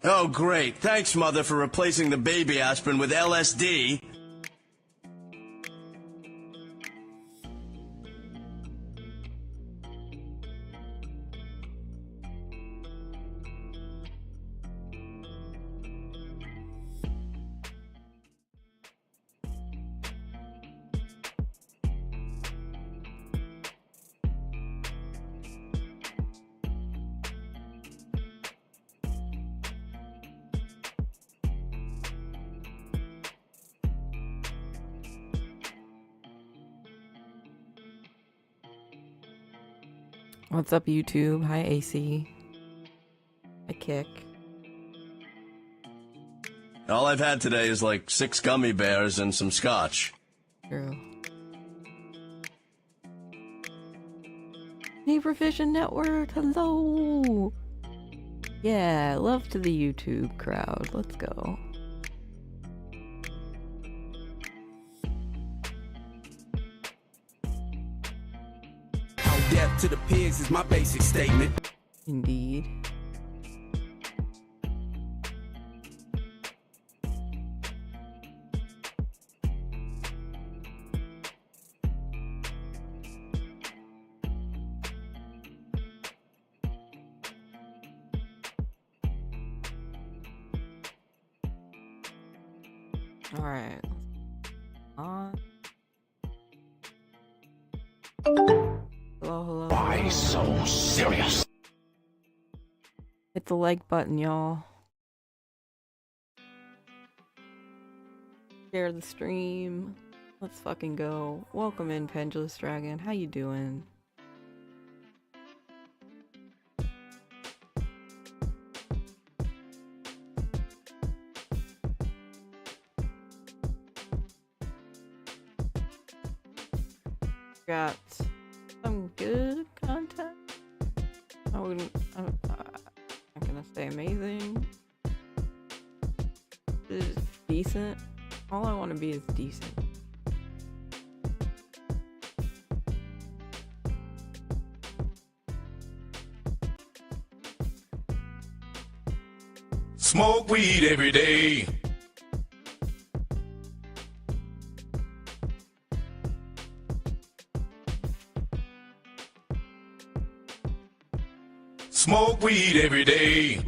Oh, great. Thanks, Mother, for replacing the baby aspirin with LSD. What's up, YouTube? Hi, AC. Hi, Kick. All I've had today is like 6 gummy bears and some scotch. True. Neighbor Vision Network, hello! Yeah, love to the YouTube crowd. Let's go. Death to the pigs is my basic statement. Indeed. All right. Hello. Why so serious? Hit the like button, y'all. Share the stream. Let's fucking go. Welcome in, Pendulous Dragon. How you doing? Got some good content. I'm not gonna say amazing. It's decent. All I want to be is decent. Smoke weed every day. Smoke weed every day.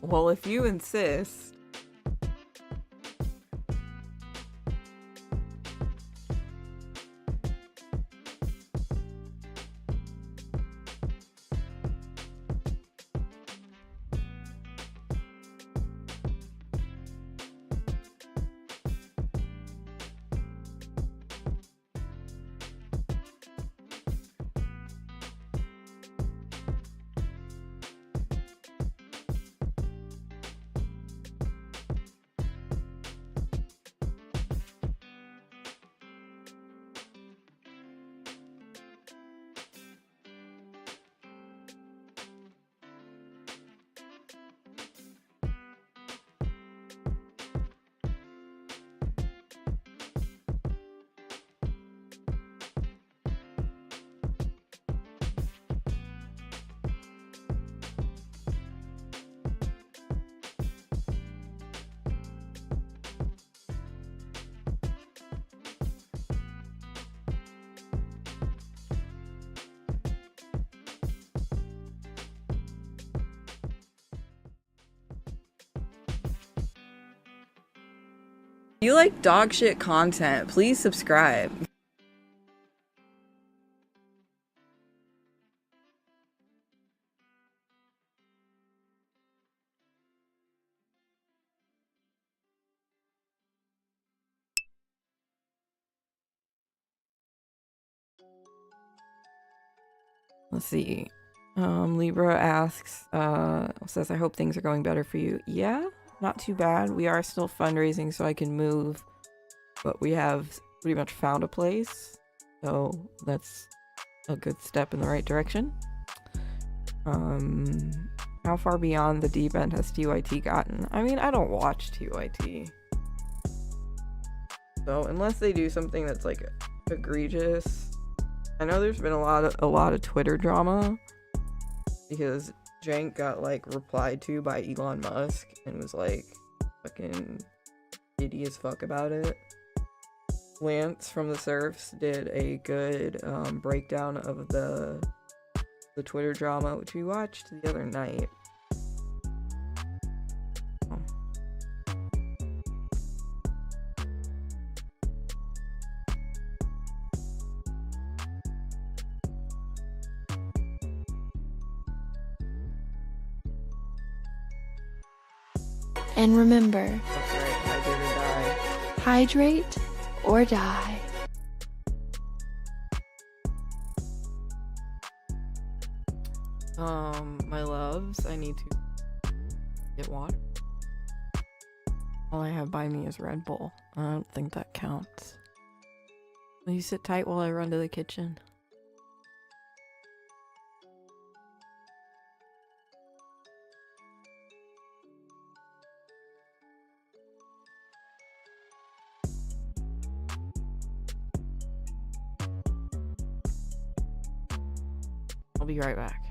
Well, if you insist. If you like dog shit content, please subscribe. Let's see. Libra asks, says, I hope things are going better for you. Yeah, not too bad. We are still fundraising so I can move, but we have pretty much found a place. So that's a good step in the right direction. How far beyond the deep end has TYT gotten? I mean, I don't watch TYT. So unless they do something that's like egregious, I know there's been a lot of Twitter drama because Jank got like replied to by Elon Musk and was like fucking giddy as fuck about it. Lance from the Surfs did a good breakdown of the Twitter drama, which we watched the other night. Oh. And remember, That's right, hydrate or die. My loves, I need to get water. All I have by me is Red Bull. I don't think that counts. Will you sit tight while I run to the kitchen? I'll be right back.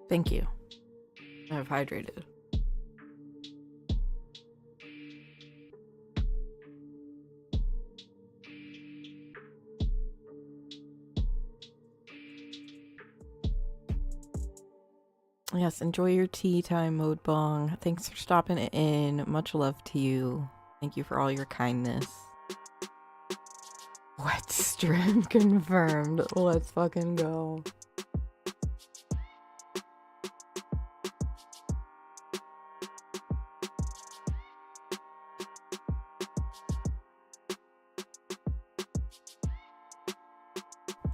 Thank you. I've hydrated. Yes, enjoy your tea time, Mode Bong. Thanks for stopping in. Much love to you. Thank you for all your kindness. Wet stream confirmed. Let's fucking go.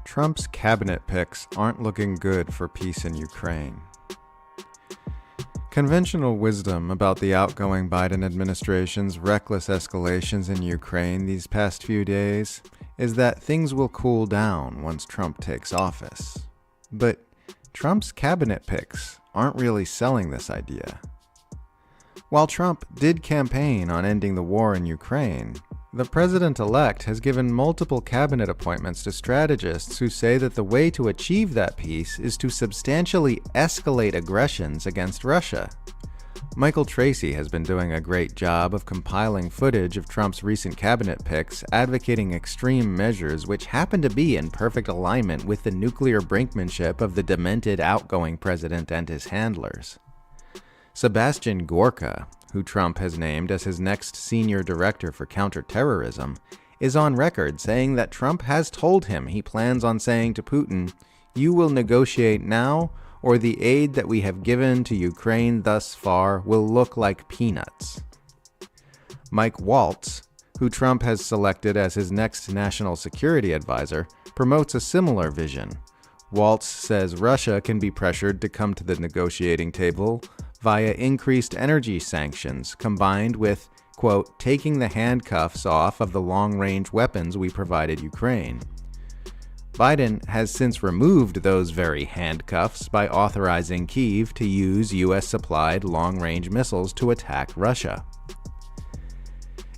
Trump's cabinet picks aren't looking good for peace in Ukraine. Conventional wisdom about the outgoing Biden administration's reckless escalations in Ukraine these past few days is that things will cool down once Trump takes office. But Trump's cabinet picks aren't really selling this idea. While Trump did campaign on ending the war in Ukraine, the president-elect has given multiple cabinet appointments to strategists who say that the way to achieve that peace is to substantially escalate aggressions against Russia. Michael Tracy has been doing a great job of compiling footage of Trump's recent cabinet picks advocating extreme measures which happen to be in perfect alignment with the nuclear brinkmanship of the demented outgoing president and his handlers. Sebastian Gorka, who Trump has named as his next senior director for counterterrorism, is on record saying that Trump has told him he plans on saying to Putin, "You will negotiate now, or the aid that we have given to Ukraine thus far will look like peanuts." Mike Waltz, who Trump has selected as his next national security advisor, promotes a similar vision. Waltz says Russia can be pressured to come to the negotiating table via increased energy sanctions combined with, quote, taking the handcuffs off of the long-range weapons we provided Ukraine. Biden has since removed those very handcuffs by authorizing Kyiv to use U.S.-supplied long-range missiles to attack Russia.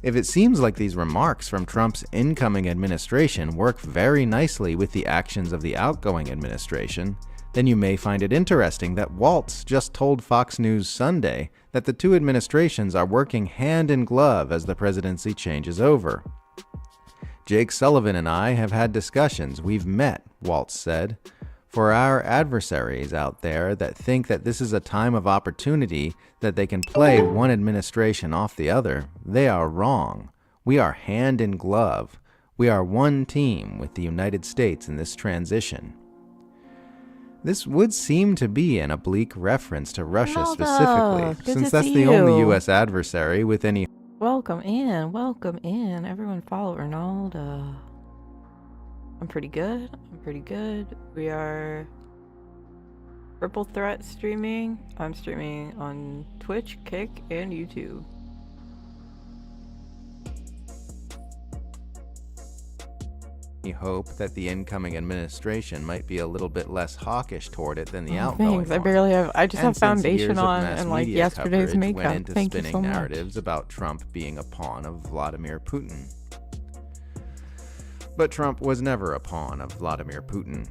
If it seems like these remarks from Trump's incoming administration work very nicely with the actions of the outgoing administration, then you may find it interesting that Waltz just told Fox News Sunday that the two administrations are working hand in glove as the presidency changes over. Jake Sullivan and I have had discussions. We've met, Waltz said. For our adversaries out there that think that this is a time of opportunity that they can play one administration off the other, they are wrong. We are hand in glove. We are one team with the United States in this transition. This would seem to be an oblique reference to Russia specifically, since that's the only U.S. adversary with any... Welcome in. Everyone follow Ronaldo. I'm pretty good. We are Triple Threat streaming. I'm streaming on Twitch, Kick, and YouTube. hope that the incoming administration might be a little bit less hawkish toward it than the outgoing Thanks. one. I just have foundation on and like yesterday's went makeup. into Thank you spinning so much. narratives about Trump being a pawn of Vladimir Putin. But Trump was never a pawn of Vladimir Putin.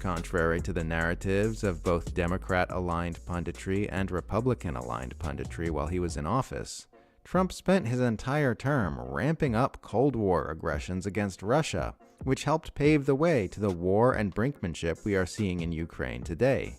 Contrary to the narratives of both Democrat-aligned punditry and Republican-aligned punditry while he was in office, Trump spent his entire term ramping up Cold War aggressions against Russia, which helped pave the way to the war and brinkmanship we are seeing in Ukraine today.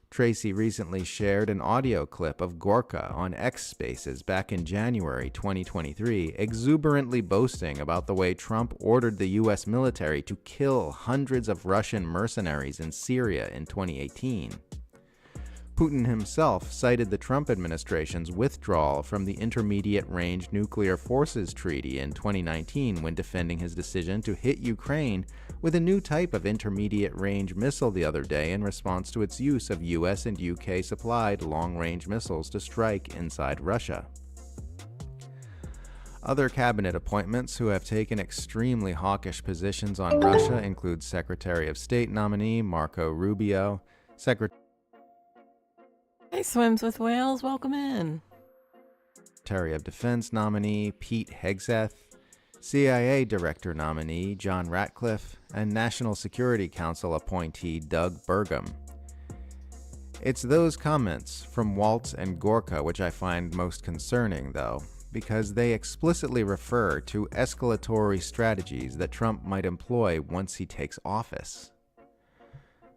Tracy recently shared an audio clip of Gorka on X Spaces back in January 2023, exuberantly boasting about the way Trump ordered the U.S. military to kill hundreds of Russian mercenaries in Syria in 2018. Putin himself cited the Trump administration's withdrawal from the Intermediate-Range Nuclear Forces Treaty in 2019 when defending his decision to hit Ukraine with a new type of intermediate-range missile the other day in response to its use of US and UK-supplied long-range missiles to strike inside Russia. Other cabinet appointments who have taken extremely hawkish positions on Russia include Secretary of State nominee Marco Rubio, Hey, Swims with Whales, welcome in. Secretary of Defense nominee Pete Hegseth, CIA Director nominee John Ratcliffe, and National Security Council appointee Doug Burgum. It's those comments from Waltz and Gorka which I find most concerning, though, because they explicitly refer to escalatory strategies that Trump might employ once he takes office.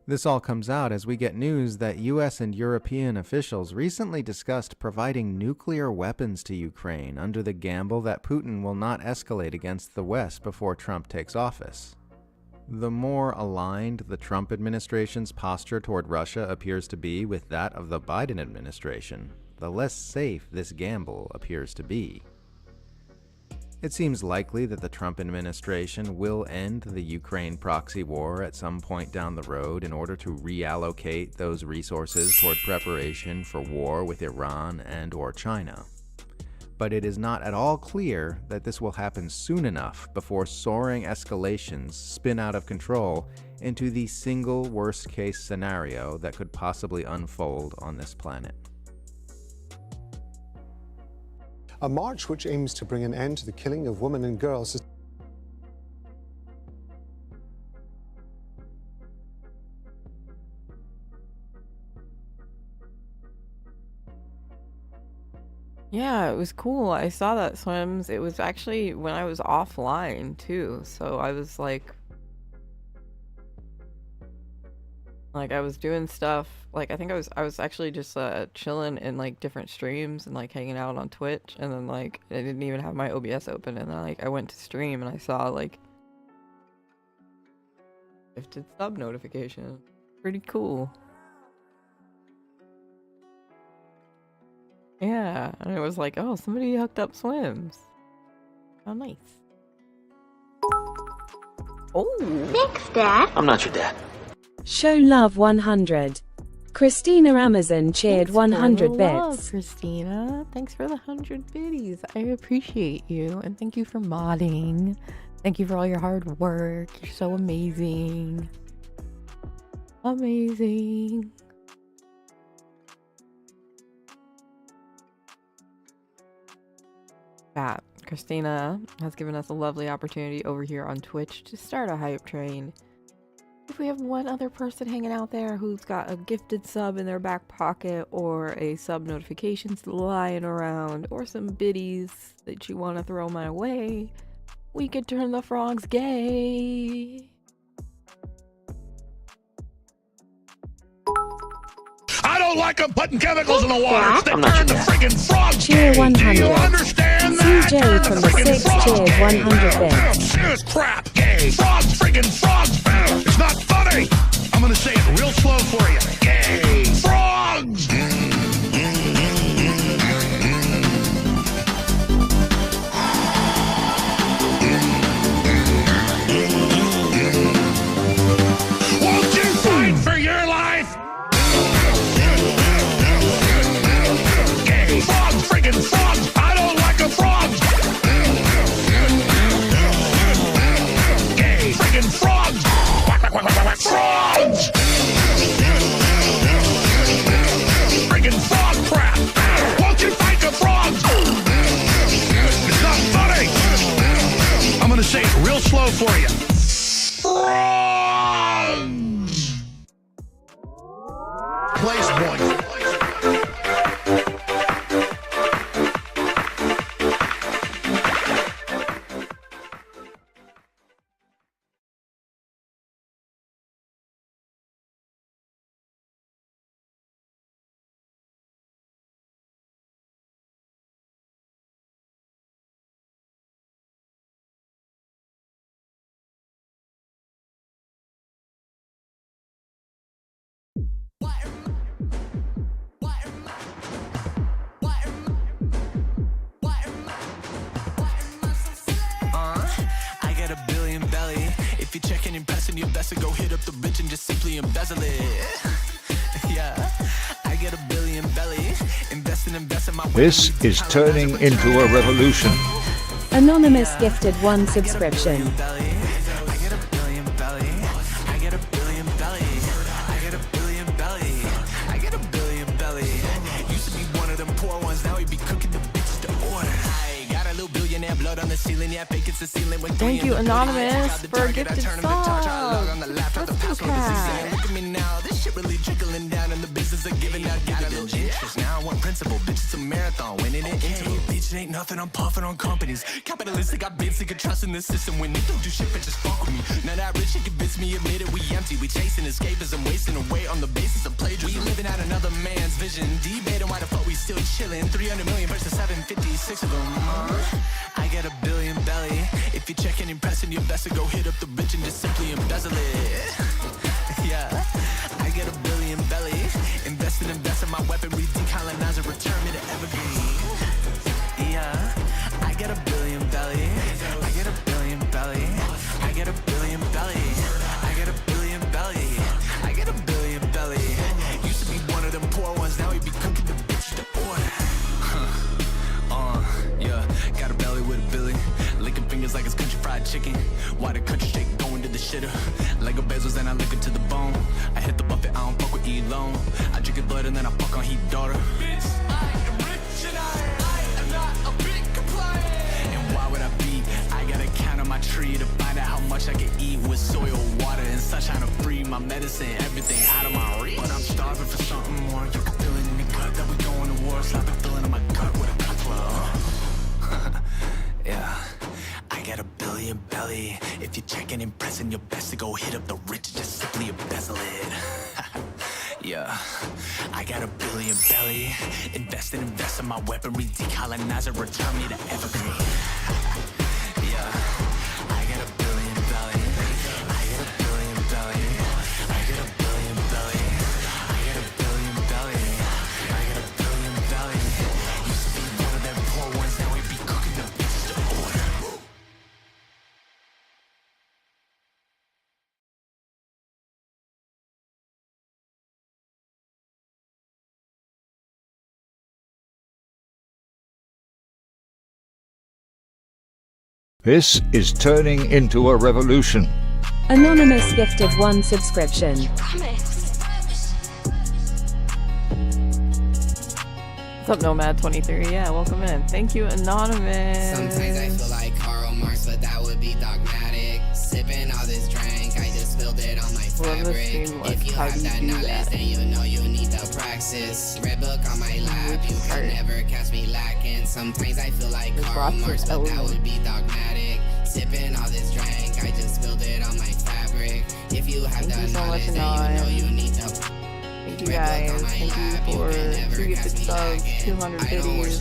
This all comes out as we get news that U.S. and European officials recently discussed providing nuclear weapons to Ukraine under the gamble that Putin will not escalate against the West before Trump takes office. The more aligned the Trump administration's posture toward Russia appears to be with that of the Biden administration, the less safe this gamble appears to be. It seems likely that the Trump administration will end the Ukraine proxy war at some point down the road in order to reallocate those resources toward preparation for war with Iran and/or China. But it is not at all clear that this will happen soon enough before soaring escalations spin out of control into the single worst-case scenario that could possibly unfold on this planet. A march which aims to bring an end to the killing of women and girls. Yeah, it was cool. I saw that swims. It was actually when I was offline too. So I was like I was doing stuff. Like I think I was actually just chilling in like different streams and like hanging out on Twitch, and then like I didn't even have my OBS open, and then like I went to stream and I saw like gifted sub notification. Pretty cool. Yeah, and it was like, oh, somebody hooked up swims. How nice. Oh, Thanks, Dad. I'm not your dad. Show love 100. Christina Amazon cheered thanks for 100 the bits. love, Christina. Thanks for the 100 biddies. I appreciate you, and thank you for modding. Thank you for all your hard work. You're so amazing. Amazing. Christina has given us a lovely opportunity over here on Twitch to start a hype train. If we have one other person hanging out there who's got a gifted sub in their back pocket, or a sub notifications lying around, or some biddies that you want to throw my way, we could turn the frogs gay. I don't like them putting chemicals in the water. They turn the friggin' frogs Cheer gay. 100. Do you understand that? CJ Turn from the the friggin' 6 frogs cheered gay. 100 bits. Serious crap, gay. Frogs, friggin' frogs. It's not funny. I'm gonna say it real slow for you. Gay. Frogs. Won't you fight for your life? Gay. Frogs, friggin' frogs. I don't like a frog. Gay. Friggin' frogs. Frogs. Friggin' frog crap. Won't you fight the frogs? It's not funny. I'm gonna say it real slow for you. Frogs. Place point. I got a billion belly. If you're checking and pressing, you best to go hit up the bitch and just simply embezzle it. Yeah, I got a billion belly. Invest in my This is turning into a revolution. Anonymous gifted 1 subscription. I get a billion belly. I get a billion belly. I get a billion belly. I get a billion belly. Used to be one of them poor ones, now he be cooking the bitches to order. I got a little billionaire blood on the ceiling, yeah, fake it's the ceiling with Thank you, Anonymous, for a gifted sub. Let's do that. Look at me now, this shit really trickling down in the business of giving out dividends. Interest now, I want principle, bitch, it's a marathon, winning it into it. Bitch, it ain't nothing, I'm puffing on companies. Capitalistic, got bids, they could trust in the system. When they don't do shit, but just fuck with me. Now that rich, it convince me, admit it, we empty. We chasing escapism, wasting away on the basis of plagiarism. We living out another man's vision, debating why the fuck we still chilling. 300 million versus 756 of them. I got a billion belly. If you're checking and pressing, you best to go hit up the bitch and just simply embezzle it. Yeah, I get a billion belly. Invest in my weaponry, decolonize and return me to evergreen. Yeah, I get a billion belly. fingers like it's country fried chicken. Why the country shake going to the shitter? Lego bezels and I lick it to the bone. I hit the buffet, I don't fuck with Elon. I drink his blood and then I fuck on his daughter. Bitch, I am rich and I am not a big complaint. And why would I be? I gotta count on my tree to find out how much I can eat with soil, water, and sunshine to free my medicine, everything out of my reach. But I'm starving for something more. You can feel it in the gut that we going to war. So I've been feeling in my gut with a cut flow. Yeah, I got a billion belly. If you're checking and pressing your best to go hit up the rich, just simply embezzle it. Yeah, I got a billion belly. Invest in my weaponry. Decolonize it, return me to evergreen. Yeah, I got a billion belly. I got a billion belly. I got a billion belly. I got a billion belly. I got a billion belly. Used to be one of them poor ones, now we be cooking the bitches to order. This is turning into a revolution. Anonymous gifted 1 subscription. What's up, Nomad23? Yeah, welcome in. Thank you, Anonymous. Sometimes I feel like Karl Marx, but that would be dogmatic. Sipping all this drink, I just spilled it on my fabric. If you have that knowledge, then you know you need to praxis. Red book on my lap, you can never catch me lacking. Sometimes I feel like Karl Marx, but that would be dogmatic. Sipping all this drink, I just spilled it on my fabric. If you have that knowledge, then you know you need to. Thank you guys. Thank you for 2 gifted subs, 200 videos.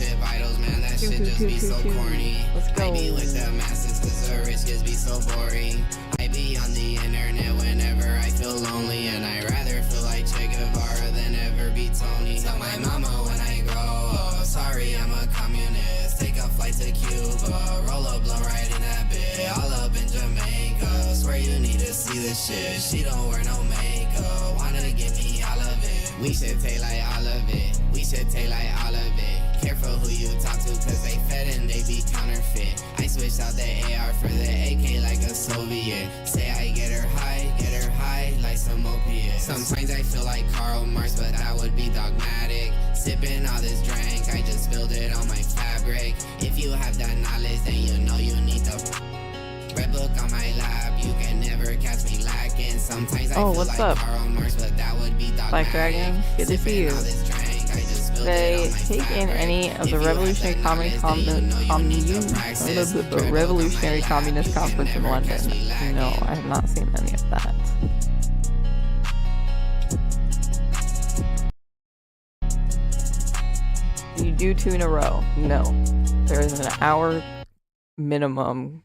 Let's go. I be with the masses cause the rich kids be so boring. I be on the internet whenever I feel lonely, and I rather feel like Che Guevara than ever be Tony. Tell my mama when I grow up, sorry I'm a communist. Take a flight to Cuba, roll up, blow right in that bit. All up in Jamaica, swear you need to see this shit. She don't wear no makeup, wanna give me all of it. We should take like all of it. We should take like all of it. Careful who you talk to, cause they fed and they be counterfeit. I switched out the AR for the AK like a Soviet. Say I get her high like some opiates. Sometimes I feel like Karl Marx, but that would be dogmatic. Sipping all this drink, I just spilled it on my fabric. If you have that knowledge, then you know you need to. Red book on my lap, you can never catch me lacking. Sometimes I feel what's like up? Karl Marx, but that would be dogmatic. Black Dragon, good to see you. They take in any of the Revolutionary Communist Revolutionary Communist Conference in London. No, I have not seen any of that. You do 2 in a row? No. There is an hour minimum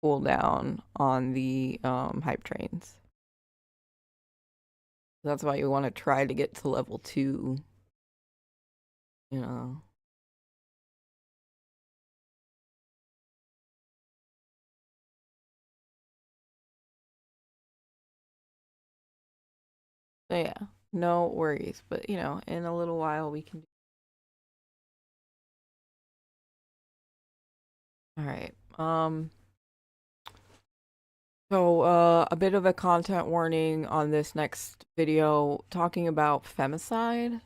cooldown on the hype trains. That's why you want to try to get to level 2. You know. So yeah, no worries. But you know, in a little while we can. All right. So a bit of a content warning on this next video, talking about femicide.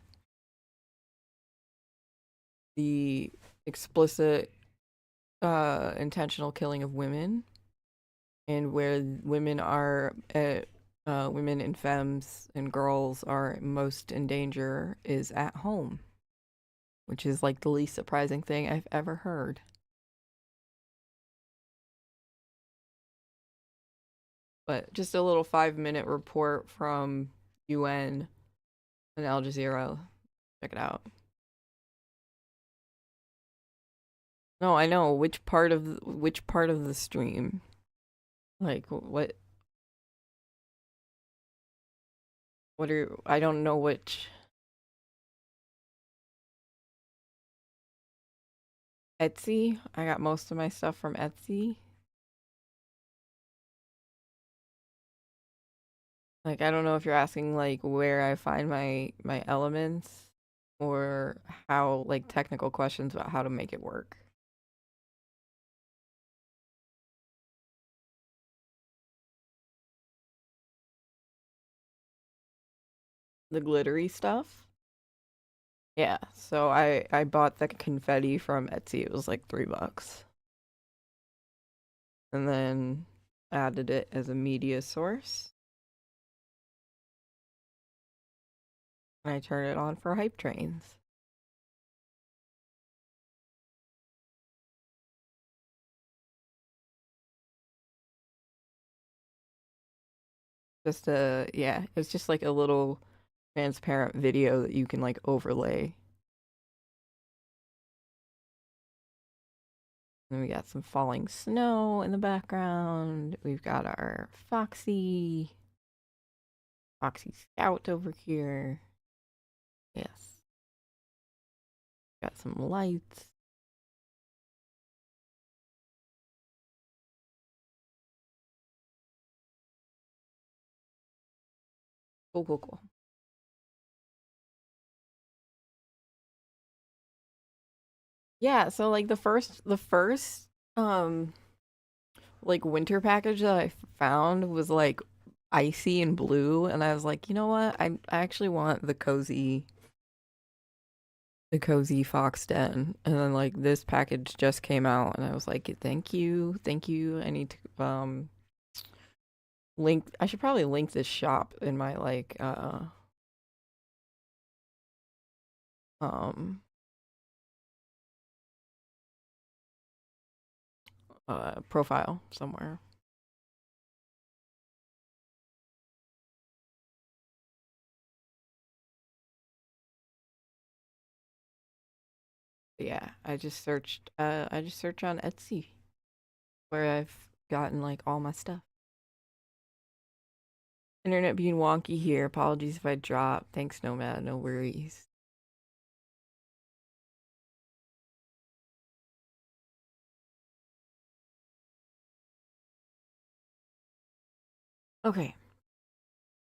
The explicit intentional killing of women, and where women are women and femmes and girls are most in danger is at home, which is like the least surprising thing I've ever heard. But just a little 5-minute report from UN and Al Jazeera. Check it out. No, I know which part of the stream. Like what are I don't know which. Etsy. I got most of my stuff from Etsy. Like I don't know if you're asking like where I find my elements, or how like technical questions about how to make it work. the glittery stuff. Yeah, so I bought the confetti from Etsy. It was like $3. And then added it as a media source. And I turn it on for hype trains. Just yeah, it's just like a little transparent video that you can like overlay. And we got some falling snow in the background. We've got our Foxy Scout over here. Yes. Got some lights. Cool. Yeah, so like the first like winter package that I found was like icy and blue, and I was like, you know what? I actually want the cozy fox den. And then like this package just came out and I was like, thank you. I need to link, I should probably link this shop in my like profile somewhere. Yeah, I just searched on Etsy where I've gotten like all my stuff. Internet being wonky here. Apologies if I drop. Thanks, Nomad. No worries. Okay.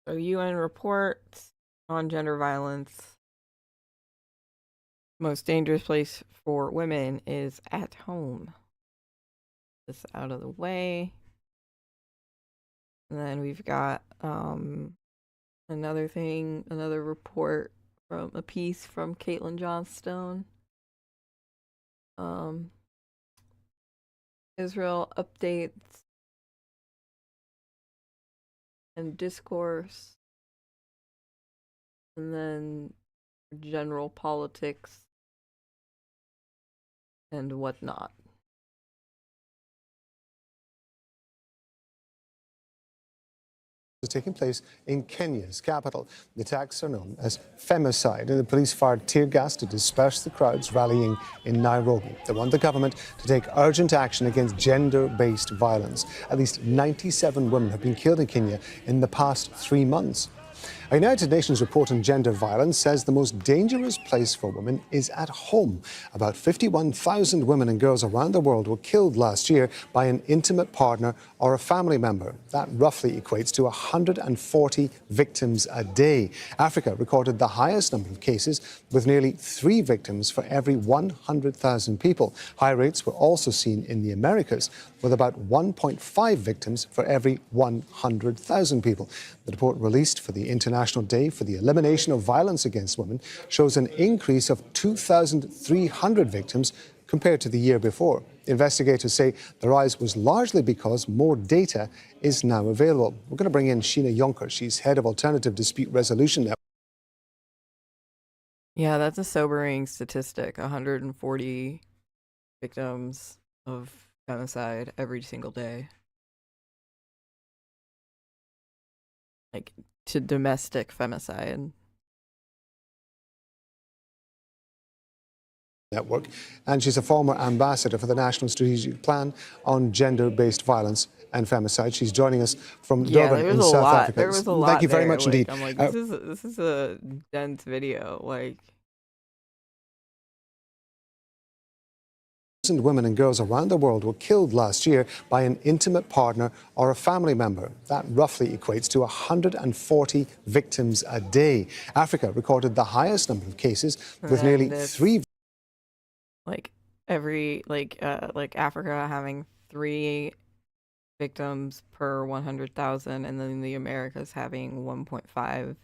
So UN reports on gender violence. Most dangerous place for women is at home. This out of the way. And then we've got another report from a piece from Caitlin Johnstone. Israel updates and discourse, and then general politics and whatnot. Is taking place in Kenya's capital. The attacks are known as femicide, and the police fired tear gas to disperse the crowds rallying in Nairobi. They want the government to take urgent action against gender-based violence. At least 97 women have been killed in Kenya in the past 3 months. A United Nations report on gender violence says the most dangerous place for women is at home. About 51,000 women and girls around the world were killed last year by an intimate partner or a family member. That roughly equates to 140 victims a day. Africa recorded the highest number of cases, with nearly 3 victims for every 100,000 people. High rates were also seen in the Americas, with about 1.5 victims for every 100,000 people. The report released for the International Day for the Elimination of Violence Against Women shows an increase of 2,300 victims compared to the year before. Investigators say the rise was largely because more data is now available. We're going to bring in Sheena Yonker. She's head of Alternative Dispute Resolution Network. Yeah, that's a sobering statistic. 140 victims of femicide every single day. Like, to domestic femicide. Network, and she's a former ambassador for the National Strategic Plan on Gender-Based Violence and Femicide. She's joining us from Durban in South Africa. There was a lot. Thank you very there. much indeed. I'm like, this is a dense video. Like, women and girls around the world were killed last year by an intimate partner or a family member. That roughly equates to 140 victims a day. Africa recorded the highest number of cases, with nearly 3. Like Africa having 3 victims per 100,000, and then the Americas having 1.5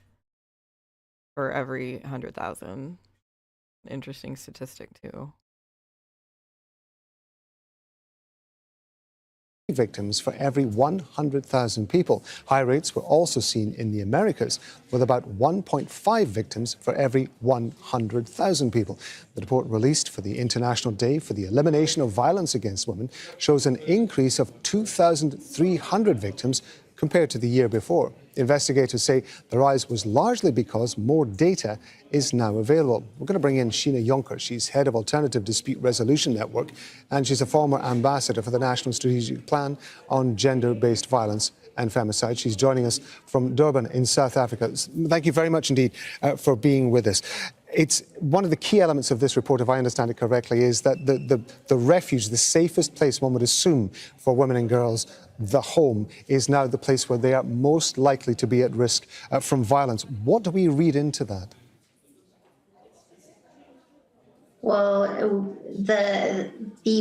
for every 100,000. Interesting statistic too. Victims for every 100,000 people. High rates were also seen in the Americas, with about 1.5 victims for every 100,000 people. The report released for the International Day for the Elimination of Violence Against Women shows an increase of 2,300 victims compared to the year before. Investigators say the rise was largely because more data is now available. We're going to bring in Sheena Jonker. She's head of Alternative Dispute Resolution Network, and she's a former ambassador for the National Strategic Plan on Gender-Based Violence and Femicide. She's joining us from Durban in South Africa. Thank you very much indeed for being with us. It's one of the key elements of this report, if I understand it correctly, is that the refuge, the safest place one would assume for women and girls, the home, is now the place where they are most likely to be at risk from violence. What do we read into that? Well, the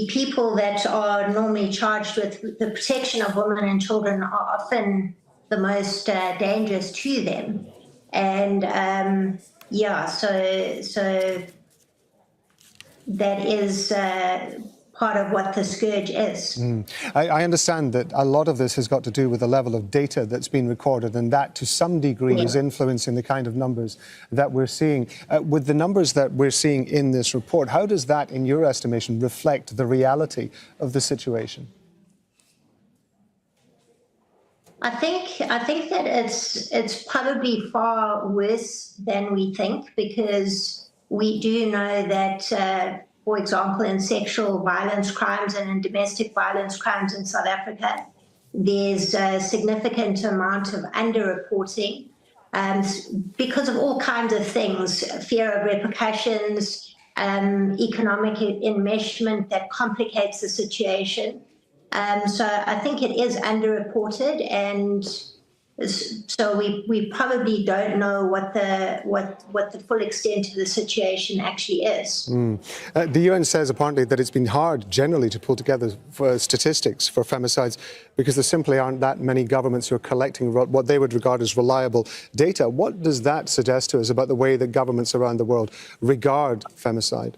people that are normally charged with the protection of women and children are often the most dangerous to them. And so that is part of what the scourge is. I understand that a lot of this has got to do with the level of data that's been recorded, and that to some degree is influencing the kind of numbers that we're seeing. With the numbers that we're seeing in this report, how does that, in your estimation, reflect the reality of the situation? I think that it's probably far worse than we think, because we do know that, for example, in sexual violence crimes and in domestic violence crimes in South Africa, there's a significant amount of underreporting because of all kinds of things, fear of repercussions, economic enmeshment that complicates the situation. So I think it is underreported, and so we probably don't know what the full extent of the situation actually is. The UN says apparently that it's been hard generally to pull together statistics for femicides because there simply aren't that many governments who are collecting what they would regard as reliable data. What does that suggest to us about the way that governments around the world regard femicide?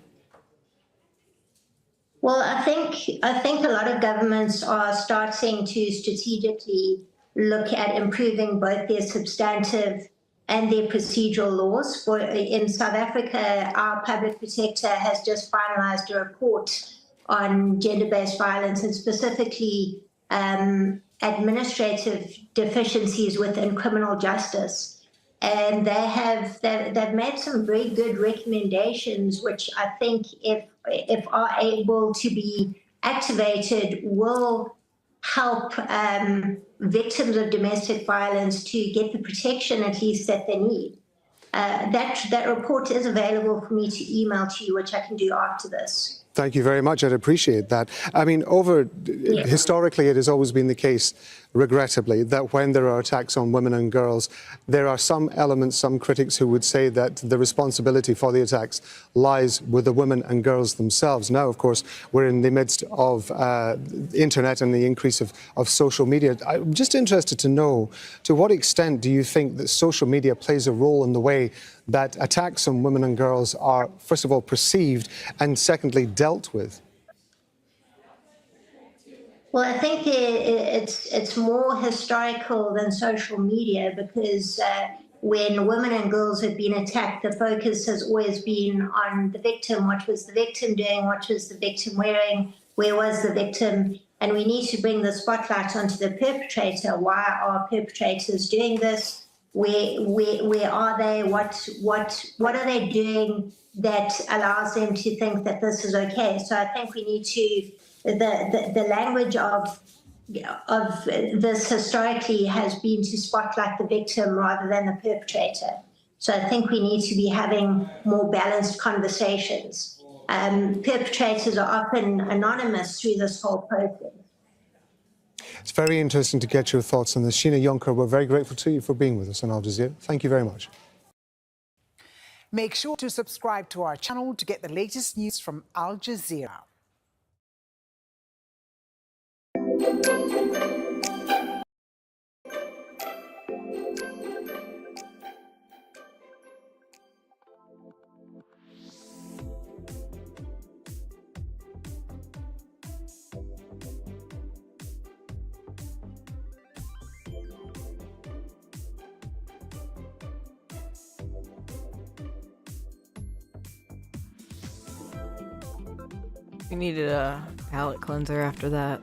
Well, I think a lot of governments are starting to strategically look at improving both their substantive and their procedural laws. In South Africa, our public protector has just finalized a report on gender-based violence, and specifically administrative deficiencies within criminal justice. And they've made some very good recommendations, which I think, if are able to be activated, will help victims of domestic violence to get the protection at least that they need. That report is available for me to email to you, which I can do after this. Thank you very much. I'd appreciate that. I mean, historically, it has always been the case, regrettably, that when there are attacks on women and girls, there are some elements, some critics who would say that the responsibility for the attacks lies with the women and girls themselves. Now, of course, we're in the midst of the internet and the increase of social media. I'm just interested to know, to what extent do you think that social media plays a role in the way that attacks on women and girls are, first of all, perceived, and secondly, dealt with? Well, I think it's more historical than social media, because when women and girls have been attacked, the focus has always been on the victim. What was the victim doing? What was the victim wearing? Where was the victim? And we need to bring the spotlight onto the perpetrator. Why are perpetrators doing this? Where are they? What are they doing that allows them to think that this is okay? So I think we need to, the language of this historically has been to spotlight the victim rather than the perpetrator. So I think we need to be having more balanced conversations. Perpetrators are often anonymous through this whole process. It's very interesting to get your thoughts on this. Sheena Jonker, we're very grateful to you for being with us on Al Jazeera. Thank you very much. Make sure to subscribe to our channel to get the latest news from Al Jazeera. We needed a palate cleanser after that.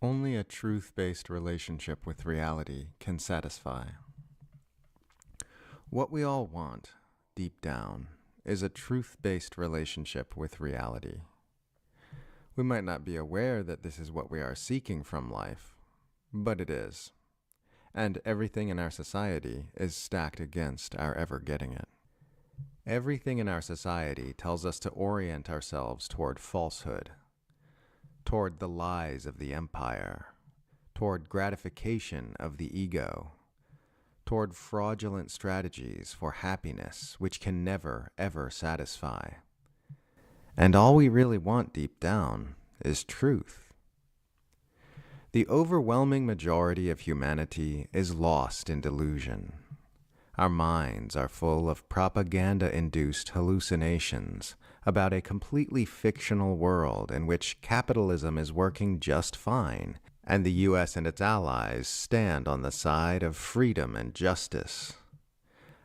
Only a truth-based relationship with reality can satisfy. What we all want, deep down, is a truth-based relationship with reality. We might not be aware that this is what we are seeking from life, but it is. And everything in our society is stacked against our ever getting it. Everything in our society tells us to orient ourselves toward falsehood, toward the lies of the empire, toward gratification of the ego, toward fraudulent strategies for happiness which can never, ever satisfy. And all we really want deep down is truth. The overwhelming majority of humanity is lost in delusion. Our minds are full of propaganda-induced hallucinations about a completely fictional world in which capitalism is working just fine, and the U.S. and its allies stand on the side of freedom and justice.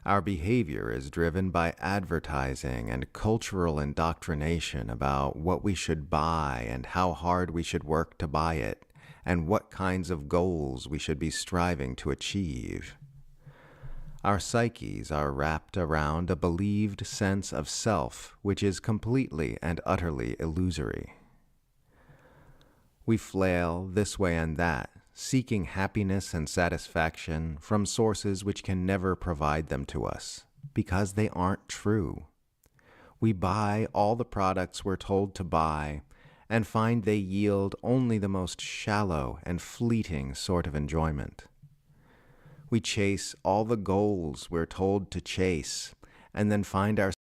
Our behavior is driven by advertising and cultural indoctrination about what we should buy and how hard we should work to buy it, and what kinds of goals we should be striving to achieve. Our psyches are wrapped around a believed sense of self which is completely and utterly illusory. We flail this way and that, seeking happiness and satisfaction from sources which can never provide them to us, because they aren't true. We buy all the products we're told to buy, and find they yield only the most shallow and fleeting sort of enjoyment. We chase all the goals we're told to chase, and then find ourselves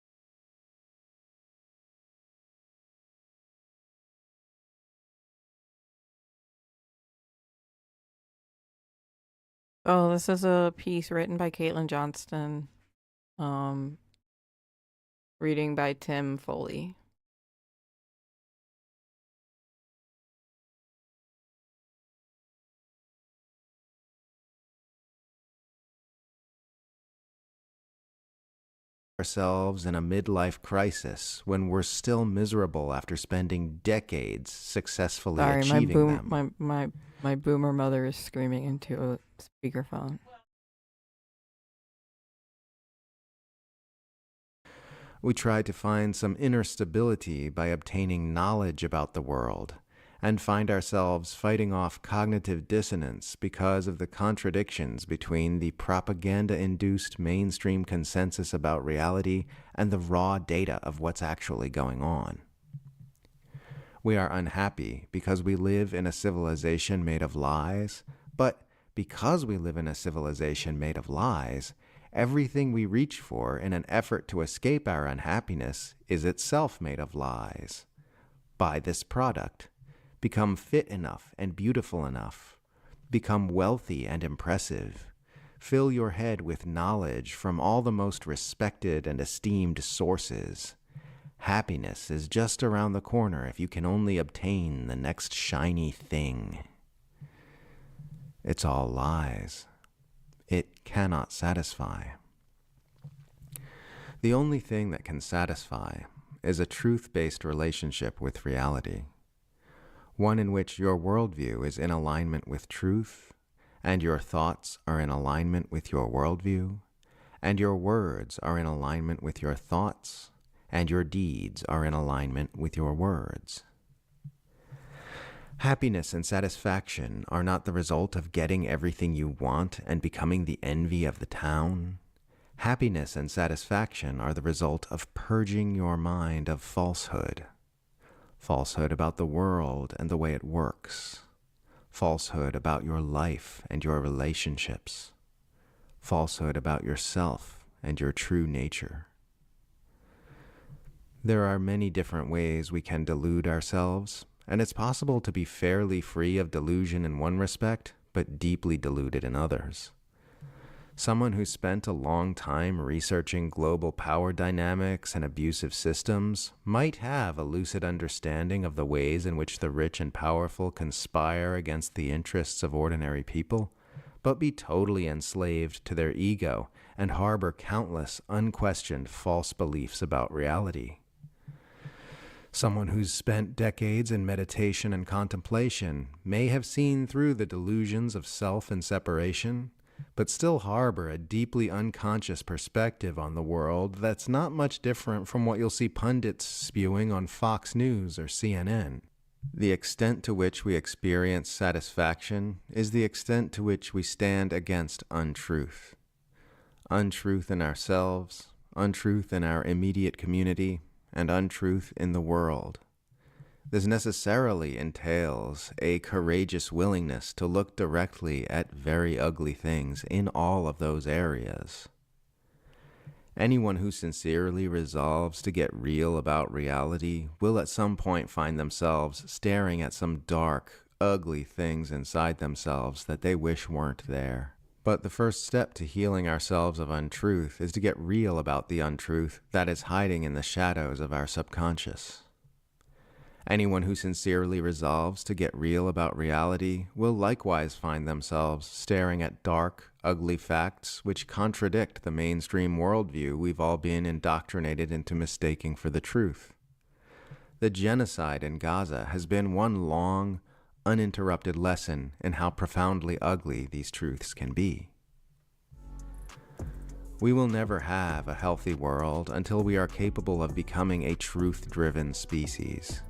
Oh, this is a piece written by Caitlin Johnston. Reading by Tim Foley. ourselves in a midlife crisis when we're still miserable after spending decades successfully achieving them. My boomer mother is screaming into a speakerphone. We try to find some inner stability by obtaining knowledge about the world, and find ourselves fighting off cognitive dissonance because of the contradictions between the propaganda-induced mainstream consensus about reality and the raw data of what's actually going on. We are unhappy because we live in a civilization made of lies, but because we live in a civilization made of lies, everything we reach for in an effort to escape our unhappiness is itself made of lies. Buy this product. Become fit enough and beautiful enough. Become wealthy and impressive. Fill your head with knowledge from all the most respected and esteemed sources. Happiness is just around the corner if you can only obtain the next shiny thing. It's all lies. It cannot satisfy. The only thing that can satisfy is a truth-based relationship with reality. One in which your worldview is in alignment with truth, and your thoughts are in alignment with your worldview, and your words are in alignment with your thoughts, and your deeds are in alignment with your words. Happiness and satisfaction are not the result of getting everything you want and becoming the envy of the town. Happiness and satisfaction are the result of purging your mind of falsehood. Falsehood about the world and the way it works. Falsehood about your life and your relationships. Falsehood about yourself and your true nature. There are many different ways we can delude ourselves, and it's possible to be fairly free of delusion in one respect, but deeply deluded in others. Someone who spent a long time researching global power dynamics and abusive systems might have a lucid understanding of the ways in which the rich and powerful conspire against the interests of ordinary people, but be totally enslaved to their ego and harbor countless unquestioned false beliefs about reality. Someone who's spent decades in meditation and contemplation may have seen through the delusions of self and separation, but still harbor a deeply unconscious perspective on the world that's not much different from what you'll see pundits spewing on Fox News or CNN. The extent to which we experience satisfaction is the extent to which we stand against untruth. Untruth in ourselves, untruth in our immediate community, and untruth in the world. This necessarily entails a courageous willingness to look directly at very ugly things in all of those areas. Anyone who sincerely resolves to get real about reality will at some point find themselves staring at some dark, ugly things inside themselves that they wish weren't there. But the first step to healing ourselves of untruth is to get real about the untruth that is hiding in the shadows of our subconscious. Anyone who sincerely resolves to get real about reality will likewise find themselves staring at dark, ugly facts which contradict the mainstream worldview we've all been indoctrinated into mistaking for the truth. The genocide in Gaza has been one long, uninterrupted lesson in how profoundly ugly these truths can be. We will never have a healthy world until we are capable of becoming a truth-driven species.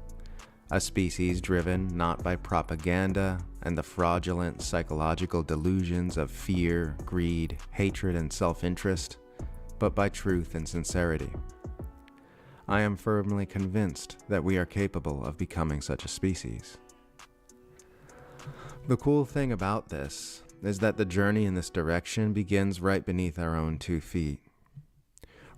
A species driven not by propaganda and the fraudulent psychological delusions of fear, greed, hatred, and self-interest, but by truth and sincerity. I am firmly convinced that we are capable of becoming such a species. The cool thing about this is that the journey in this direction begins right beneath our own 2 feet.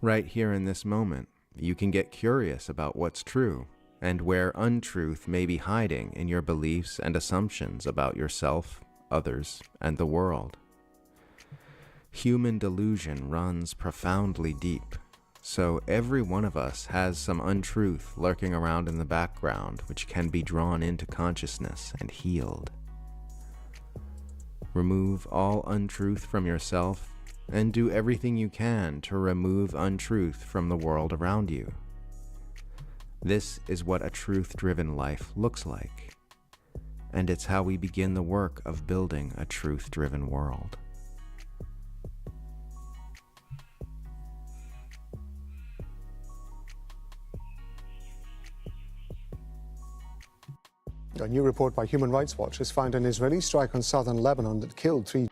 Right here in this moment, you can get curious about what's true and where untruth may be hiding in your beliefs and assumptions about yourself, others, and the world. Human delusion runs profoundly deep, so every one of us has some untruth lurking around in the background which can be drawn into consciousness and healed. Remove all untruth from yourself and do everything you can to remove untruth from the world around you. This is what a truth-driven life looks like, and it's how we begin the work of building a truth-driven world. A new report by Human Rights Watch has found an Israeli strike on southern Lebanon that killed 3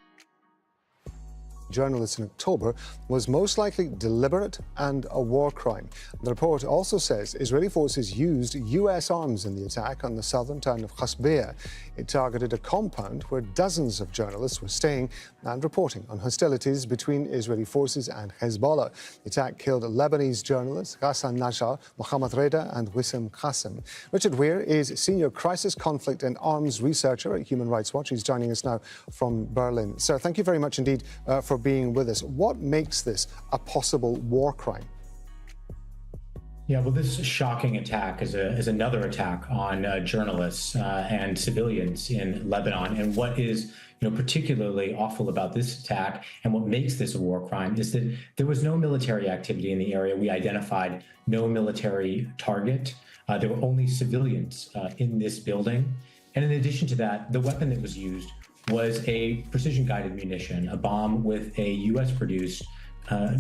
journalists in October was most likely deliberate and a war crime. The report also says Israeli forces used US arms in the attack on the southern town of Hasbea. It targeted a compound where dozens of journalists were staying and reporting on hostilities between Israeli forces and Hezbollah. The attack killed Lebanese journalists Ghassan Najjar, Mohammed Reda and Wissam Qasim. Richard Weir is Senior Crisis, Conflict and Arms Researcher at Human Rights Watch. He's joining us now from Berlin. Sir, thank you very much indeed for being with us. What makes this a possible war crime? Yeah, well, this shocking attack is another attack on journalists and civilians in Lebanon. And what is particularly awful about this attack and what makes this a war crime is that there was no military activity in the area. We identified no military target. There were only civilians in this building. And in addition to that, the weapon that was used was a precision-guided munition, a bomb with a U.S.-produced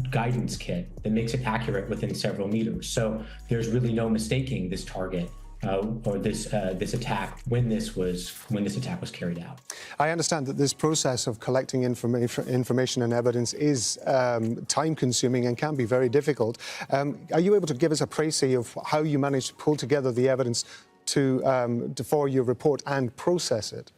guidance kit that makes it accurate within several meters. So there's really no mistaking this target or this attack when this attack was carried out. I understand that this process of collecting information and evidence is time-consuming and can be very difficult. Are you able to give us a précis of how you managed to pull together the evidence for your report and process it?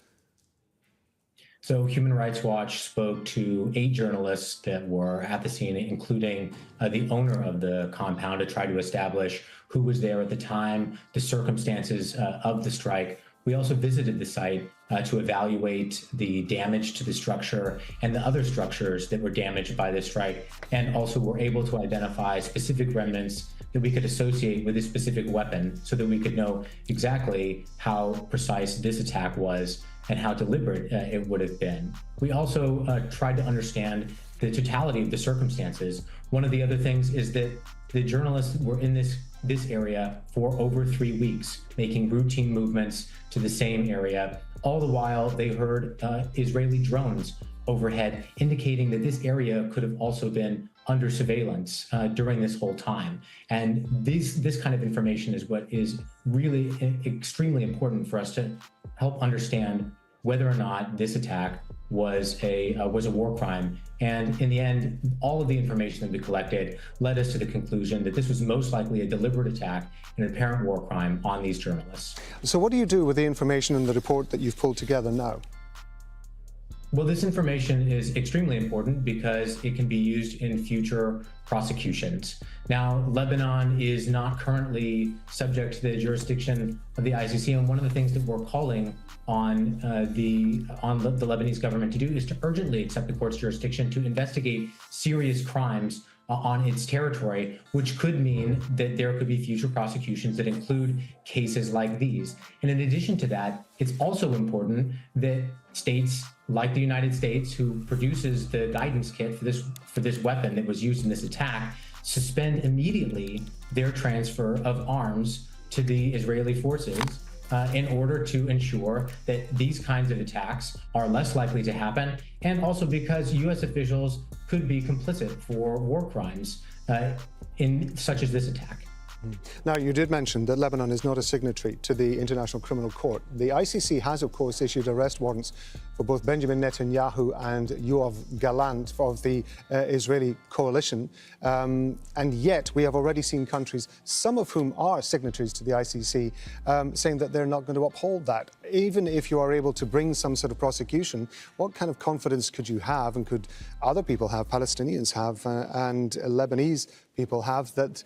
So Human Rights Watch spoke to 8 journalists that were at the scene, including the owner of the compound, to try to establish who was there at the time, the circumstances of the strike. We also visited the site to evaluate the damage to the structure and the other structures that were damaged by the strike, and also were able to identify specific remnants that we could associate with a specific weapon so that we could know exactly how precise this attack was and how deliberate it would have been. We also tried to understand the totality of the circumstances. One of the other things is that the journalists were in this area for over 3 weeks, making routine movements to the same area. All the while, they heard Israeli drones overhead, indicating that this area could have also been under surveillance during this whole time. And this kind of information is what is really extremely important for us to help understand whether or not this attack was a war crime. And in the end, all of the information that we collected led us to the conclusion that this was most likely a deliberate attack and an apparent war crime on these journalists. So what do you do with the information in the report that you've pulled together now? Well, this information is extremely important because it can be used in future prosecutions. Now, Lebanon is not currently subject to the jurisdiction of the ICC, and one of the things that we're calling on the Lebanese government to do is to urgently accept the court's jurisdiction to investigate serious crimes on its territory, which could mean that there could be future prosecutions that include cases like these. And in addition to that, it's also important that states like the United States, who produces the guidance kit for this weapon that was used in this attack, suspend immediately their transfer of arms to the Israeli forces in order to ensure that these kinds of attacks are less likely to happen, and also because U.S. officials could be complicit for war crimes such as this attack. Now, you did mention that Lebanon is not a signatory to the International Criminal Court. The ICC has, of course, issued arrest warrants for both Benjamin Netanyahu and Yoav Gallant of the Israeli coalition. And yet we have already seen countries, some of whom are signatories to the ICC, saying that they're not going to uphold that. Even if you are able to bring some sort of prosecution, what kind of confidence could you have, and could other people have, Palestinians have, and Lebanese people have, that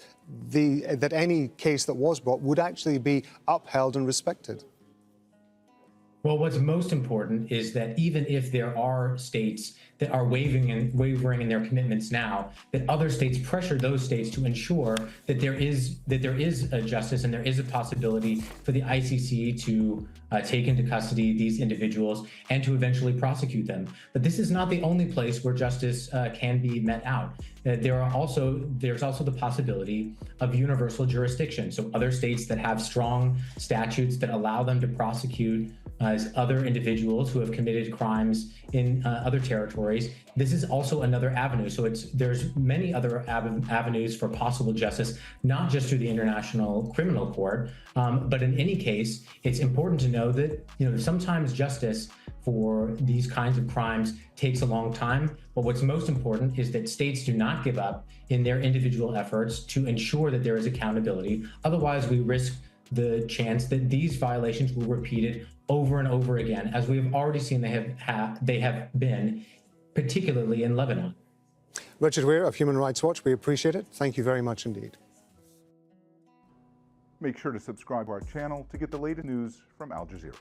any case that was brought would actually be upheld and respected? Well, what's most important is that even if there are states that are wavering in their commitments now, that other states pressure those states to ensure that there is a justice and there is a possibility for the ICC to take into custody these individuals and to eventually prosecute them. But this is not the only place where justice can be met out. There's also the possibility of universal jurisdiction. So other states that have strong statutes that allow them to prosecute other individuals who have committed crimes in other territories. This is also another avenue. So there's many other avenues for possible justice, not just through the International Criminal Court, but in any case, it's important to know that sometimes justice for these kinds of crimes takes a long time. But what's most important is that states do not give up in their individual efforts to ensure that there is accountability. Otherwise, we risk the chance that these violations will be repeated over and over again, as we've already seen they have been, particularly in Lebanon. Richard Weir of Human Rights Watch, we appreciate it. Thank you very much indeed. Make sure to subscribe to our channel to get the latest news from Al Jazeera.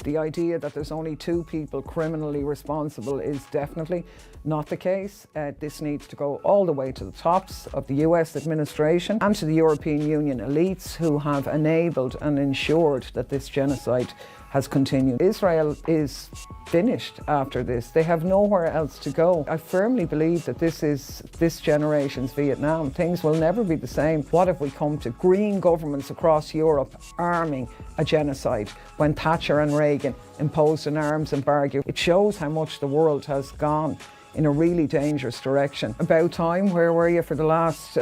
The idea that there's only two people criminally responsible is definitely not the case. This needs to go all the way to the tops of the US administration and to the European Union elites who have enabled and ensured that this genocide has continued. Israel is finished after this. They have nowhere else to go. I firmly believe that this is this generation's Vietnam. Things will never be the same. What have we come to? Green governments across Europe arming a genocide when Thatcher and Reagan imposed an arms embargo. It shows how much the world has gone in a really dangerous direction. About time, where were you for the last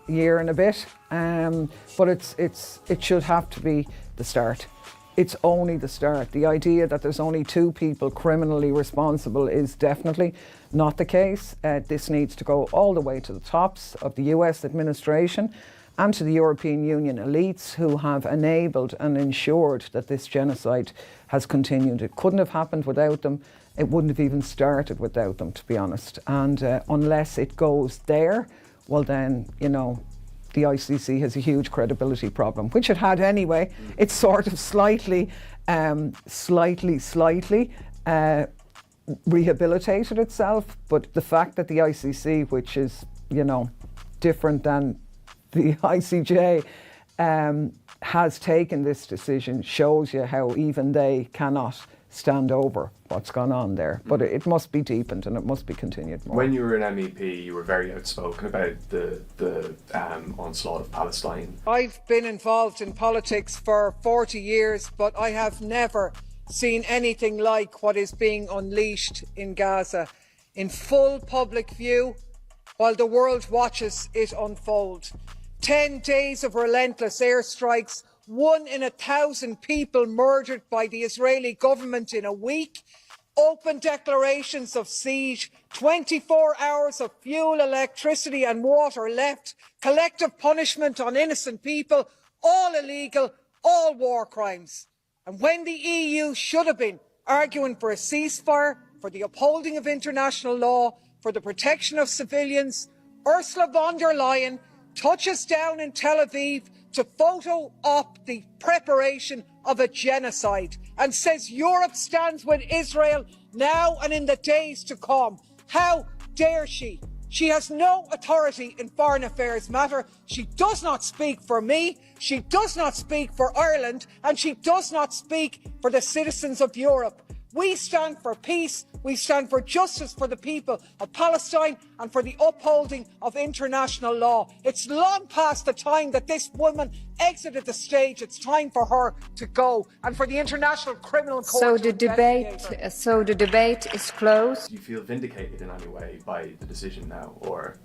year and a bit? But it should have to be the start. It's only the start. The idea that there's only two people criminally responsible is definitely not the case. This needs to go all the way to the tops of the US administration and to the European Union elites who have enabled and ensured that this genocide has continued. It couldn't have happened without them. It wouldn't have even started without them, to be honest. And unless it goes there, well then, the ICC has a huge credibility problem, which it had anyway. It's sort of slightly rehabilitated itself, but the fact that the ICC, which is, different than the ICJ, has taken this decision shows you how even they cannot stand over what's gone on there. But it must be deepened and it must be continued more. When you were an MEP, you were very outspoken about the onslaught of Palestine. I've been involved in politics for 40 years, but I have never seen anything like what is being unleashed in Gaza in full public view while the world watches it unfold. 10 days of relentless airstrikes, 1 in 1,000 people murdered by the Israeli government in a week, open declarations of siege, 24 hours of fuel, electricity and water left, collective punishment on innocent people, all illegal, all war crimes. And when the EU should have been arguing for a ceasefire, for the upholding of international law, for the protection of civilians, Ursula von der Leyen touches down in Tel Aviv to photo op the preparation of a genocide and says Europe stands with Israel now and in the days to come. How dare she? She has no authority in foreign affairs matter. She does not speak for me. She does not speak for Ireland, and she does not speak for the citizens of Europe. We stand for peace, we stand for justice for the people of Palestine and for the upholding of international law. It's long past the time that this woman exited the stage. It's time for her to go and for the International Criminal Court So to the debate is closed. Do you feel vindicated in any way by the decision now, or?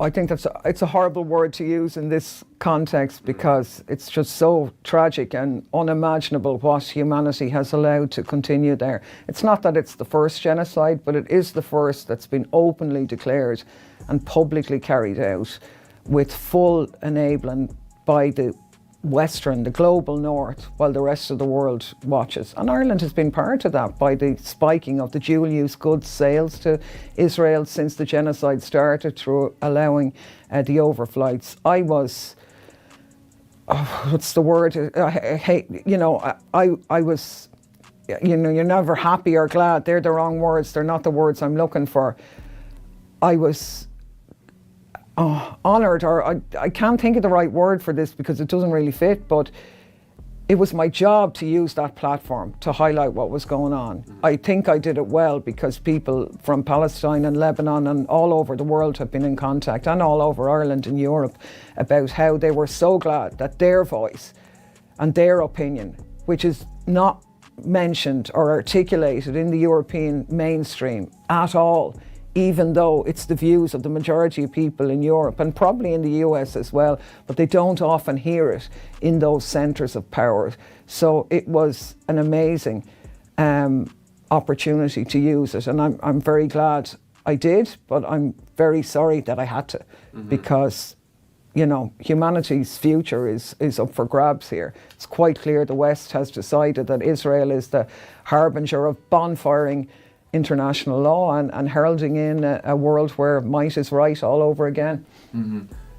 I think it's a horrible word to use in this context because it's just so tragic and unimaginable what humanity has allowed to continue there. It's not that it's the first genocide, but it is the first that's been openly declared and publicly carried out with full enabling by the the global north, while the rest of the world watches. And Ireland has been part of that by the spiking of the dual-use goods sales to Israel since the genocide started through allowing the overflights. I was, what's the word? I hate, I was, you're never happy or glad. They're the wrong words. They're not the words I'm looking for. I was honoured, or I can't think of the right word for this because it doesn't really fit, but it was my job to use that platform to highlight what was going on. I think I did it well because people from Palestine and Lebanon and all over the world have been in contact, and all over Ireland and Europe, about how they were so glad that their voice and their opinion, which is not mentioned or articulated in the European mainstream at all, even though it's the views of the majority of people in Europe and probably in the US as well, but they don't often hear it in those centres of power. So it was an amazing opportunity to use it, and I'm very glad I did, but I'm very sorry that I had to, because humanity's future is up for grabs here. It's quite clear the West has decided that Israel is the harbinger of bonfiring international law and heralding in a world where might is right all over again.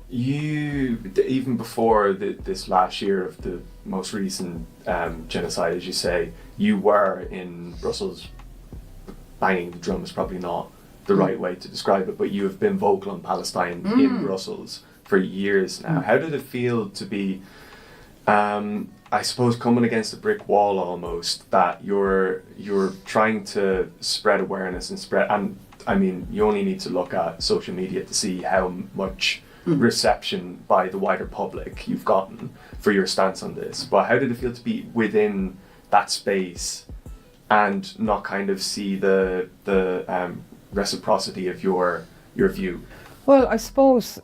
You, even before this last year of the most recent genocide, as you say, you were in Brussels. Banging the drum is probably not the right way to describe it, but you have been vocal on Palestine in Brussels for years now. How did it feel to be, I suppose, coming against a brick wall almost, that you're trying to spread awareness and I mean, you only need to look at social media to see how much reception by the wider public you've gotten for your stance on this. But how did it feel to be within that space and not kind of see the reciprocity of your view? Well, I suppose,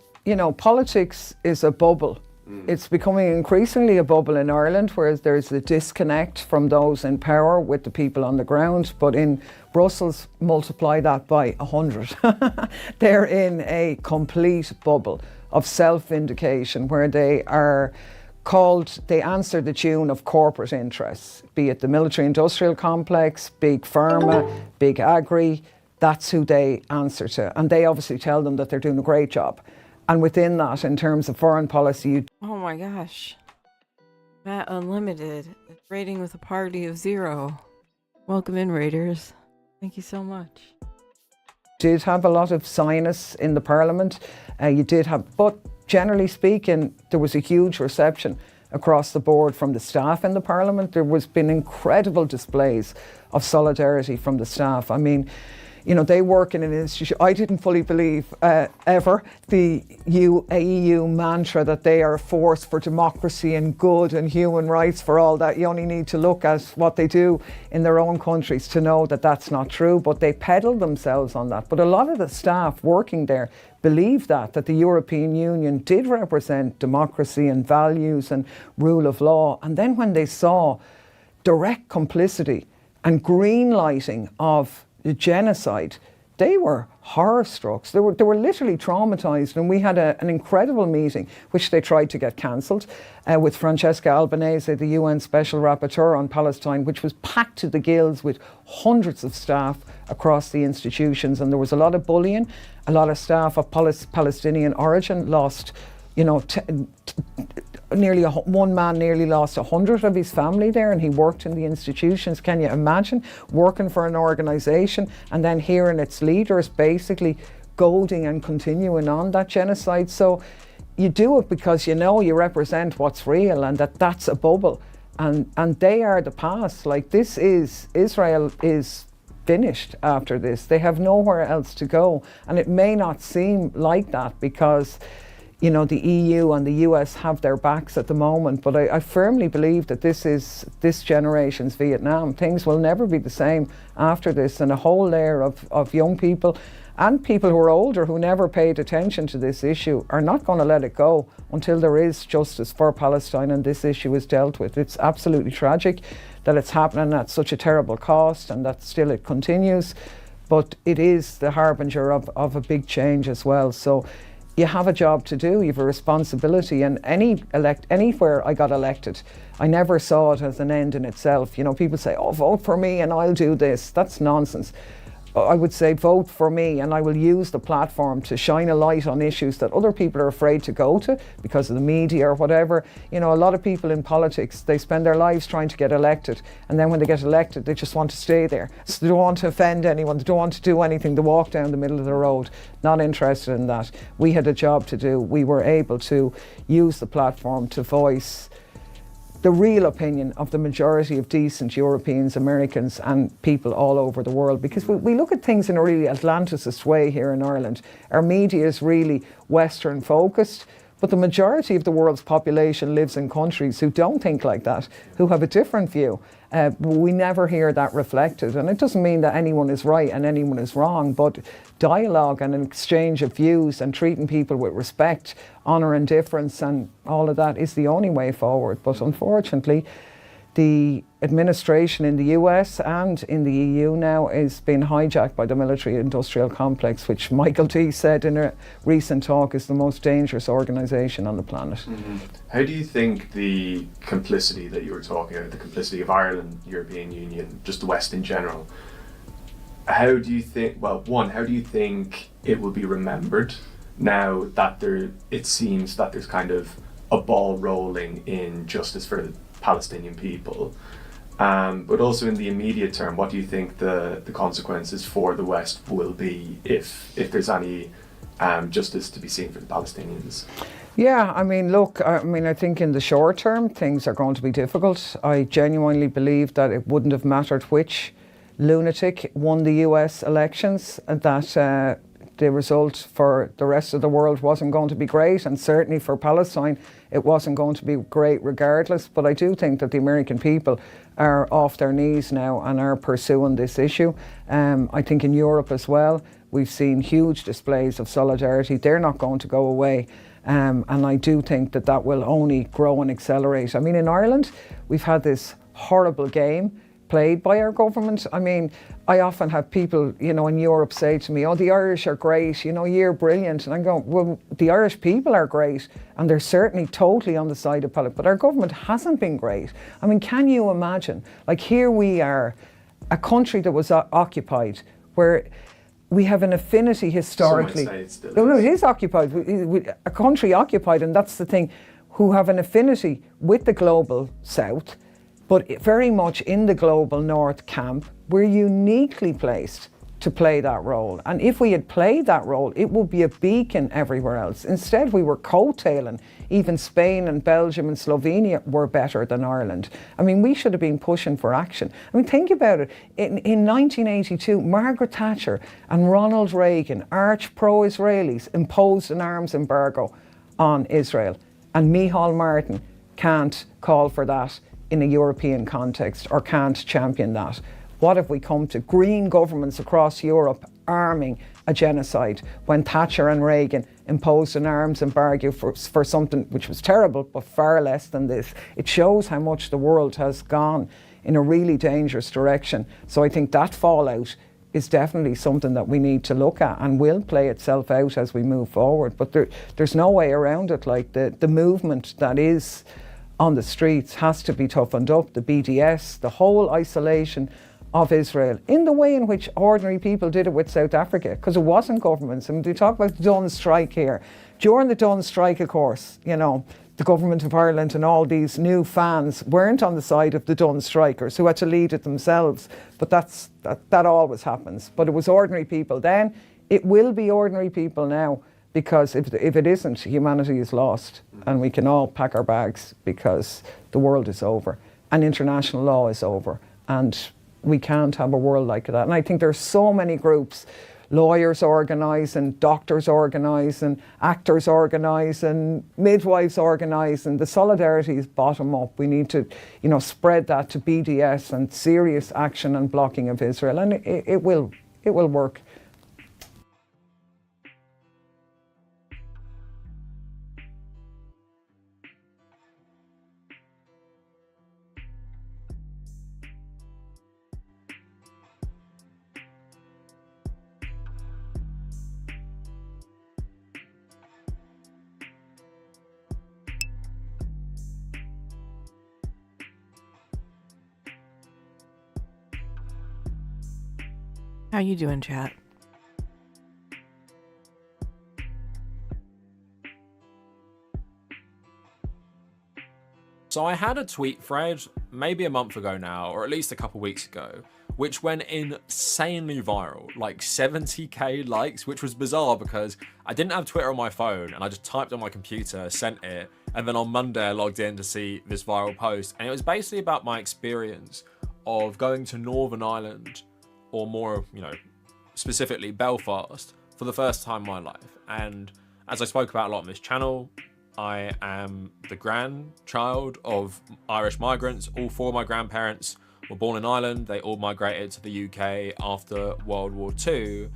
politics is a bubble. It's becoming increasingly a bubble in Ireland, whereas there's a disconnect from those in power with the people on the ground. But in Brussels, multiply that by 100. They're in a complete bubble of self-vindication where they are called, they answer the tune of corporate interests, be it the military-industrial complex, big pharma, big agri. That's who they answer to. And they obviously tell them that they're doing a great job. And within that, in terms of foreign policy, oh my gosh. Matt Unlimited, rating with a party of 0. Welcome in, Raiders. Thank you so much. Did have a lot of Zionists in the parliament. You did have, but generally speaking, there was a huge reception across the board from the staff in the parliament. There was been incredible displays of solidarity from the staff. I mean, they work in an institution. I didn't fully believe ever the EU mantra that they are a force for democracy and good and human rights for all that. You only need to look at what they do in their own countries to know that that's not true, but they peddle themselves on that. But a lot of the staff working there believe that the European Union did represent democracy and values and rule of law. And then when they saw direct complicity and green lighting of the genocide, they were horror-struck. They were literally traumatised, and we had an incredible meeting, which they tried to get cancelled, with Francesca Albanese, the UN Special Rapporteur on Palestine, which was packed to the gills with hundreds of staff across the institutions, and there was a lot of bullying. A lot of staff of Palestinian origin lost, one man nearly lost 100 of his family there, and he worked in the institutions. Can you imagine working for an organisation and then hearing its leaders basically goading and continuing on that genocide? So you do it because you represent what's real and that's a bubble. and they are the past. Like, this is, Israel is finished after this. They have nowhere else to go, and it may not seem like that because, you know, the EU and the US have their backs at the moment, but I firmly believe that this is this generation's Vietnam. Things will never be the same after this, and a whole layer of young people and people who are older who never paid attention to this issue are not going to let it go until there is justice for Palestine and this issue is dealt with. It's absolutely tragic that it's happening at such a terrible cost and that still it continues, but it is the harbinger of a big change as well. So you have a job to do, you have a responsibility, and anywhere I got elected, I never saw it as an end in itself. You know, people say, oh, vote for me and I'll do this. That's nonsense. I would say vote for me and I will use the platform to shine a light on issues that other people are afraid to go to because of the media or whatever. You know, a lot of people in politics, they spend their lives trying to get elected, and then when they get elected they just want to stay there. So they don't want to offend anyone, they don't want to do anything, they walk down the middle of the road. Not interested in that. We had a job to do. We were able to use the platform to voice the real opinion of the majority of decent Europeans, Americans and people all over the world, because we look at things in a really Atlanticist way here in Ireland. Our media is really Western focused, but the majority of the world's population lives in countries who don't think like that, who have a different view. We never hear that reflected, and it doesn't mean that anyone is right and anyone is wrong, but dialogue and an exchange of views and treating people with respect, honour and difference and all of that is the only way forward. But unfortunately, the administration in the US and in the EU now is being hijacked by the military-industrial complex, which Michael T said in a recent talk is the most dangerous organisation on the planet. Mm-hmm. How do you think the complicity that you were talking about, the complicity of Ireland, European Union, just the West in general, how do you think, well, one, how do you think it will be remembered now that it seems that there's kind of a ball rolling in justice for the Palestinian people, but also in the immediate term, what do you think the consequences for the West will be if there's any justice to be seen for the Palestinians? Yeah, I mean, look, I think in the short term things are going to be difficult. I genuinely believe that it wouldn't have mattered which lunatic won the US elections, and that the result for the rest of the world wasn't going to be great, and certainly for Palestine it wasn't going to be great regardless. But I do think that the American people are off their knees now and are pursuing this issue. I think in Europe as well we've seen huge displays of solidarity. They're not going to go away, and I do think that that will only grow and accelerate. I mean, in Ireland we've had this horrible game played by our government. I mean, I often have people, you know, in Europe say to me, oh, the Irish are great, you know, you're brilliant. And I'm going, well, the Irish people are great, and they're certainly totally on the side of politics, but our government hasn't been great. I mean, can you imagine? Like, here we are, a country that was occupied, where we have an affinity historically. No, it is occupied. A country occupied, and that's the thing, who have an affinity with the global south, but very much in the global north camp. We're uniquely placed to play that role. And if we had played that role, it would be a beacon everywhere else. Instead, we were coattailing. Even Spain and Belgium and Slovenia were better than Ireland. I mean, we should have been pushing for action. I mean, think about it. In 1982, Margaret Thatcher and Ronald Reagan, arch pro-Israelis, imposed an arms embargo on Israel. And Micheál Martin can't call for that in a European context, or can't champion that. What have we come to? Green governments across Europe arming a genocide when Thatcher and Reagan imposed an arms embargo for something which was terrible, but far less than this. It shows how much the world has gone in a really dangerous direction. So I think that fallout is definitely something that we need to look at and will play itself out as we move forward. But there's no way around it. Like, the movement that is on the streets has to be toughened up. The BDS, the whole isolation of Israel, in the way in which ordinary people did it with South Africa, because it wasn't governments. And we talk about the Dun strike here. During the Dun strike, of course, you know, the government of Ireland and all these new fans weren't on the side of the Dun strikers, who had to lead it themselves. But that always happens. But it was ordinary people then. It will be ordinary people now, because if it isn't, humanity is lost, and we can all pack our bags because the world is over. and international law is over. And we can't have a world like that. And I think there's so many groups, lawyers organising, doctors organising, actors organising, midwives organising. The solidarity is bottom up. We need to, spread that to BDS and serious action and blocking of Israel, and it will work. How you doing, chat? So I had a tweet thread maybe a month ago now, or at least a couple weeks ago, which went insanely viral, like 70k likes, which was bizarre because I didn't have Twitter on my phone and I just typed on my computer, sent it, and then on Monday I logged in to see this viral post. And it was basically about my experience of going to Northern Ireland, or more, specifically Belfast, for the first time in my life. And as I spoke about a lot on this channel, I am the grandchild of Irish migrants. All four of my grandparents were born in Ireland. They all migrated to the UK after World War II.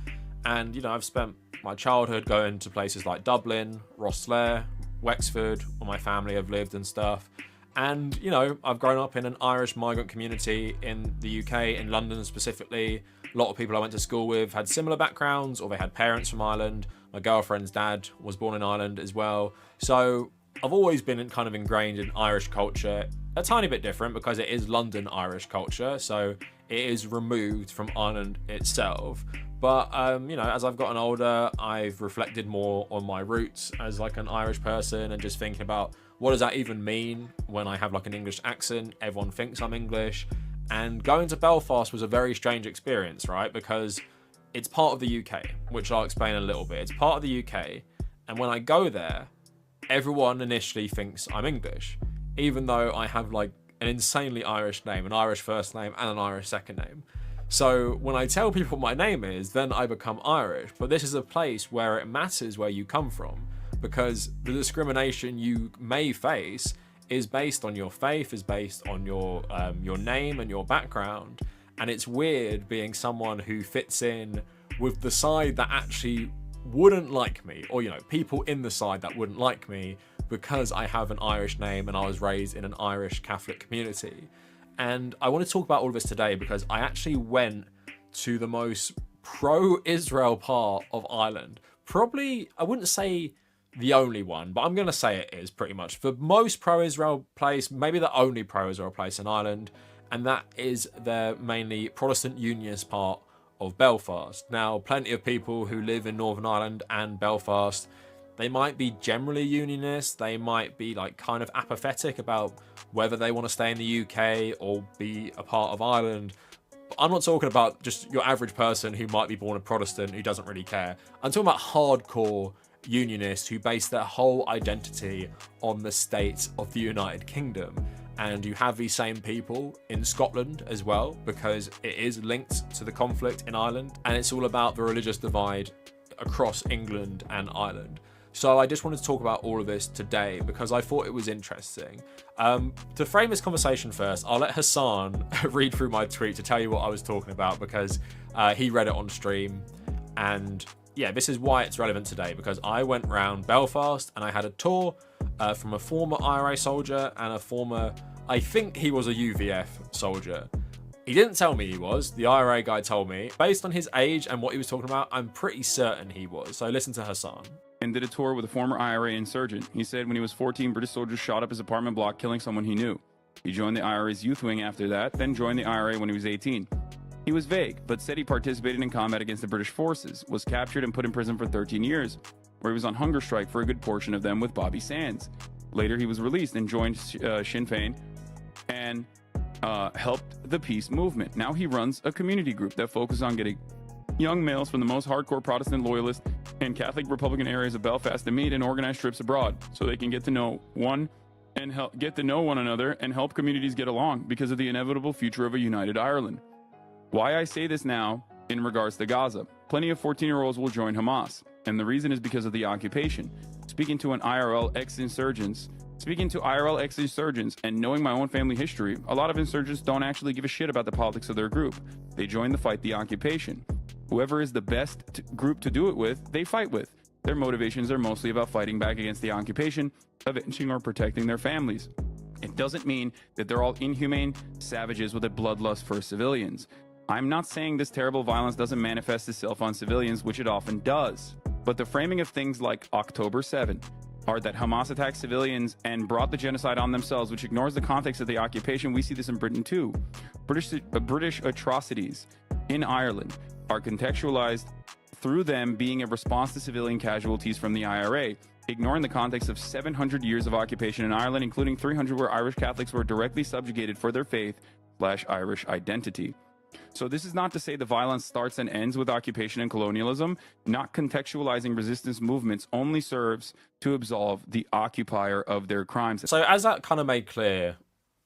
And, I've spent my childhood going to places like Dublin, Rosslare, Wexford, where my family have lived and stuff. And, I've grown up in an Irish migrant community in the UK, in London specifically. A lot of people I went to school with had similar backgrounds, or they had parents from Ireland. My girlfriend's dad was born in Ireland as well. So I've always been kind of ingrained in Irish culture, a tiny bit different because it is London Irish culture. So it is removed from Ireland itself. But, as I've gotten older, I've reflected more on my roots as like an Irish person and just thinking about what does that even mean when I have like an English accent? Everyone thinks I'm English. And going to Belfast was a very strange experience, right? Because it's part of the UK, which I'll explain in a little bit. It's part of the UK. And when I go there, everyone initially thinks I'm English, even though I have like an insanely Irish name, an Irish first name and an Irish second name. So when I tell people what my name is, then I become Irish. But this is a place where it matters where you come from, because the discrimination you may face is based on your faith, is based on your name and your background. And it's weird being someone who fits in with the side that actually wouldn't like me, or people in the side that wouldn't like me because I have an Irish name and I was raised in an Irish Catholic community. And I want to talk about all of this today because I actually went to the most pro-Israel part of Ireland. Probably, I wouldn't say the only one, but I'm going to say it is pretty much the most pro-Israel place, maybe the only pro-Israel place in Ireland, and that is their mainly Protestant Unionist part of Belfast. Now, plenty of people who live in Northern Ireland and Belfast, they might be generally Unionist, they might be like kind of apathetic about whether they want to stay in the UK or be a part of Ireland. But I'm not talking about just your average person who might be born a Protestant who doesn't really care. I'm talking about hardcore Unionists who base their whole identity on the state of the United Kingdom. And you have these same people in Scotland as well, because it is linked to the conflict in Ireland, and it's all about the religious divide across England and Ireland. So I just wanted to talk about all of this today because I thought it was interesting. To frame this conversation first, I'll let Hassan read through my tweet to tell you what I was talking about, because he read it on stream. And yeah, this is why it's relevant today, because I went around Belfast and I had a tour from a former IRA soldier and a former, I think he was a UVF soldier. He didn't tell me he was, the IRA guy told me. Based on his age and what he was talking about, I'm pretty certain he was. So listen to Hassan. And did a tour with a former IRA insurgent. He said when he was 14, British soldiers shot up his apartment block, killing someone he knew. He joined the IRA's youth wing after that, then joined the IRA when he was 18. He was vague, but said he participated in combat against the British forces, was captured and put in prison for 13 years, where he was on hunger strike for a good portion of them with Bobby Sands. Later, he was released and joined Sinn Féin and helped the peace movement. Now he runs a community group that focuses on getting young males from the most hardcore Protestant loyalist and Catholic Republican areas of Belfast to meet and organize trips abroad so they can get to know, one, and get to know one another and help communities get along because of the inevitable future of a united Ireland. Why I say this now in regards to Gaza, plenty of 14-year-olds will join Hamas, and the reason is because of the occupation. Speaking to IRL ex-insurgents and knowing my own family history, a lot of insurgents don't actually give a shit about the politics of their group. They join the fight, the occupation. Whoever is the best group to do it with, they fight with. Their motivations are mostly about fighting back against the occupation, avenging or protecting their families. It doesn't mean that they're all inhumane savages with a bloodlust for civilians. I'm not saying this terrible violence doesn't manifest itself on civilians, which it often does. But the framing of things like October 7 are that Hamas attacked civilians and brought the genocide on themselves, which ignores the context of the occupation. We see this in Britain too. British atrocities in Ireland are contextualized through them being a response to civilian casualties from the IRA, ignoring the context of 700 years of occupation in Ireland, including 300 where Irish Catholics were directly subjugated for their faith/Irish identity. So this is not to say the violence starts and ends with occupation and colonialism. Not contextualizing resistance movements only serves to absolve the occupier of their crimes. So as that kind of made clear,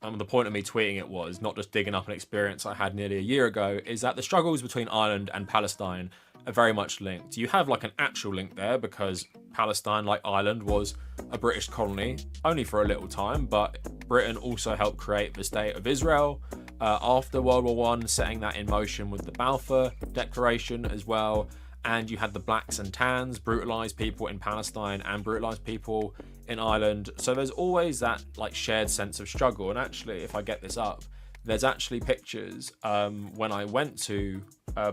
the point of me tweeting it was not just digging up an experience I had nearly a year ago, is that the struggles between Ireland and Palestine are very much linked. You have like an actual link there because Palestine, like Ireland, was a British colony only for a little time, but Britain also helped create the State of Israel after World War I, setting that in motion with the Balfour Declaration as well. And you had the blacks and tans, brutalized people in Palestine and brutalized people in Ireland. So there's always that like shared sense of struggle. And actually, if I get this up, there's actually pictures when I went to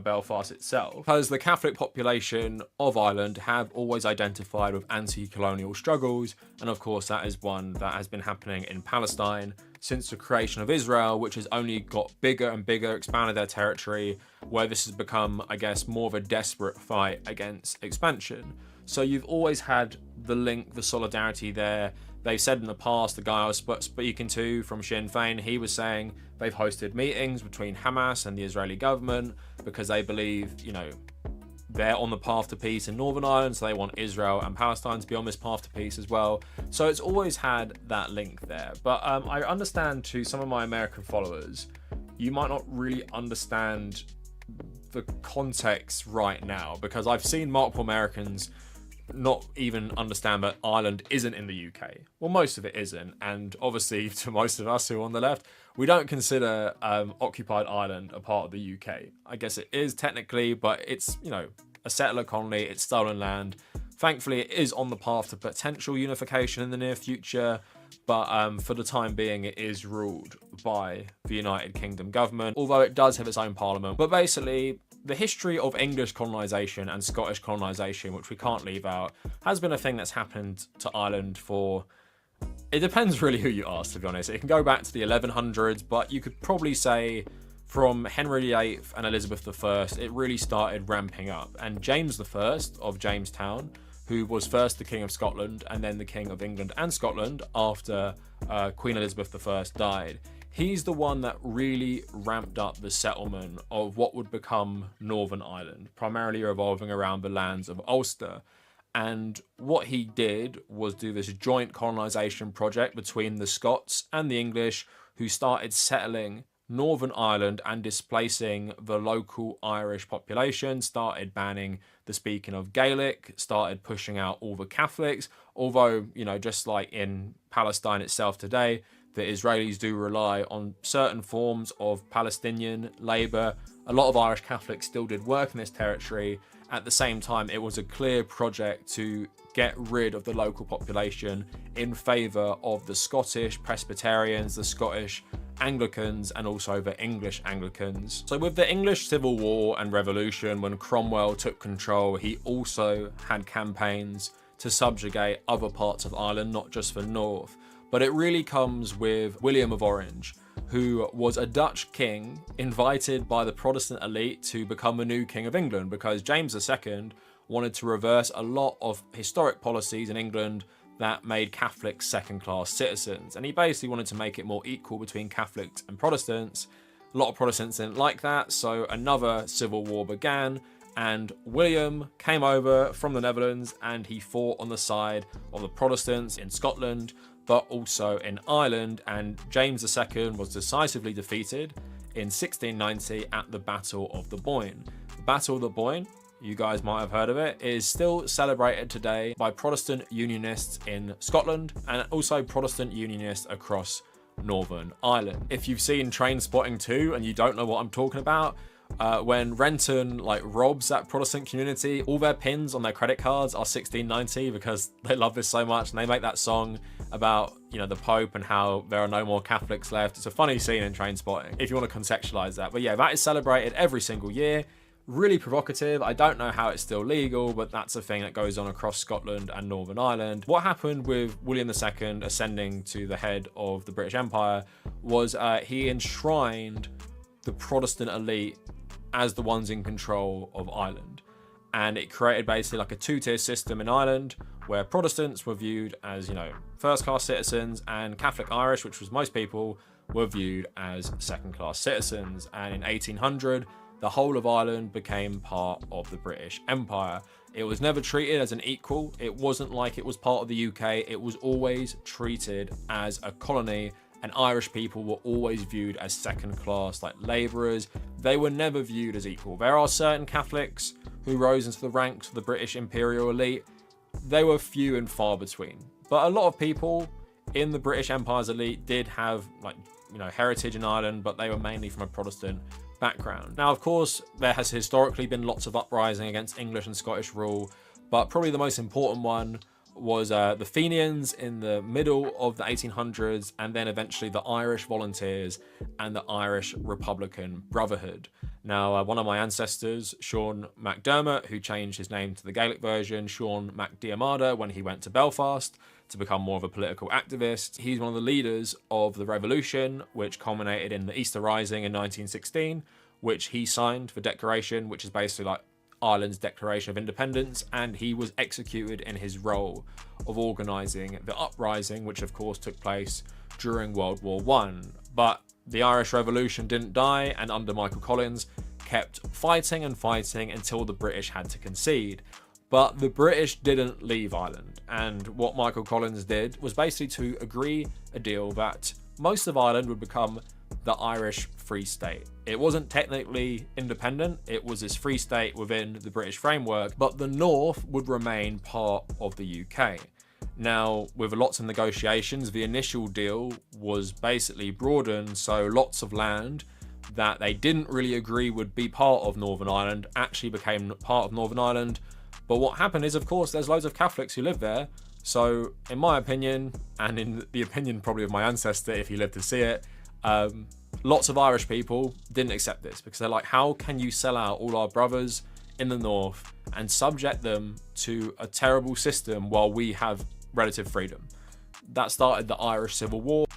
Belfast itself, because the Catholic population of Ireland have always identified with anti-colonial struggles, and of course that is one that has been happening in Palestine since the creation of Israel, which has only got bigger and bigger, expanded their territory, where this has become, I guess, more of a desperate fight against expansion. So you've always had the link, the solidarity there. They've said in the past, the guy I was speaking to from Sinn Féin, he was saying they've hosted meetings between Hamas and the Israeli government because they believe, you know, they're on the path to peace in Northern Ireland, so they want Israel and Palestine to be on this path to peace as well. So it's always had that link there. But I understand to some of my American followers, you might not really understand the context right now, because I've seen multiple Americans not even understand that Ireland isn't in the UK. Well, most of it isn't, and obviously to most of us who are on the left, we don't consider occupied Ireland a part of the UK. I guess it is technically, but it's, you know, a settler colony, it's stolen land. Thankfully, it is on the path to potential unification in the near future, but for the time being, it is ruled by the United Kingdom government, although it does have its own parliament. But basically, the history of English colonisation and Scottish colonisation, which we can't leave out, has been a thing that's happened to Ireland for... It depends really who you ask, to be honest. It can go back to the 1100s, but you could probably say from Henry VIII and Elizabeth I, it really started ramping up. And James I of Jamestown, who was first the King of Scotland and then the King of England and Scotland after Queen Elizabeth I died, he's the one that really ramped up the settlement of what would become Northern Ireland, primarily revolving around the lands of Ulster. And what he did was do this joint colonisation project between the Scots and the English, who started settling Northern Ireland and displacing the local Irish population, started banning the speaking of Gaelic, started pushing out all the Catholics, although, you know, just like in Palestine itself today, the Israelis do rely on certain forms of Palestinian labour. A lot of Irish Catholics still did work in this territory. At the same time, it was a clear project to get rid of the local population in favour of the Scottish Presbyterians, the Scottish Anglicans, and also the English Anglicans. So with the English Civil War and Revolution, when Cromwell took control, he also had campaigns to subjugate other parts of Ireland, not just the north. But it really comes with William of Orange, who was a Dutch king invited by the Protestant elite to become the new King of England, because James II wanted to reverse a lot of historic policies in England that made Catholics second-class citizens. And he basically wanted to make it more equal between Catholics and Protestants. A lot of Protestants didn't like that, so another civil war began. And William came over from the Netherlands and he fought on the side of the Protestants in Scotland, but also in Ireland. And James II was decisively defeated in 1690 at the Battle of the Boyne. The Battle of the Boyne, you guys might have heard of it, is still celebrated today by Protestant Unionists in Scotland and also Protestant Unionists across Northern Ireland. If you've seen Trainspotting 2 and you don't know what I'm talking about, when Renton robs that Protestant community, all their pins on their credit cards are 1690 because they love this so much, and they make that song about, you know, the Pope and how there are no more Catholics left. It's a funny scene in Trainspotting if you want to contextualize that. But yeah, that is celebrated every single year. Really provocative. I don't know how it's still legal, but that's a thing that goes on across Scotland and Northern Ireland. What happened with William II ascending to the head of the British Empire was he enshrined the Protestant elite as the ones in control of Ireland. And it created basically like a two-tier system in Ireland where Protestants were viewed as, you know, first-class citizens, and Catholic Irish, which was most people, were viewed as second-class citizens. And in 1800, the whole of Ireland became part of the British Empire. It was never treated as an equal. It wasn't like it was part of the UK. It was always treated as a colony, and Irish people were always viewed as second class, like labourers. They were never viewed as equal. There are certain Catholics who rose into the ranks of the British imperial elite. They were few and far between. But a lot of people in the British Empire's elite did have, like, you know, heritage in Ireland, but they were mainly from a Protestant background. Now, of course, there has historically been lots of uprising against English and Scottish rule, but probably the most important one was the Fenians in the middle of the 1800s, and then eventually the Irish Volunteers and the Irish Republican Brotherhood. Now, one of my ancestors, Sean MacDermott, who changed his name to the Gaelic version, Sean MacDiarmada, when he went to Belfast to become more of a political activist. He's one of the leaders of the revolution, which culminated in the Easter Rising in 1916, which he signed the Declaration, which is basically like Ireland's Declaration of Independence, and he was executed in his role of organising the uprising, which of course took place during World War I. But the Irish Revolution didn't die, and under Michael Collins kept fighting and fighting until the British had to concede. But the British didn't leave Ireland, and what Michael Collins did was basically to agree a deal that most of Ireland would become the Irish Free State. It wasn't technically independent, it was this free state within the British framework, but the North would remain part of the UK. Now, with lots of negotiations, the initial deal was basically broadened, so lots of land that they didn't really agree would be part of Northern Ireland actually became part of Northern Ireland. But what happened is, of course, there's loads of Catholics who live there. So in my opinion, and in the opinion probably of my ancestor if he lived to see it, lots of Irish people didn't accept this because they're like, how can you sell out all our brothers in the North and subject them to a terrible system while we have relative freedom? That started the Irish Civil War.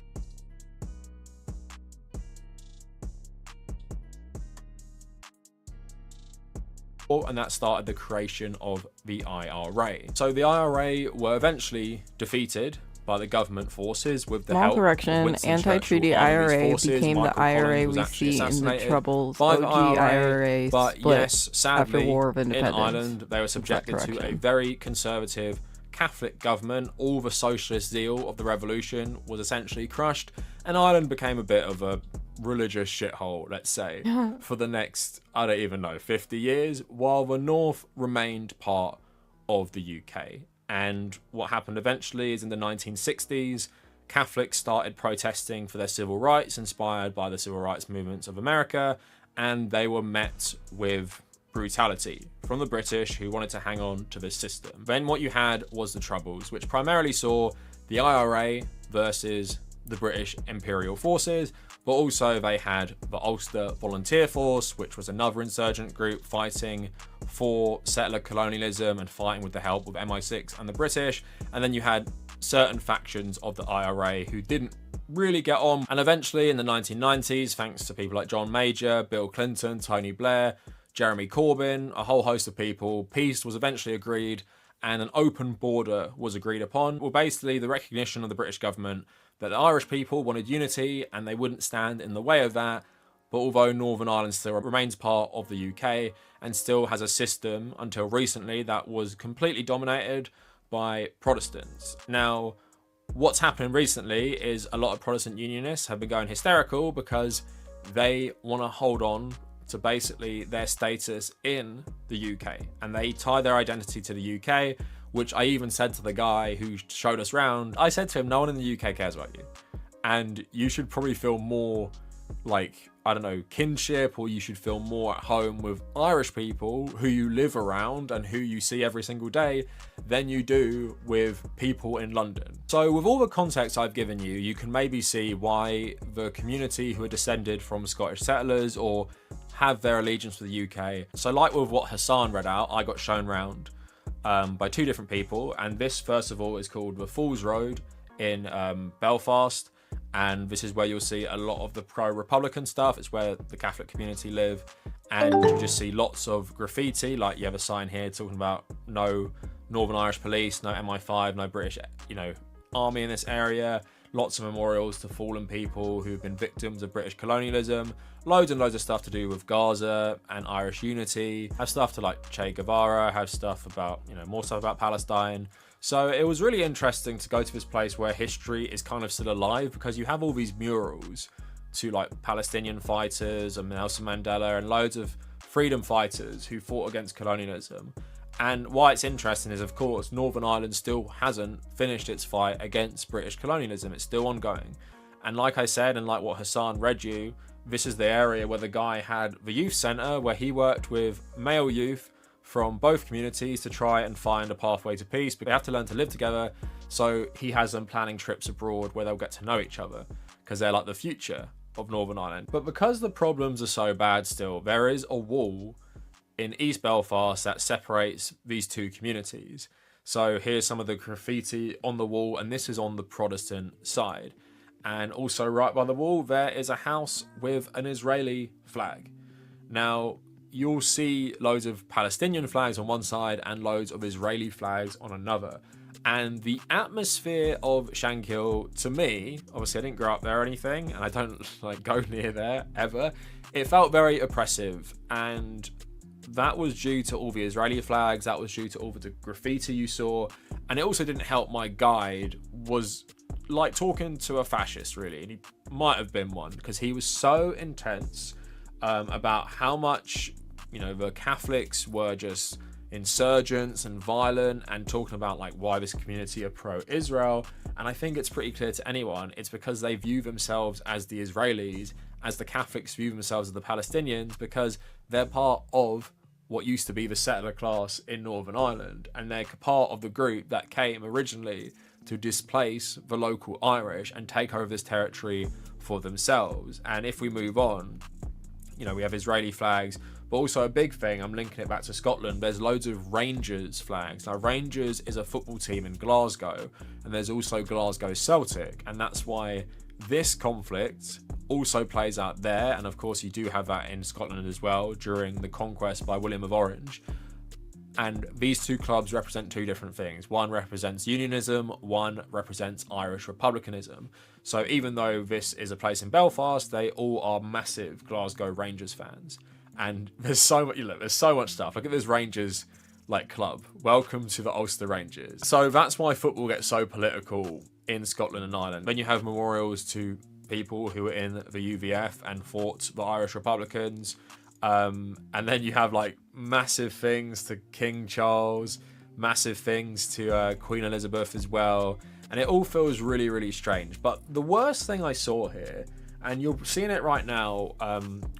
And that started the creation of the IRA. So the IRA were eventually defeated by the government forces with the help of Winston anti-treaty Churchill army IRA forces. became the Michael IRA Collins was we actually see in the assassinated Troubles. by the OG IRA, but split yes, sadly, after War of in Independence. Ireland they were subjected to a very conservative Catholic government. All the socialist zeal of the revolution was essentially crushed, and Ireland became a bit of a religious shithole, let's say, for the next, I don't even know, 50 years, while the North remained part of the UK. And what happened eventually is in the 1960s, Catholics started protesting for their civil rights, inspired by the civil rights movements of America, and they were met with brutality from the British, who wanted to hang on to this system. Then what you had was the Troubles, which primarily saw the IRA versus the British Imperial Forces, but also they had the Ulster Volunteer Force, which was another insurgent group fighting for settler colonialism and fighting with the help of MI6 and the British. And then you had certain factions of the IRA who didn't really get on. And eventually in the 1990s, thanks to people like John Major, Bill Clinton, Tony Blair, Jeremy Corbyn, a whole host of people, peace was eventually agreed and an open border was agreed upon. Well, basically the recognition of the British government that the Irish people wanted unity and they wouldn't stand in the way of that, But although Northern Ireland still remains part of the UK and still has a system until recently that was completely dominated by Protestants. Now, what's happened recently is a lot of Protestant unionists have been going hysterical because they want to hold on to basically their status in the UK, and they tie their identity to the UK, which I even said to the guy who showed us around. I said to him, no one in the UK cares about you, and you should probably feel more like, I don't know, kinship, or you should feel more at home with Irish people who you live around and who you see every single day than you do with people in London. So with all the context I've given you, you can maybe see why the community who are descended from Scottish settlers or have their allegiance to the UK. So like with what Hassan read out, I got shown round by two different people, and this first of all is called the Falls Road in Belfast. And this is where you'll see a lot of the pro-Republican stuff. It's where the Catholic community live, and you just see lots of graffiti. Like you have a sign here talking about no Northern Irish police, no MI5, no British, army in this area. Lots of memorials to fallen people who've been victims of British colonialism. Loads and loads of stuff to do with Gaza and Irish unity. Have stuff to like Che Guevara. Have stuff about, more stuff about Palestine. So it was really interesting to go to this place where history is kind of still alive, because you have all these murals to like Palestinian fighters and Nelson Mandela and loads of freedom fighters who fought against colonialism. And why it's interesting is, of course, Northern Ireland still hasn't finished its fight against British colonialism. It's still ongoing. And like I said, and like what Hassan read you, this is the area where the guy had the youth centre where he worked with male youth from both communities to try and find a pathway to peace, but they have to learn to live together. So he has them planning trips abroad where they'll get to know each other, because they're like the future of Northern Ireland. But because the problems are so bad still, there is a wall in East Belfast that separates these two communities. So here's some of the graffiti on the wall, and this is on the Protestant side. And also right by the wall there is a house with an Israeli flag. Now, you'll see loads of Palestinian flags on one side and loads of Israeli flags on another. And the atmosphere of Shankill, to me, obviously I didn't grow up there or anything, and I don't like go near there ever, it felt very oppressive. And that was due to all the Israeli flags, that was due to all the graffiti you saw, and it also didn't help my guide was like talking to a fascist, really, and he might have been one, because he was so intense about how much, the Catholics were just insurgents and violent, and talking about like why this community are pro-Israel. And I think it's pretty clear to anyone, it's because they view themselves as the Israelis, as the Catholics view themselves as the Palestinians, because they're part of what used to be the settler class in Northern Ireland, and they're part of the group that came originally to displace the local Irish and take over this territory for themselves. And if we move on, we have Israeli flags, but also a big thing, I'm linking it back to Scotland, there's loads of Rangers flags. Now, Rangers is a football team in Glasgow, and there's also Glasgow Celtic, and that's why this conflict also plays out there. And of course you do have that in Scotland as well during the conquest by William of Orange. And these two clubs represent two different things. One represents unionism, one represents Irish republicanism. So even though this is a place in Belfast, they all are massive Glasgow Rangers fans. And there's so much, there's so much stuff. Look at this Rangers club. Welcome to the Ulster Rangers. So that's why football gets so political in Scotland and Ireland. Then you have memorials to people who were in the UVF and fought the Irish Republicans. And then you have massive things to King Charles, massive things to Queen Elizabeth as well. And it all feels really, really strange. But the worst thing I saw here, and you're seeing it right now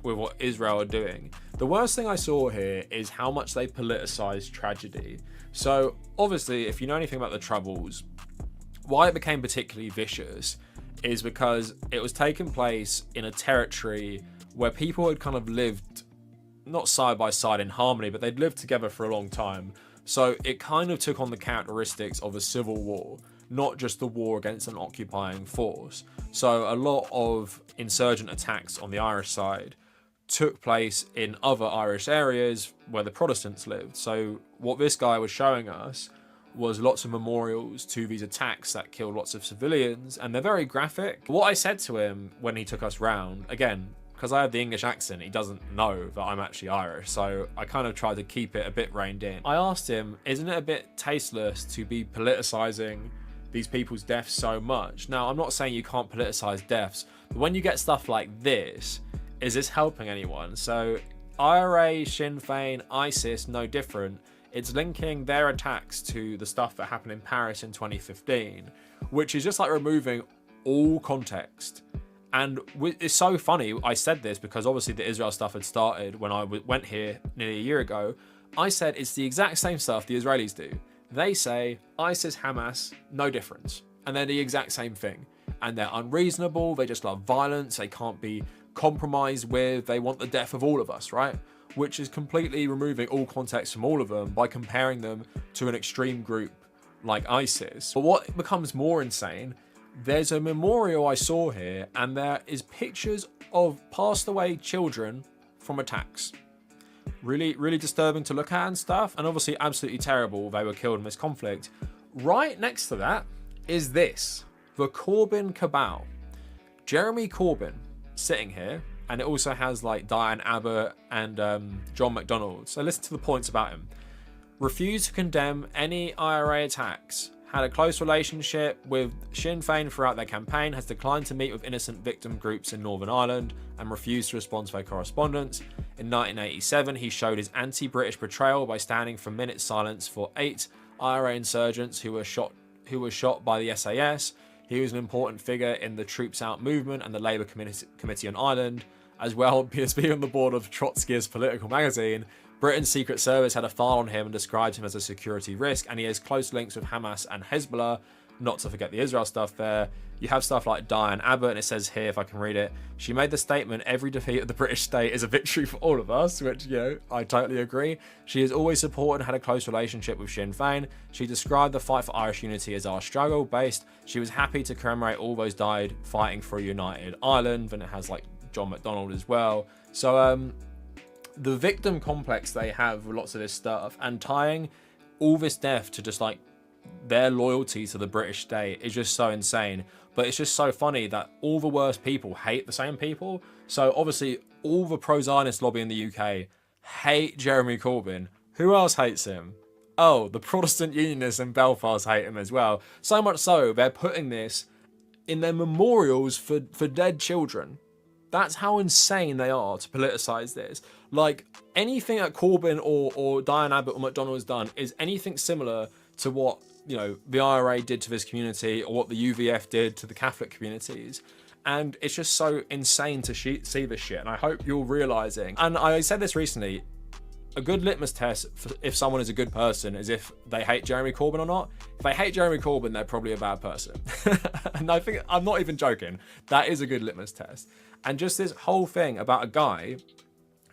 with what Israel are doing, the worst thing I saw here is how much they politicize tragedy. So obviously, if you know anything about the Troubles, why it became particularly vicious is because it was taking place in a territory where people had kind of lived not side by side in harmony, but they'd lived together for a long time. So it kind of took on the characteristics of a civil war, not just the war against an occupying force. So a lot of insurgent attacks on the Irish side took place in other Irish areas where the Protestants lived. So what this guy was showing us was lots of memorials to these attacks that killed lots of civilians, and they're very graphic. What I said to him when he took us round, again, because I have the English accent, he doesn't know that I'm actually Irish, so I kind of tried to keep it a bit reined in. I asked him, isn't it a bit tasteless to be politicizing these people's deaths so much? Now, I'm not saying you can't politicize deaths, but when you get stuff like this, is this helping anyone? So IRA, Sinn Féin, ISIS, no different. It's linking their attacks to the stuff that happened in Paris in 2015, which is just like removing all context. And it's so funny, I said this because obviously the Israel stuff had started when I went here nearly a year ago. I said it's the exact same stuff the Israelis do. They say ISIS, Hamas, no difference. And they're the exact same thing. And they're unreasonable, they just love violence, they can't be compromised with, they want the death of all of us, right? Which is completely removing all context from all of them by comparing them to an extreme group like ISIS. But what becomes more insane, there's a memorial I saw here, and there is pictures of passed away children from attacks. Really disturbing to look at and stuff, and obviously absolutely terrible they were killed in this conflict. Right next to that is this, the Corbyn cabal. Jeremy Corbyn sitting here, and it also has like Diane Abbott and John McDonnell. So listen to the points about him. Refused to condemn any IRA attacks. Had a close relationship with Sinn Féin throughout their campaign, has declined to meet with innocent victim groups in Northern Ireland, and refused to respond to their correspondence. In 1987, he showed his anti-British betrayal by standing for minute silence for 8 IRA insurgents who were shot by the SAS. He was an important figure in the Troops Out movement and the Labour Committee on Ireland. As well, being on the board of Trotskyist Political magazine, Britain's Secret Service had a file on him and described him as a security risk, and he has close links with Hamas and Hezbollah, not to forget the Israel stuff there. You have stuff like Diane Abbott, and it says here, if I can read it, she made the statement, every defeat of the British state is a victory for all of us, which, you know, I totally agree. She has always supported and had a close relationship with Sinn Féin. She described the fight for Irish unity as our struggle based. She was happy to commemorate all those died fighting for a united Ireland, and it has like John McDonnell as well. So, the victim complex they have with lots of this stuff, and tying all this death to just like their loyalty to the British state is just so insane. But it's just so funny that all the worst people hate the same people. So obviously all the pro-Zionist lobby in the UK hate Jeremy Corbyn. Who else hates him? Oh, the Protestant Unionists in Belfast hate him as well. So much so they're putting this in their memorials for dead children. That's how insane they are to politicise this. Like, anything that Corbyn or Diane Abbott or McDonnell has done is anything similar to what, you know, the IRA did to this community or what the UVF did to the Catholic communities. And it's just so insane to see this shit. And I hope you're realising. And I said this recently, a good litmus test for if someone is a good person is if they hate Jeremy Corbyn or not. If they hate Jeremy Corbyn, they're probably a bad person. And I think, I'm not even joking, that is a good litmus test. And just this whole thing about a guy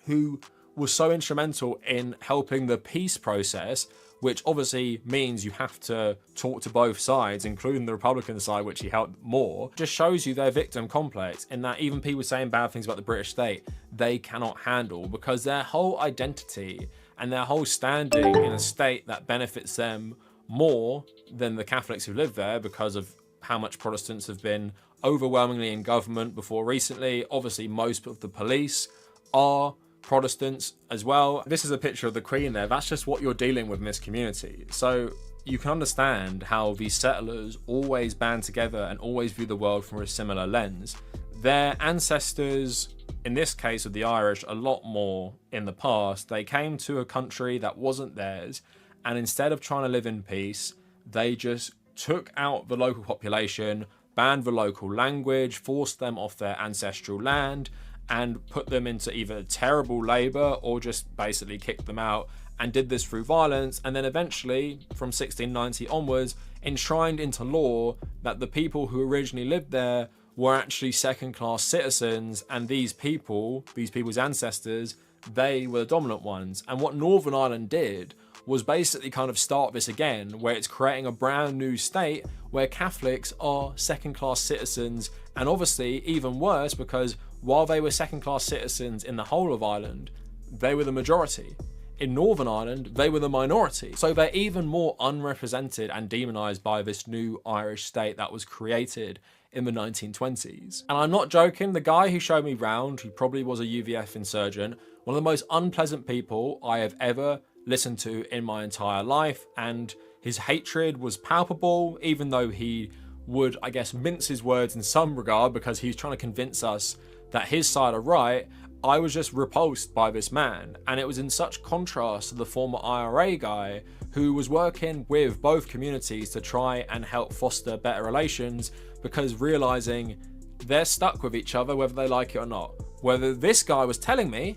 who was so instrumental in helping the peace process, which obviously means you have to talk to both sides, including the Republican side, which he helped more, just shows you their victim complex in that even people saying bad things about the British state, they cannot handle, because their whole identity and their whole standing in a state that benefits them more than the Catholics who live there because of how much Protestants have been overwhelmingly in government before recently. Obviously, most of the police are Protestants as well. This is a picture of the Queen there. That's just what you're dealing with in this community. So you can understand how these settlers always band together and always view the world from a similar lens. Their ancestors, in this case of the Irish, a lot more in the past, they came to a country that wasn't theirs, and instead of trying to live in peace, they just took out the local population, banned the local language, forced them off their ancestral land, and put them into either terrible labour or just basically kicked them out, and did this through violence, and then eventually, from 1690 onwards, enshrined into law that the people who originally lived there were actually second-class citizens, and these people's ancestors, they were the dominant ones. And what Northern Ireland did was basically kind of start this again, where it's creating a brand new state where Catholics are second-class citizens, and obviously even worse, because while they were second-class citizens in the whole of Ireland, they were the majority. in Northern Ireland, they were the minority. So they're even more unrepresented and demonized by this new Irish state that was created in the 1920s. And I'm not joking, the guy who showed me round, who probably was a UVF insurgent, one of the most unpleasant people I have ever listened to in my entire life, and his hatred was palpable, even though he would, I guess, mince his words in some regard because he's trying to convince us that his side are right. I was just repulsed by this man, and it was in such contrast to the former IRA guy who was working with both communities to try and help foster better relations, because realizing they're stuck with each other whether they like it or not. Whether this guy was telling me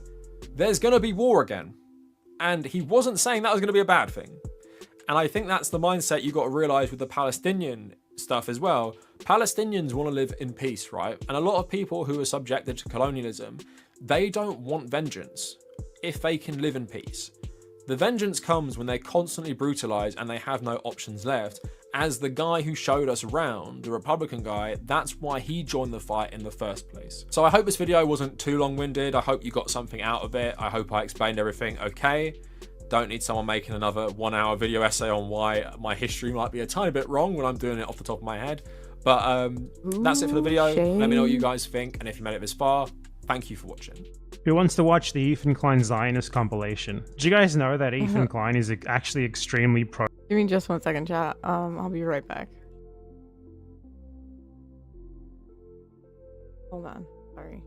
there's going to be war again, and he wasn't saying that was going to be a bad thing. And I think that's the mindset you got to realize with the Palestinian stuff as well. Palestinians want to live in peace, right? And a lot of people who are subjected to colonialism, they don't want vengeance if they can live in peace. The vengeance comes when they're constantly brutalized and they have no options left. As the guy who showed us around, the Republican guy, that's why he joined the fight in the first place. So I hope this video wasn't too long-winded. I hope you got something out of it. I hope I explained everything okay. Don't need someone making another 1-hour video essay on why my history might be a tiny bit wrong when I'm doing it off the top of my head. But that's it for the video. shame. Let me know what you guys think, and if you made it this far, thank you for watching. Who wants to watch the Ethan Klein Zionist compilation? Did you guys know that Ethan Klein is actually extremely pro? Give me just 1 second, chat. I'll be right back. Hold on. Sorry.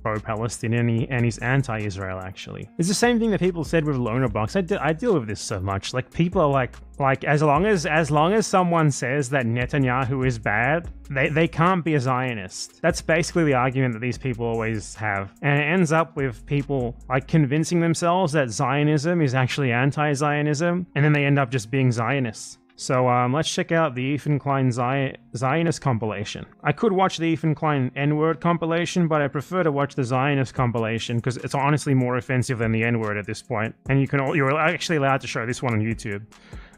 Pro-Palestinian and he's anti-Israel. Actually, it's the same thing that people said with Loner Box. I deal with this so much. Like, people are like as long as someone says that Netanyahu is bad, they can't be a Zionist. That's basically the argument that these people always have, and it ends up with people like convincing themselves that Zionism is actually anti-Zionism, and then they end up just being Zionists. So let's check out the Ethan Klein Zionist compilation. I could watch the Ethan Klein N-word compilation, but I prefer to watch the Zionist compilation because it's honestly more offensive than the N-word at this point. And you're actually allowed to show this one on YouTube.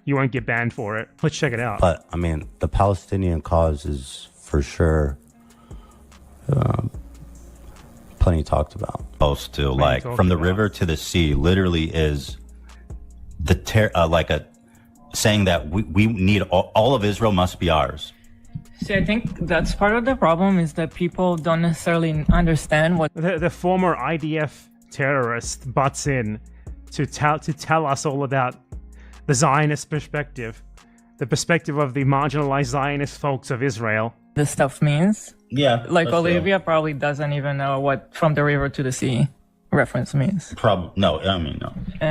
You won't get banned for it. Let's check it out. But I mean, the Palestinian cause is for sure plenty talked about. Supposed to, like, from the river to the sea, literally is the saying that we need all of Israel must be ours. See, I think that's part of the problem, is that people don't necessarily understand what the former IDF terrorist butts in to tell us all about the Zionist perspective, the perspective of the marginalized Zionist folks of Israel. this stuff means. Yeah. Like Olivia probably doesn't even know what from the river to the sea reference means. No, I mean, no.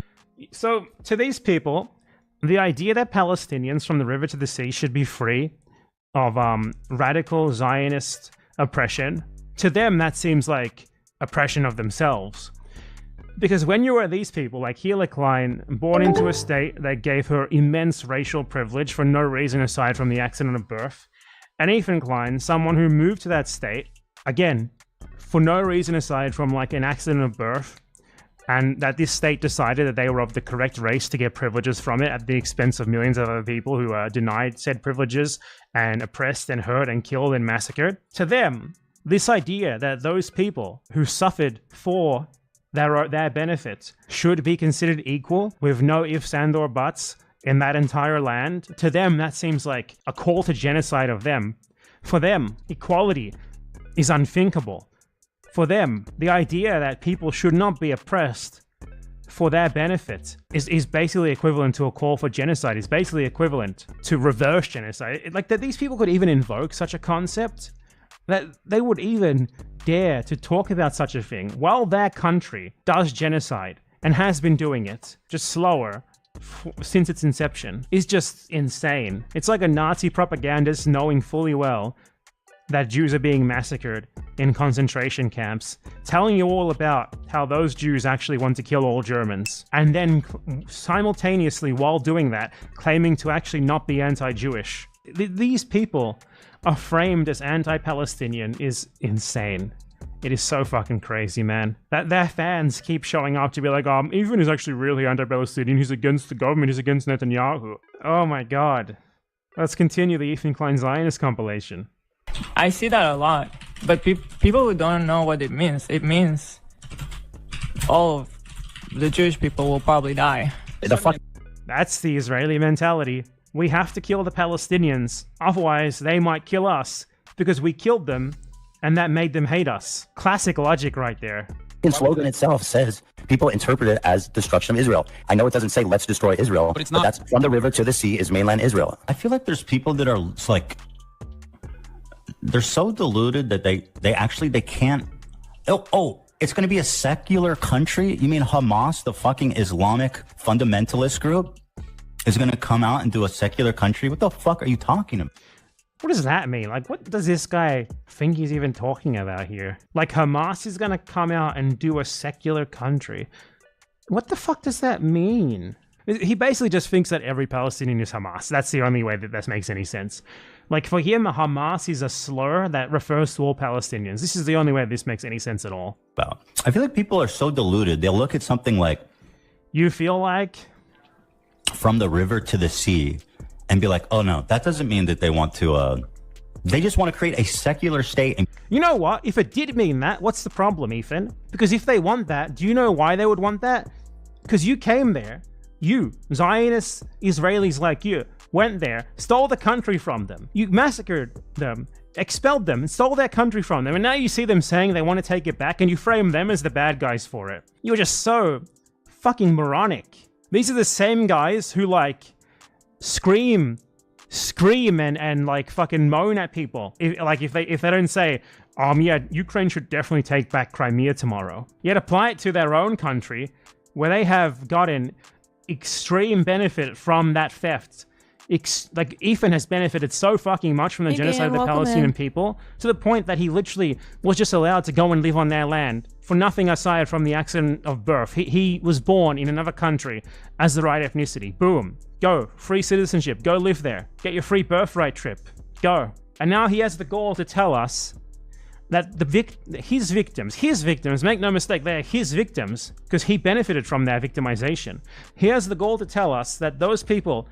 So, to these people, the idea that Palestinians from the river to the sea should be free of radical Zionist oppression, to them that seems like oppression of themselves. Because when you are these people, like Gila Klein, born into a state that gave her immense racial privilege for no reason aside from the accident of birth, and Ethan Klein, someone who moved to that state, again, for no reason aside from like an accident of birth, and that this state decided that they were of the correct race to get privileges from it at the expense of millions of other people who are denied said privileges and oppressed and hurt and killed and massacred. To them, this idea that those people who suffered for their benefits should be considered equal with no ifs and or buts in that entire land, to them that seems like a call to genocide of them. For them, equality is unthinkable. For them, the idea that people should not be oppressed for their benefit is basically equivalent to a call for genocide, is basically equivalent to reverse genocide. Like that these people could even invoke such a concept, that they would even dare to talk about such a thing while their country does genocide and has been doing it, just slower, since its inception, is just insane. It's like a Nazi propagandist knowing fully well that Jews are being massacred in concentration camps, telling you all about how those Jews actually want to kill all Germans, and then simultaneously, while doing that, claiming to actually not be anti-Jewish. These people are framed as anti-Palestinian is insane. It is so fucking crazy, man. That their fans keep showing up to be like, Ethan is actually really anti-Palestinian, he's against the government, he's against Netanyahu. Oh my god. Let's continue the Ethan Klein Zionist compilation. I see that a lot, but people who don't know what it means all of the Jewish people will probably die. That's the Israeli mentality. We have to kill the Palestinians, otherwise they might kill us, because we killed them, and that made them hate us. Classic logic right there. The slogan itself says people interpret it as destruction of Israel. I know it doesn't say let's destroy Israel, but that's from the river to the sea is mainland Israel. I feel like there's people that are like, they're so deluded that they can't. It's going to be a secular country? You mean Hamas, the fucking Islamic fundamentalist group, is going to come out and do a secular country? What the fuck are you talking about? What does that mean? Like, what does this guy think he's even talking about here? Like, Hamas is going to come out and do a secular country. What the fuck does that mean? He basically just thinks that every Palestinian is Hamas. That's the only way that this makes any sense. Like, for him, Hamas is a slur that refers to all Palestinians. This is the only way this makes any sense at all. I feel like people are so deluded. They'll look at something like, you feel like? From the river to the sea, and be like, oh no, that doesn't mean that they want to, they just want to create a secular state. And you know what? If it did mean that, what's the problem, Ethan? Because if they want that, do you know why they would want that? Because you came there. You, Zionist Israelis like you, went there, stole the country from them. You massacred them, expelled them, and stole their country from them. And now you see them saying they want to take it back, and you frame them as the bad guys for it. You're just so fucking moronic. These are the same guys who, like, scream and like fucking moan at people. If they don't say, yeah, Ukraine should definitely take back Crimea tomorrow. Yet apply it to their own country, where they have gotten extreme benefit from that theft. Like, Ethan has benefited so fucking much from the genocide of the Palestinian people, to the point that he literally was just allowed to go and live on their land for nothing aside from the accident of birth. He was born in another country as the right ethnicity. Boom. Go. Free citizenship. Go live there. Get your free birthright trip. Go. And now he has the gall to tell us that his victims, make no mistake, they're his victims, because he benefited from their victimization. He has the gall to tell us that those people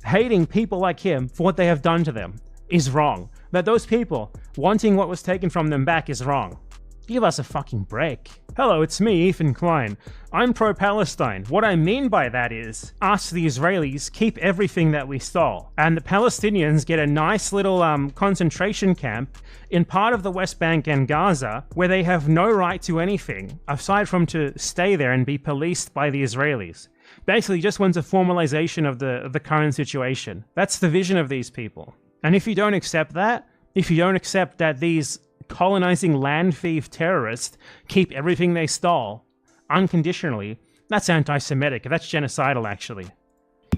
hating people like him for what they have done to them is wrong. That those people wanting what was taken from them back is wrong. Give us a fucking break. Hello, it's me, Ethan Klein. I'm pro-Palestine. What I mean by that is, us, the Israelis, keep everything that we stole, and the Palestinians get a nice little concentration camp in part of the West Bank and Gaza, where they have no right to anything, aside from to stay there and be policed by the Israelis. Basically, just wants a formalization of the current situation. That's the vision of these people. And if you don't accept that, if you don't accept that these colonizing land thief terrorists keep everything they stole, unconditionally, that's anti-Semitic. That's genocidal, actually.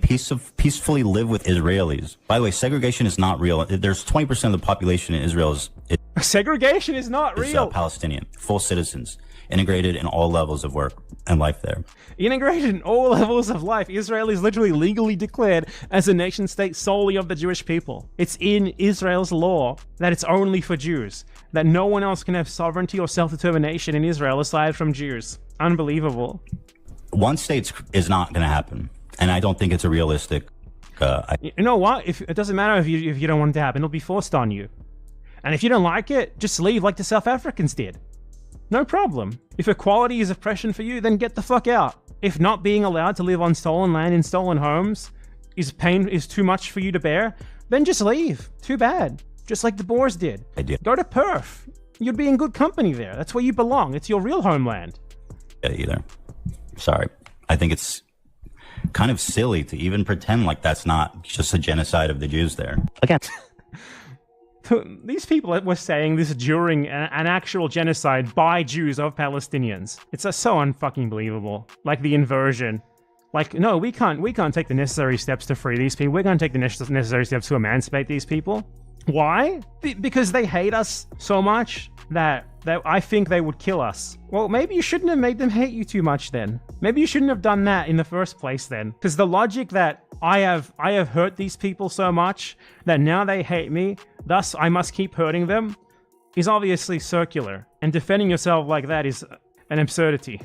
Peacefully live with Israelis. By the way, segregation is not real. There's 20% of the population in Israel is segregation is not real. Palestinian, full citizens, integrated in all levels of work and life there. Integrated in all levels of life. Israel is literally legally declared as a nation state solely of the Jewish people. It's in Israel's law that it's only for Jews, that no one else can have sovereignty or self-determination in Israel aside from Jews. Unbelievable. One state is not going to happen, and I don't think it's a realistic. You know what? It doesn't matter if you don't want it to happen. It'll be forced on you. And if you don't like it, just leave like the South Africans did. No problem. If equality is oppression for you, then get the fuck out. If not being allowed to live on stolen land in stolen homes is too much for you to bear, then just leave. Too bad. Just like the Boers did. Go to Perth. You'd be in good company there. That's where you belong. It's your real homeland. Either. Sorry. I think it's kind of silly to even pretend like that's not just a genocide of the Jews there. Again. These people were saying this during an actual genocide by Jews of Palestinians. It's so unfucking believable. Like the inversion. Like, no, we can't take the necessary steps to free these people. We're going to take the necessary steps to emancipate these people. Why? Because they hate us so much that I think they would kill us. Well, maybe you shouldn't have made them hate you too much then. Maybe you shouldn't have done that in the first place then. Because the logic that I have hurt these people so much that now they hate me, thus I must keep hurting them, is obviously circular. And defending yourself like that is an absurdity.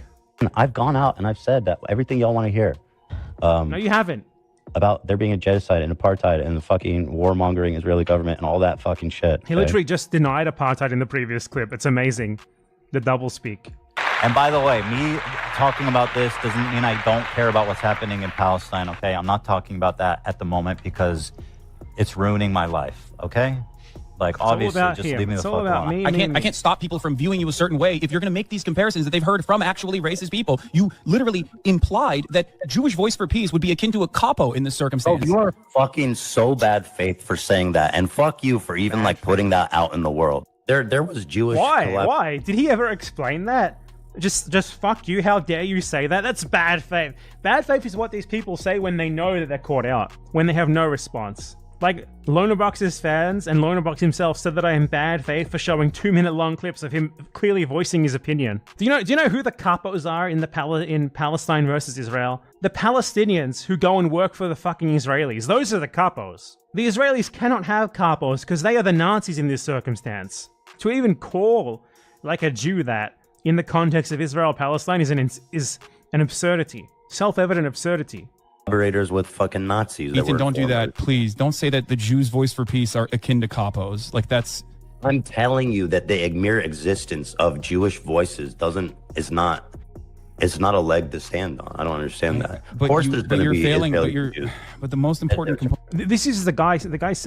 I've gone out and I've said that everything y'all want to hear. No, you haven't. About there being a genocide and apartheid and the fucking warmongering Israeli government and all that fucking shit. He literally just denied apartheid in the previous clip. It's amazing. The doublespeak. And by the way, me talking about this doesn't mean I don't care about what's happening in Palestine, okay? I'm not talking about that at the moment because it's ruining my life, okay? Like, obviously, just leave me the fuck alone. I can't stop people from viewing you a certain way. If you're going to make these comparisons that they've heard from actually racist people, you literally implied that Jewish Voice for Peace would be akin to a capo in this circumstance. Oh, you are fucking so bad faith for saying that, and fuck you for even like putting that out in the world. There was Jewish. Why? Did he ever explain that? Just fuck you. How dare you say that? That's bad faith. Bad faith is what these people say when they know that they're caught out, when they have no response. Like, Lonerbox's fans and Lonerbox himself said that I am bad faith for showing 2-minute long clips of him clearly voicing his opinion. Do you know who the capos are in Palestine versus Israel? The Palestinians who go and work for the fucking Israelis. Those are the capos. The Israelis cannot have capos because they are the Nazis in this circumstance. To even call like a Jew that in the context of Israel-Palestine is an absurdity. Self-evident absurdity. Collaborators with fucking Nazis. Ethan, don't do that, please. Don't say that the Jews' Voice for Peace are akin to capos. Like, that's... I'm telling you that the mere existence of Jewish voices is not a leg to stand on. I don't understand that. But of course, there's going to be failing. Israeli But the most important component. This is the guy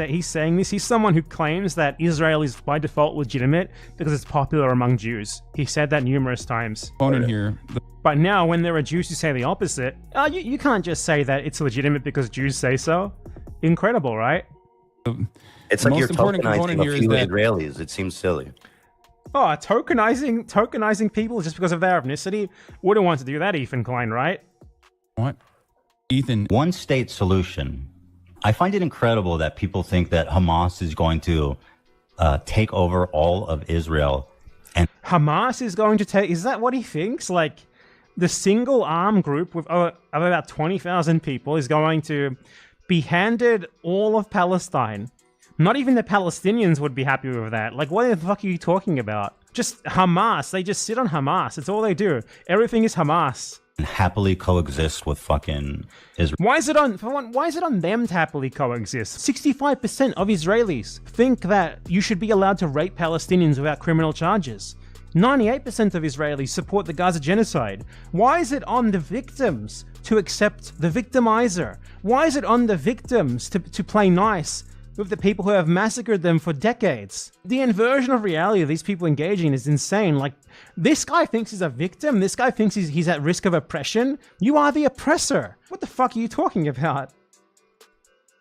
he's saying this. He's someone who claims that Israel is by default legitimate because it's popular among Jews. He said that numerous times. Here. But now, when there are Jews who say the opposite, you can't just say that it's legitimate because Jews say so. Incredible, right? It's like you're tokenizing a few Israelis. It seems silly. Oh, tokenizing people just because of their ethnicity? Wouldn't want to do that, Ethan Klein, right? What? Ethan. One state solution. I find it incredible that people think that Hamas is going to take over all of Israel. And Hamas is going to take... Is that what he thinks? Like, the single armed group of about 20,000 people is going to be handed all of Palestine. Not even the Palestinians would be happy with that. Like, what the fuck are you talking about? Just Hamas. They just sit on Hamas. It's all they do. Everything is Hamas. Happily coexist with fucking Israel. Why is it on them to happily coexist? 65% of Israelis think that you should be allowed to rape Palestinians without criminal charges. 98% of Israelis support the Gaza genocide. Why is it on the victims to accept the victimizer? Why is it on the victims to play nice with the people who have massacred them for decades? The inversion of reality of these people engaging is insane. Like, this guy thinks he's a victim. This guy thinks he's at risk of oppression. You are the oppressor. What the fuck are you talking about?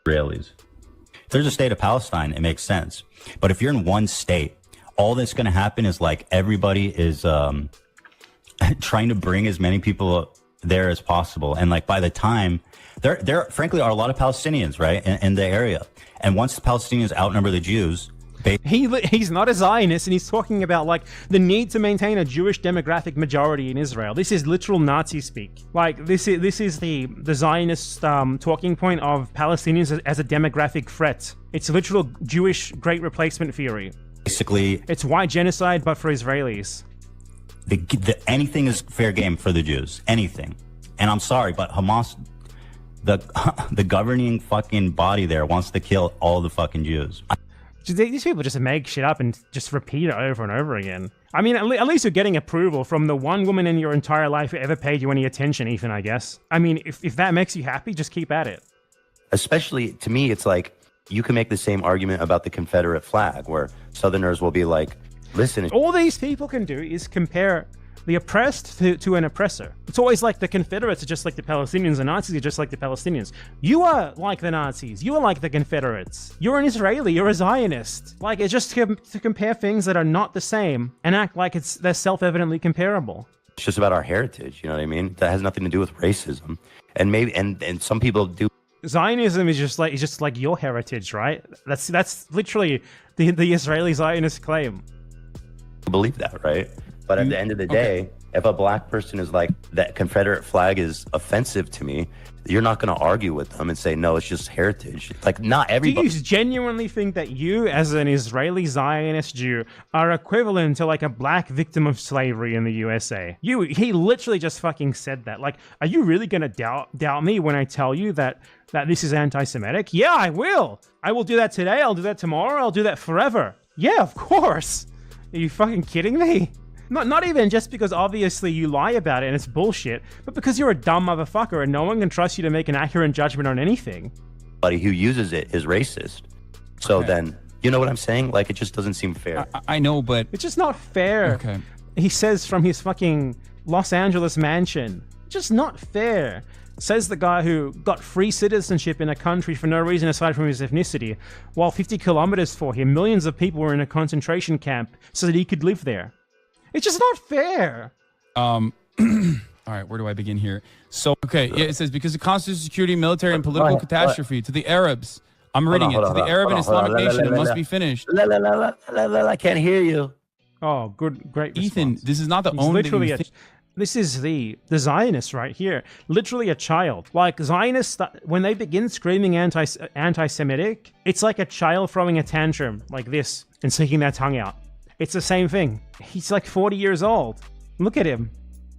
Israelis. If there's a state of Palestine, it makes sense. But if you're in one state, all that's going to happen is like everybody is trying to bring as many people there as possible. And like by the time there frankly are a lot of Palestinians, right, in the area. And once the Palestinians outnumber the Jews, he's not a Zionist, and he's talking about like the need to maintain a Jewish demographic majority in Israel. This is literal Nazi speak. Like this is the Zionist talking point of Palestinians as a demographic threat. It's literal Jewish great replacement theory. Basically, it's white genocide, but for Israelis. Anything is fair game for the Jews. Anything. And I'm sorry, but Hamas, the governing fucking body there, wants to kill all the fucking Jews. These people just make shit up and just repeat it over and over again. I mean, at least you're getting approval from the one woman in your entire life who ever paid you any attention, Ethan, I guess. I mean, if that makes you happy, just keep at it. Especially, to me, it's like, you can make the same argument about the Confederate flag, where Southerners will be like, listen. All these people can do is compare the oppressed to an oppressor. It's always like the Confederates are just like the Palestinians, the Nazis are just like the Palestinians. You are like the Nazis. You are like the Confederates. You're an Israeli. You're a Zionist. Like, it's just to compare things that are not the same and act like they're self-evidently comparable. It's just about our heritage, you know what I mean? That has nothing to do with racism. And maybe, and some people do. Zionism is just like your heritage, right? That's literally the Israeli Zionist claim. Believe that, right? But at the end of the day, if a black person is like, that Confederate flag is offensive to me, you're not going to argue with them and say, no, it's just heritage. Like, not everybody. Do you genuinely think that you, as an Israeli Zionist Jew, are equivalent to like a black victim of slavery in the USA? He literally just fucking said that. Like, are you really going to doubt me when I tell you that this is anti-Semitic? Yeah, I will. I will do that today. I'll do that tomorrow. I'll do that forever. Yeah, of course. Are you fucking kidding me? Not even just because obviously you lie about it and it's bullshit, but because you're a dumb motherfucker and no one can trust you to make an accurate judgment on anything. Somebody who uses it is racist. So then, you know what I'm saying? Like, it just doesn't seem fair. I know, but it's just not fair. Okay. He says from his fucking Los Angeles mansion. Just not fair. Says the guy who got free citizenship in a country for no reason aside from his ethnicity, while 50 kilometers for him, millions of people were in a concentration camp so that he could live there. It's just not fair. All right, where do I begin here? So, okay, yeah, it says, because of constitutional security, military, and political catastrophe to the Arabs. I'm reading it. To the Arab and Islamic nation, it must be finished. I can't hear you. Oh, great Ethan, response. this is not the He's only literally thing. This is the Zionists right here. Literally a child. Like, Zionists, when they begin screaming anti-Semitic, it's like a child throwing a tantrum like this and sticking their tongue out. It's the same thing. He's like 40 years old. Look at him.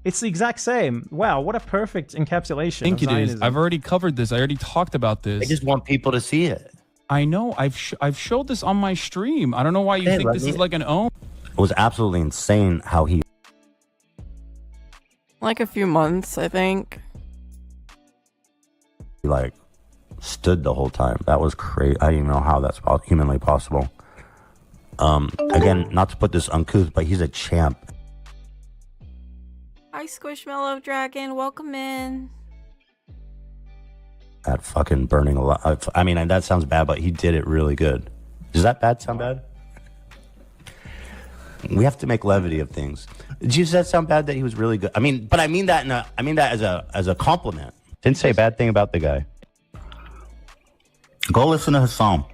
It's the exact same. Wow, what a perfect encapsulation. I think of it is. Zionism. I've already covered this. I already talked about this. I just want people to see it. I know. I've showed this on my stream. I don't know why you think this is like an own. It was absolutely insane how he... Like a few months, I think. like stood the whole time. That was crazy. I don't even know how that's humanly possible. Again, not to put this uncouth, but he's a champ. Hi, Squishmallow Dragon. Welcome in. At fucking burning alive. I mean, that sounds bad, but he did it really good. Does that sound bad? We have to make levity of things. Does that sound bad that he was really good? I mean, but I mean that as a compliment. Didn't say a bad thing about the guy. Go listen to his song.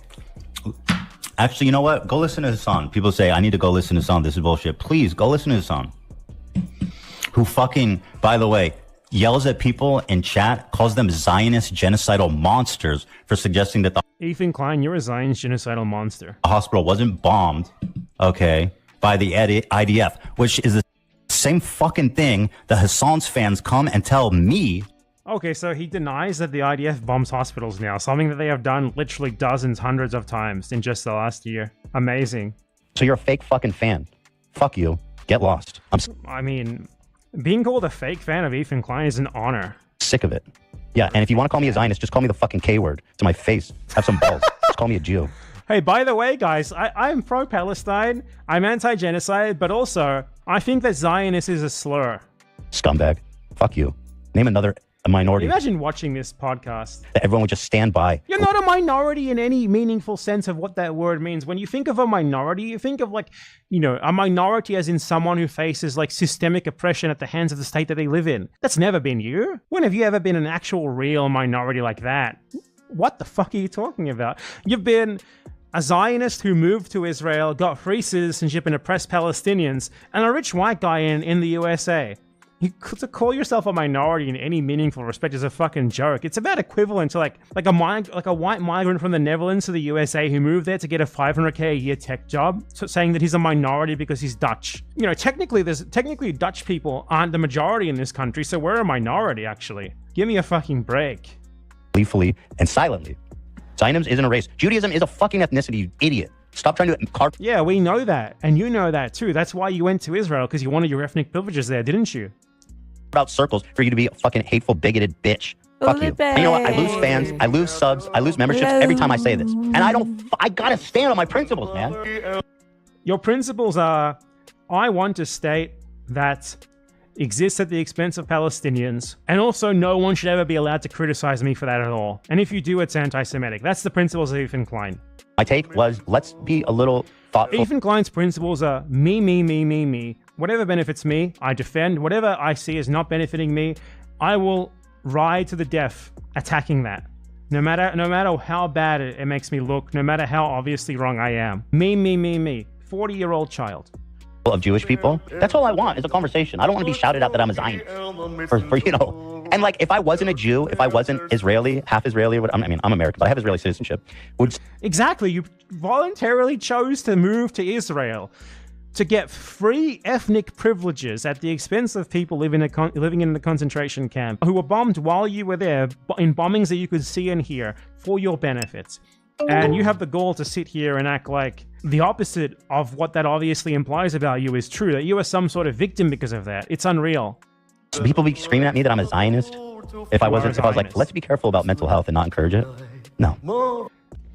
Actually, you know what? Go listen to his song. People say, I need to go listen to his song. This is bullshit. Please, go listen to his song. Who fucking, by the way, yells at people in chat, calls them Zionist genocidal monsters for suggesting that the Ethan Klein, you're a Zionist genocidal monster. hospital wasn't bombed, okay, by the IDF, which is the same fucking thing that Hassan's fans come and tell me. Okay, so he denies that the IDF bombs hospitals now, something that they have done literally dozens, hundreds of times in just the last year. Amazing. So you're a fake fucking fan. Fuck you. Get lost. I mean, being called a fake fan of Ethan Klein is an honor. Sick of it. Yeah, and if you want to call me a Zionist, just call me the fucking K word to my face. Have some balls. Just call me a Jew. Hey, by the way, guys, I'm pro-Palestine, I'm anti-genocide, but also, I think that Zionist is a slur. Scumbag. Fuck you. Name another a minority. Imagine watching this podcast. That everyone would just stand by. You're not a minority in any meaningful sense of what that word means. When you think of a minority, you think of like, a minority as in someone who faces like systemic oppression at the hands of the state that they live in. That's never been you. When have you ever been an actual real minority like that? What the fuck are you talking about? You've been a Zionist who moved to Israel, got free citizenship and oppressed Palestinians, and a rich white guy in the USA. To call yourself a minority in any meaningful respect is a fucking joke. It's about equivalent to like a white migrant from the Netherlands to the USA who moved there to get a $500K a year tech job, saying that he's a minority because he's Dutch. Technically Dutch people aren't the majority in this country, so we're a minority actually. Give me a fucking break. Gleefully and silently. Zionism isn't a race. Judaism is a fucking ethnicity, you idiot. Stop trying to carve. Yeah, we know that, and you know that too. That's why you went to Israel, because you wanted your ethnic privileges there, didn't you? Out circles for you to be a fucking hateful, bigoted bitch. Fuck you. And you know what? I lose fans, I lose subs, I lose memberships every time I say this. And I gotta stand on my principles, man. Your principles are, I want a state that exists at the expense of Palestinians, and also no one should ever be allowed to criticize me for that at all. And if you do, it's anti-Semitic. That's the principles of Ethan Klein. My take was, let's be a little thoughtful. Ethan Klein's principles are me. Whatever benefits me, I defend. Whatever I see as not benefiting me, I will ride to the death attacking that. No matter how bad it makes me look, no matter how obviously wrong I am. Me. 40-year-old child. Of Jewish people. That's all I want is a conversation. I don't want to be shouted at that I'm a Zionist. And like, if I wasn't a Jew, if I wasn't Israeli, half Israeli, I'm American, but I have Israeli citizenship. Exactly. You voluntarily chose to move to Israel to get free ethnic privileges at the expense of people living in the concentration camp who were bombed while you were there in bombings that you could see and hear for your benefits. And you have the gall to sit here and act like the opposite of what that obviously implies about you is true, that you are some sort of victim because of that. It's unreal. So people be screaming at me that I'm a Zionist. If I was like, let's be careful about mental health and not encourage it. No.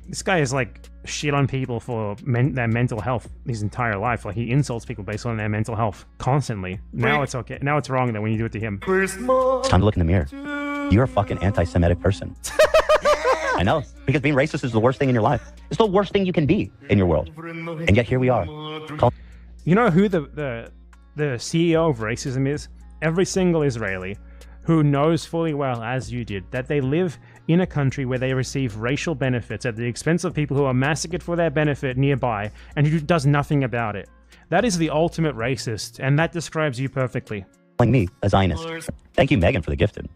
This guy is like shit on people for their mental health his entire life. Like, he insults people based on their mental health constantly. Now it's okay. Now it's wrong that when you do it to him. It's time to look in the mirror. You're a fucking anti-Semitic person. I know, because being racist is the worst thing in your life. It's the worst thing you can be in your world. And yet here we are. You know who the CEO of racism is? Every single Israeli who knows fully well, as you did, that they live in a country where they receive racial benefits at the expense of people who are massacred for their benefit nearby, and who does nothing about it. That is the ultimate racist, and that describes you perfectly. Like me, a Zionist. Thank you, Megan, for the gifted.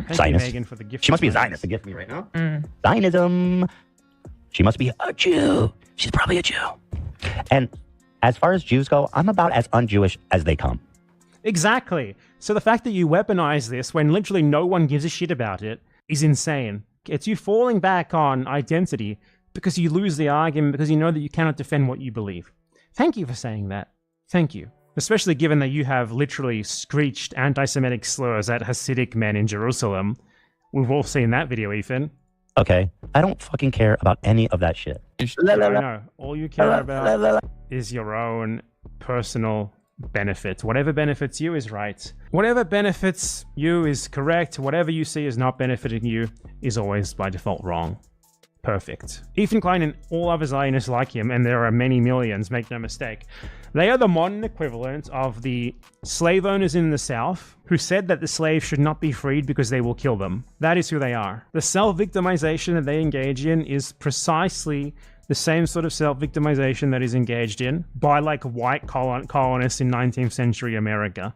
Thank you, Megan, for the gift. She must be a Zionist to gift me right now. Zionism. She must be a Jew. She's probably a Jew. And as far as Jews go, I'm about as un-Jewish as they come. Exactly. So the fact that you weaponize this when literally no one gives a shit about it is insane. It's you falling back on identity because you lose the argument, because you know that you cannot defend what you believe. Thank you for saying that. Thank you. Especially given that you have literally screeched anti-Semitic slurs at Hasidic men in Jerusalem. We've all seen that video, Ethan. Okay. I don't fucking care about any of that shit. I know. All you care about is your own personal benefits. Whatever benefits you is right. Whatever benefits you is correct. Whatever you see is not benefiting you is always by default wrong. Perfect. Ethan Klein and all other Zionists like him, and there are many millions, make no mistake, they are the modern equivalent of the slave owners in the South who said that the slaves should not be freed because they will kill them. That is who they are. The self-victimization that they engage in is precisely the same sort of self-victimization that is engaged in by like white colonists in 19th century America,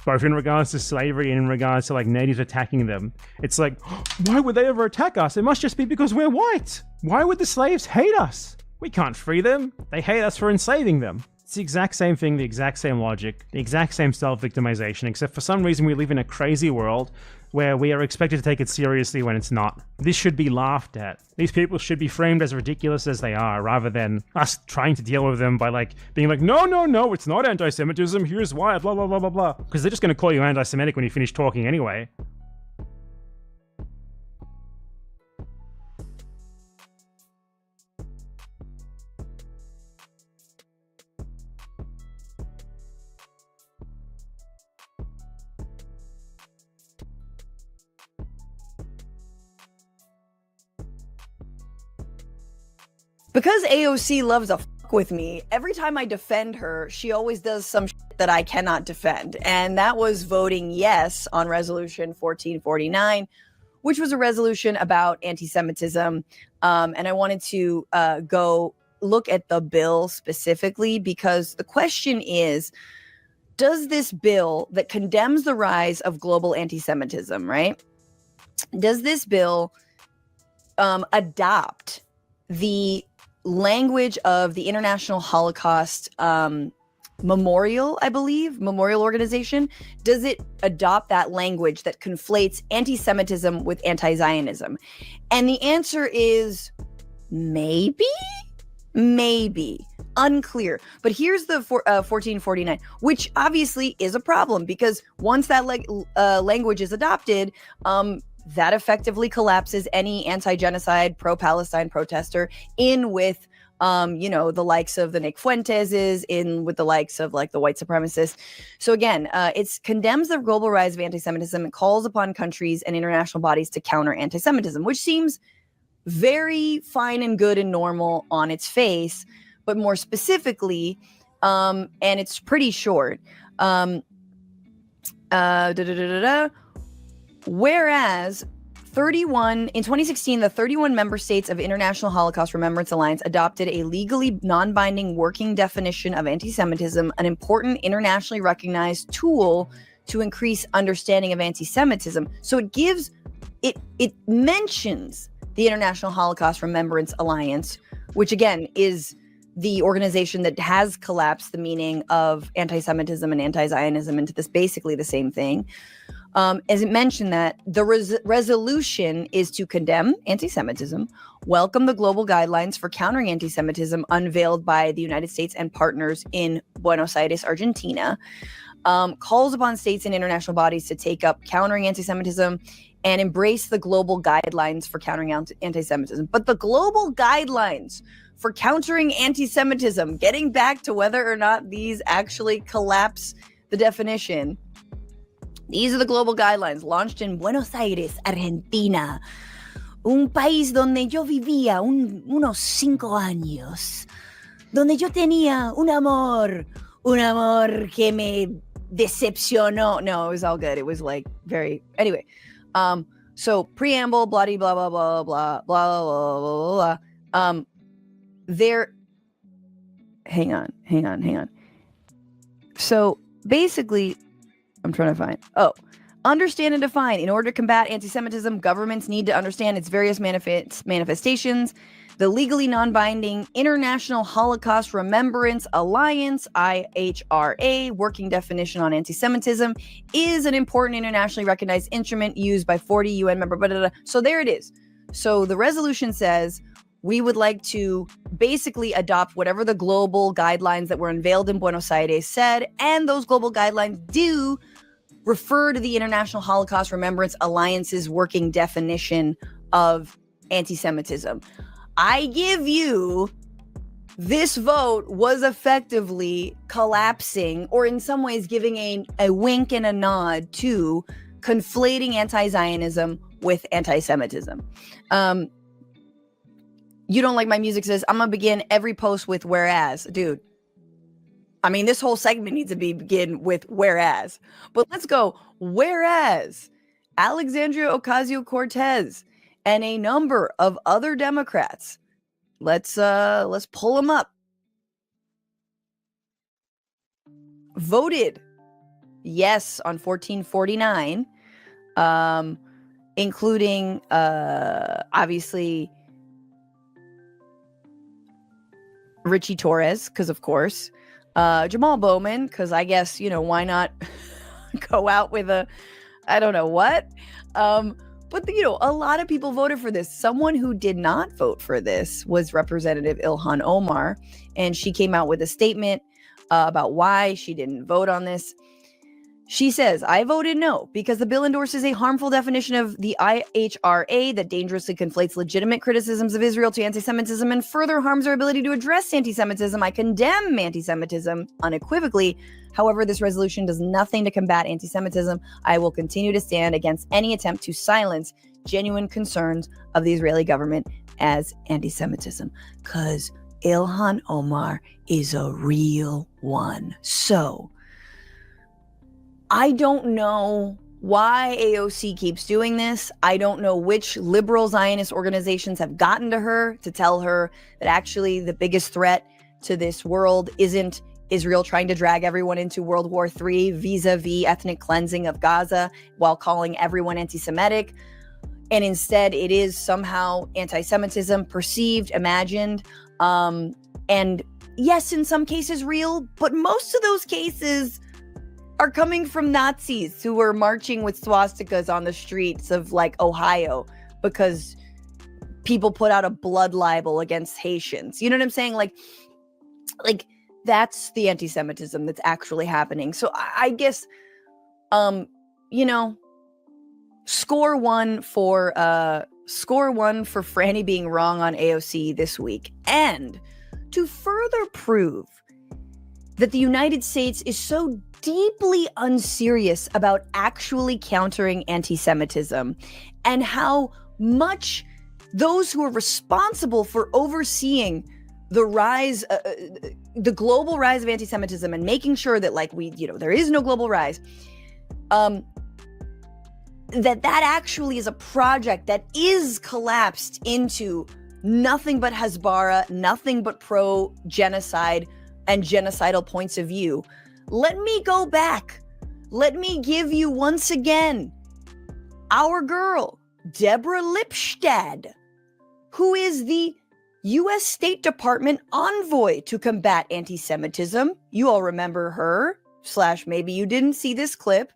both in regards to slavery and in regards to like natives attacking them. It's like, why would they ever attack us? It must just be because we're white. Why would the slaves hate us? We can't free them. They hate us for enslaving them. It's the exact same thing, the exact same logic, the exact same self-victimization, except for some reason we live in a crazy world where we are expected to take it seriously when it's not. This should be laughed at. These people should be framed as ridiculous as they are, rather than us trying to deal with them by like being like, no, it's not anti-Semitism, here's why, blah, blah, blah, blah, blah. Because they're just going to call you anti-Semitic when you finish talking anyway. Because AOC loves a fuck with me, every time I defend her, she always does some shit that I cannot defend. And that was voting yes on resolution 1449, which was a resolution about anti-Semitism. And I wanted to go look at the bill specifically because the question is, does this bill that condemns the rise of global anti-Semitism, right? Does this bill adopt the language of the International Holocaust Memorial, I believe, Memorial Organization? Does it adopt that language that conflates anti-Semitism with anti-Zionism? And the answer is maybe, unclear. But here's the 1449, which obviously is a problem because once that language is adopted, that effectively collapses any anti-genocide, pro-Palestine protester in with, the likes of the Nick Fuenteses, in with the likes of like the white supremacists. So again, it condemns the global rise of anti-Semitism and calls upon countries and international bodies to counter anti-Semitism, which seems very fine and good and normal on its face, but more specifically, and it's pretty short. Whereas in 2016, the 31 member states of International Holocaust Remembrance Alliance adopted a legally non-binding working definition of anti-Semitism, an important internationally recognized tool to increase understanding of anti-Semitism. So it mentions the International Holocaust Remembrance Alliance, which again is the organization that has collapsed the meaning of anti-Semitism and anti-Zionism into this basically the same thing. As it mentioned that the resolution is to condemn anti-Semitism, welcome the global guidelines for countering anti-Semitism unveiled by the United States and partners in Buenos Aires, Argentina, calls upon states and international bodies to take up countering anti-Semitism and embrace the global guidelines for countering anti-Semitism. But the global guidelines for countering anti-Semitism, getting back to whether or not these actually collapse the definition, these are the global guidelines launched in Buenos Aires, Argentina, un país donde yo vivía unos 5 años, donde yo tenía un amor que me decepcionó. No, it was all good. It was like very, anyway. So preamble, blah, blah, blah, blah, blah, blah, blah, blah. Hang on. So basically, I'm trying to find. Understand and define. In order to combat anti-Semitism, governments need to understand its various manifestations. The legally non-binding International Holocaust Remembrance Alliance, IHRA, working definition on anti-Semitism, is an important internationally recognized instrument used by 40 UN member. Blah, blah, blah. So there it is. So the resolution says we would like to basically adopt whatever the global guidelines that were unveiled in Buenos Aires said, and those global guidelines do refer to the International Holocaust Remembrance Alliance's working definition of anti-Semitism. I give you, this vote was effectively collapsing, or in some ways giving a wink and a nod to conflating anti-Zionism with anti-Semitism. You don't like my music, says, I'm gonna begin every post with whereas. Dude, I mean, this whole segment needs to begin with whereas. But let's go. Whereas Alexandria Ocasio-Cortez and a number of other Democrats, let's pull them up, voted yes on 1449, including obviously Richie Torres, because of course, Jamal Bowman, because I guess, why not go out with I don't know what. But, a lot of people voted for this. Someone who did not vote for this was Representative Ilhan Omar, and she came out with a statement about why she didn't vote on this. She says, I voted no because the bill endorses a harmful definition of the IHRA that dangerously conflates legitimate criticisms of Israel to anti-Semitism and further harms our ability to address anti-Semitism. I condemn anti-Semitism unequivocally. However, this resolution does nothing to combat anti-Semitism. I will continue to stand against any attempt to silence genuine concerns of the Israeli government as anti-Semitism, because Ilhan Omar is a real one. So I don't know why AOC keeps doing this. I don't know which liberal Zionist organizations have gotten to her to tell her that actually the biggest threat to this world isn't Israel trying to drag everyone into World War III vis-a-vis ethnic cleansing of Gaza while calling everyone anti-Semitic. And instead, it is somehow anti-Semitism, perceived, imagined, and yes, in some cases real, but most of those cases are coming from Nazis who were marching with swastikas on the streets of like Ohio because people put out a blood libel against Haitians. You know what I'm saying? Like that's the anti-Semitism that's actually happening. So I guess, you know, score one for Franny being wrong on AOC this week. And to further prove that the United States is so deeply unserious about actually countering anti-Semitism and how much those who are responsible for overseeing the rise, the global rise of anti-Semitism and making sure that like there is no global rise, that actually is a project that is collapsed into nothing but Hasbara, nothing but pro-genocide and genocidal points of view. Let me go back. Let me give you once again our girl, Deborah Lipstadt, who is the U.S. State Department envoy to combat anti-Semitism. You all remember her, / maybe you didn't see this clip.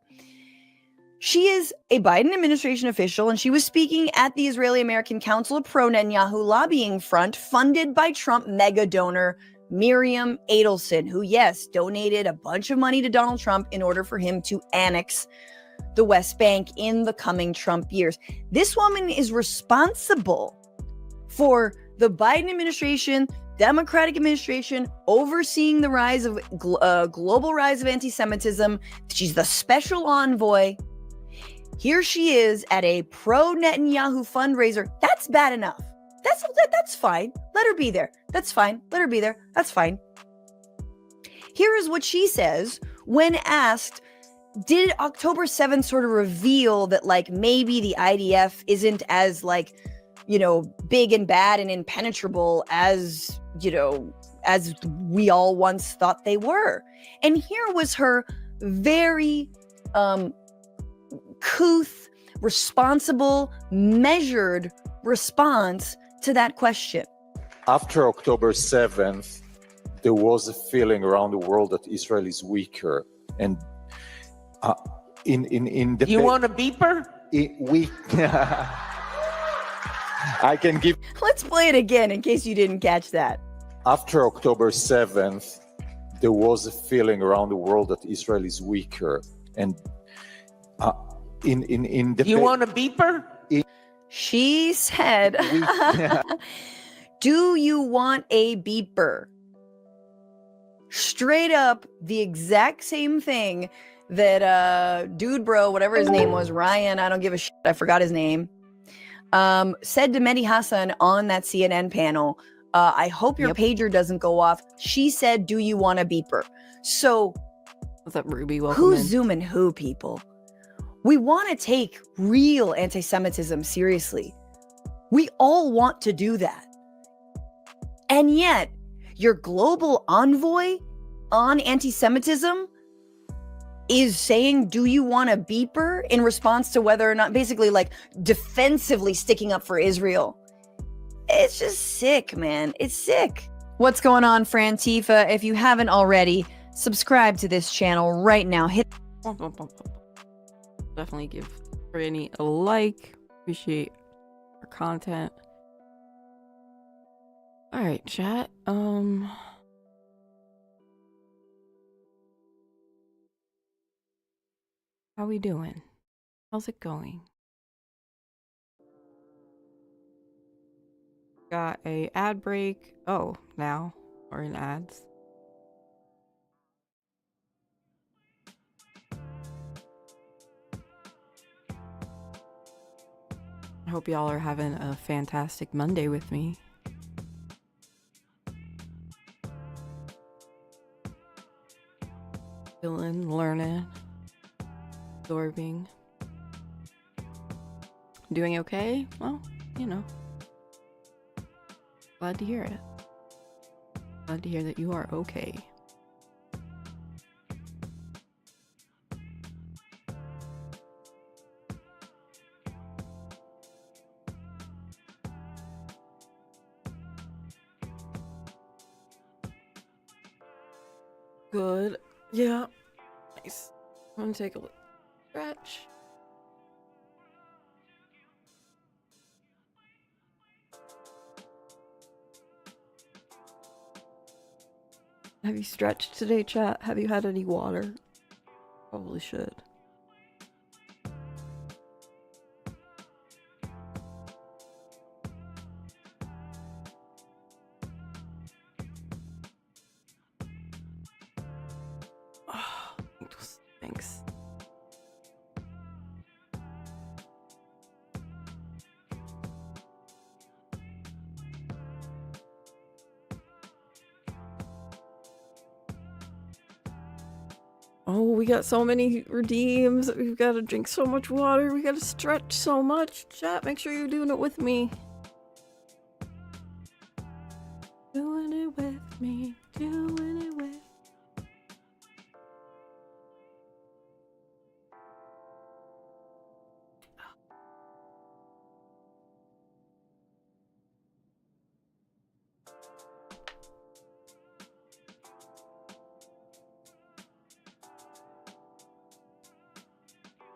She is a Biden administration official, and she was speaking at the Israeli-American Council of Pro-Netanyahu Lobbying Front, funded by Trump mega donor Miriam Adelson, who, yes, donated a bunch of money to Donald Trump in order for him to annex the West Bank in the coming Trump years. This woman is responsible for the Biden administration, Democratic administration, overseeing the rise of global rise of anti-Semitism. She's the special envoy. Here she is at a pro-Netanyahu fundraiser. That's bad enough. That's fine. Let her be there. That's fine. Let her be there. That's fine. Here is what she says when asked, did October 7th sort of reveal that like maybe the IDF isn't as like, big and bad and impenetrable as, as we all once thought they were? And here was her very couth, responsible, measured response to that question. After October 7th, there was a feeling around the world that Israel is weaker. And in the... You want a beeper? I can give... Let's play it again in case you didn't catch that. After October 7th, there was a feeling around the world that Israel is weaker. And in the... You want a beeper? She said, do you want a beeper? Straight up, the exact same thing that dude bro, whatever his name was, Ryan, I don't give a shit, I forgot his name, said to Mehdi Hassan on that CNN panel, I hope your pager doesn't go off. She said, do you want a beeper? So, what's up, Ruby? Welcome who's in. zooming who, people? We want to take real anti-Semitism seriously. We all want to do that. And yet, your global envoy on anti-Semitism is saying, do you want a beeper, in response to whether or not, basically like defensively sticking up for Israel. It's just sick, man. It's sick. What's going on, Frantifa? If you haven't already, subscribe to this channel right now. Hit... Definitely give Franny a like. Appreciate her content. All right, chat. How we doing? How's it going? Got a ad break. Oh, now we're in ads. hope y'all are having a fantastic Monday with me. Feeling, learning, absorbing. Doing okay? Well, you know. Glad to hear it. Glad to hear that you are okay. Good. Yeah. Nice. I'm gonna take a look. Stretch. Have you stretched today, chat? Have you had any water? Probably should. Oh, thanks. Oh, we got so many redeems. We've got to drink so much water. We got to stretch so much. Chat, make sure you're doing it with me. Doing it with me. Doing it with.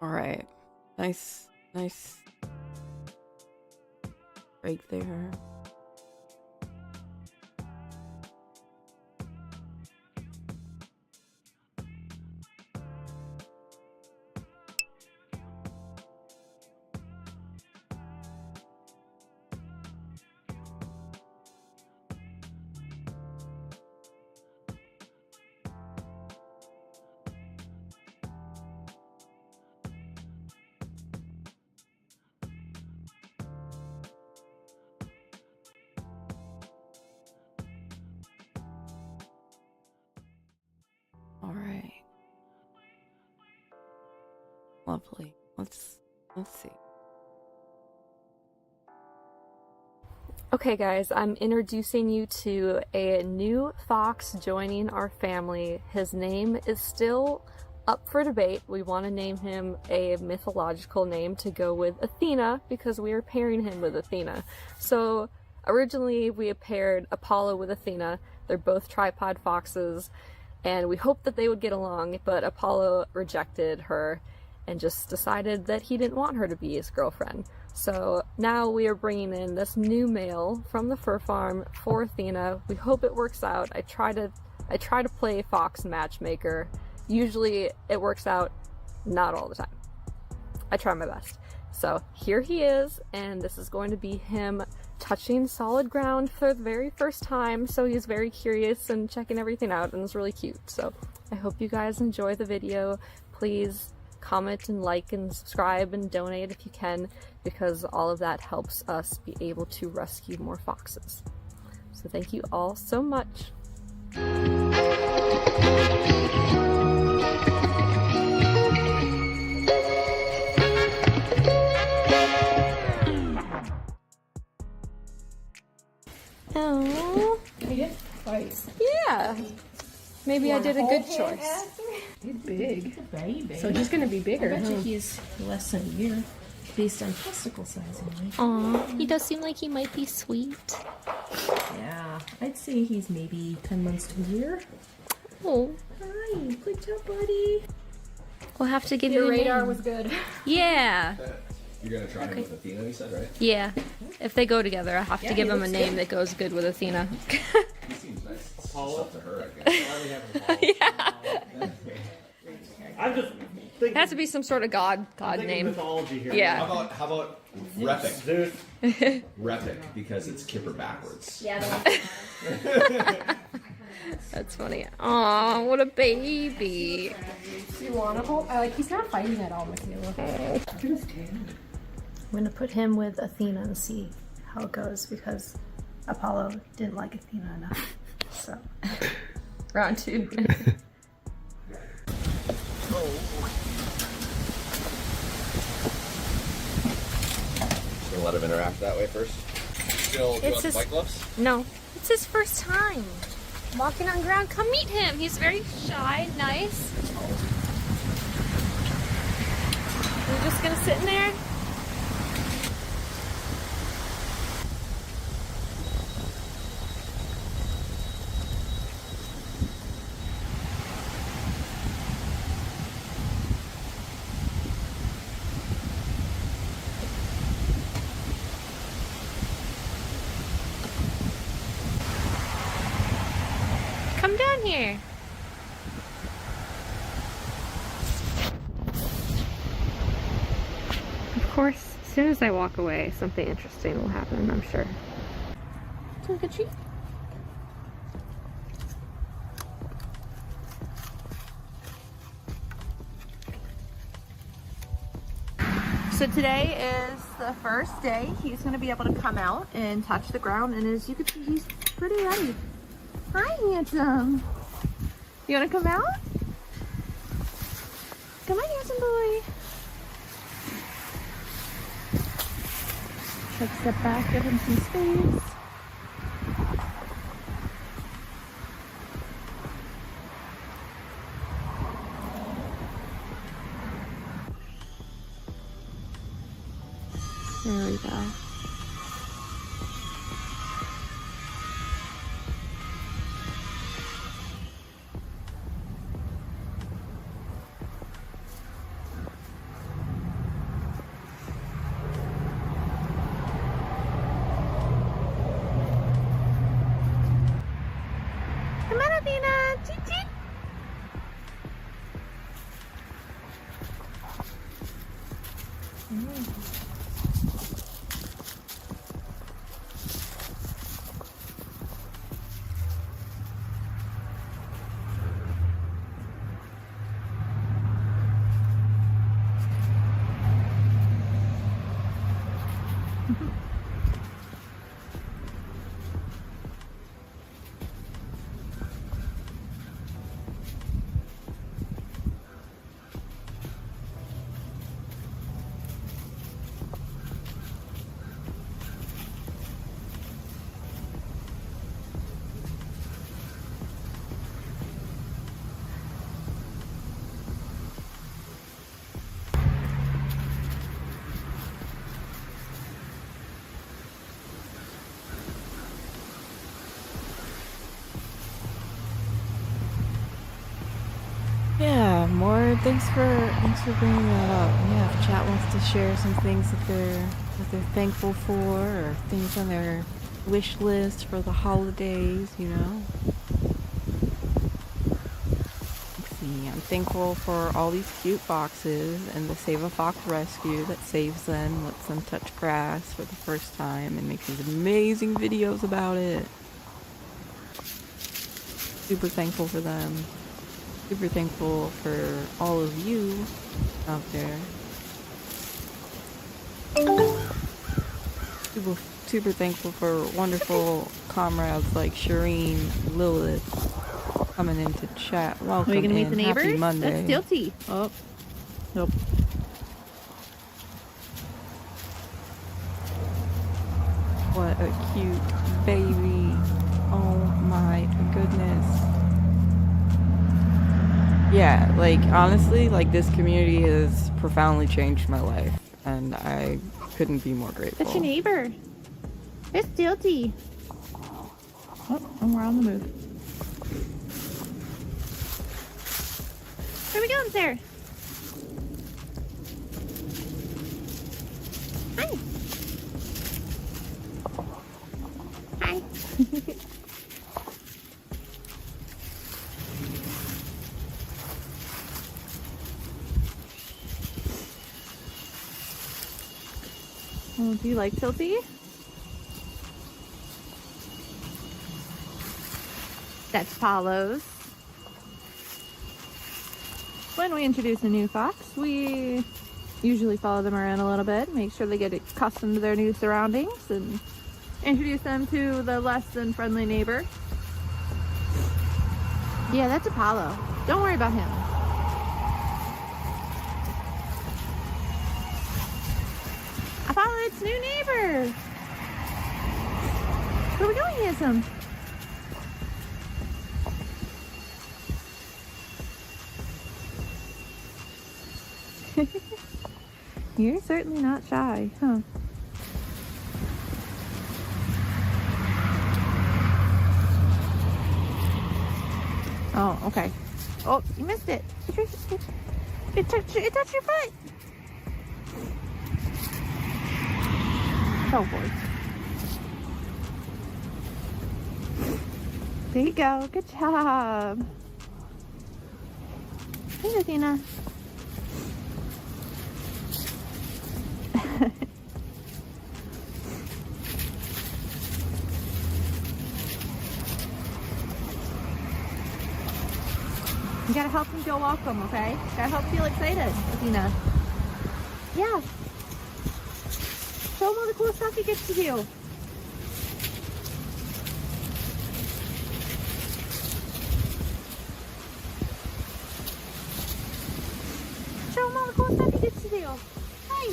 All right. Nice break there. All right. Lovely. Let's see. Okay guys, I'm introducing you to a new fox joining our family. His name is still up for debate. We want to name him a mythological name to go with Athena because we are pairing him with Athena. So originally we had paired Apollo with Athena. They're both tripod foxes and we hoped that they would get along, but Apollo rejected her and just decided that he didn't want her to be his girlfriend. So now we are bringing in this new male from the fur farm for Athena. We hope it works out. I try to play fox matchmaker. Usually it works out, not all the time. I try my best. So here he is, and this is going to be him touching solid ground for the very first time. So he's very curious and checking everything out, and it's really cute. So I hope you guys enjoy the video. Please comment and like and subscribe and donate if you can, because all of that helps us be able to rescue more foxes. So thank you all so much. Oh, You did twice. yeah. Maybe I did a good choice. He's big. Baby. So he's gonna be bigger. I bet you huh? he's less than a year, based on testicle size anyway. Aw, he does seem like he might be sweet. Yeah, I'd say he's maybe 10 months to a year. Oh. Hi, good job, buddy. We'll have to give Your you a radar name. was good. Yeah. You're gonna try Okay. him with Athena, you said, right? Yeah. If they go together, I have Yeah, to give he him a looks name good. that goes good with Athena. He seems nice. Apollo to her, I guess. I'm just thinking. It has to be some sort of god name. Mythology here. Yeah. How about Repic? Repic, because it's Kipper backwards. Yeah. That's funny. Aw, what a baby. You want to hold? Like he's not fighting at all, Michaela. I'm gonna put him with Athena and see how it goes because Apollo didn't like Athena enough. So, round 2. Gonna let him interact that way first. Still, do you want white gloves? No, it's his first time walking on ground. Come meet him. He's very shy, nice. You're just gonna sit in there. Come down here. Of course, as soon as I walk away, something interesting will happen, I'm sure. Look at you. So today is the first day he's going to be able to come out and touch the ground, and as you can see, he's pretty ready. Hi, handsome. You want to come out? Come on, handsome boy. Take a step back, give him some space. There we go. Come on, Athena! Toot toot! Yeah, more. Thanks for bringing that up. Yeah, if chat wants to share some things that they're thankful for, or things on their wish list for the holidays, you know. Let's see. I'm thankful for all these cute boxes and the Save a Fox Rescue that saves them, lets them touch grass for the first time, and makes these amazing videos about it. Super thankful for them. Super thankful for all of you out there. Super thankful for wonderful comrades like Shireen, Lilith, coming into chat. Welcome. Are you gonna meet the neighbors? Happy Monday. That's guilty. Oh, nope. What a cute baby. Oh my goodness. Yeah, like, honestly, like, this community has profoundly changed my life, and I couldn't be more grateful. That's your neighbor. It's guilty. Oh, and we're on the move. Where are we going, Sarah? Hi. Hi. Oh, do you like Tilty? That's Paulo's. When we introduce a new fox, we usually follow them around a little bit, make sure they get accustomed to their new surroundings, and introduce them to the less than friendly neighbor. Yeah, that's Apollo. Don't worry about him. Apollo, it's new neighbor. Where are we going, handsome? You're certainly not shy, huh? Oh, okay. Oh, you missed it. It touched your foot. Oh boy. There you go. Good job. Hey, Athena. You gotta help him feel welcome, okay? Gotta help him feel excited, Athena. Yeah. Show him all the cool stuff he gets to do. Show him all the cool stuff he gets to do. Hey.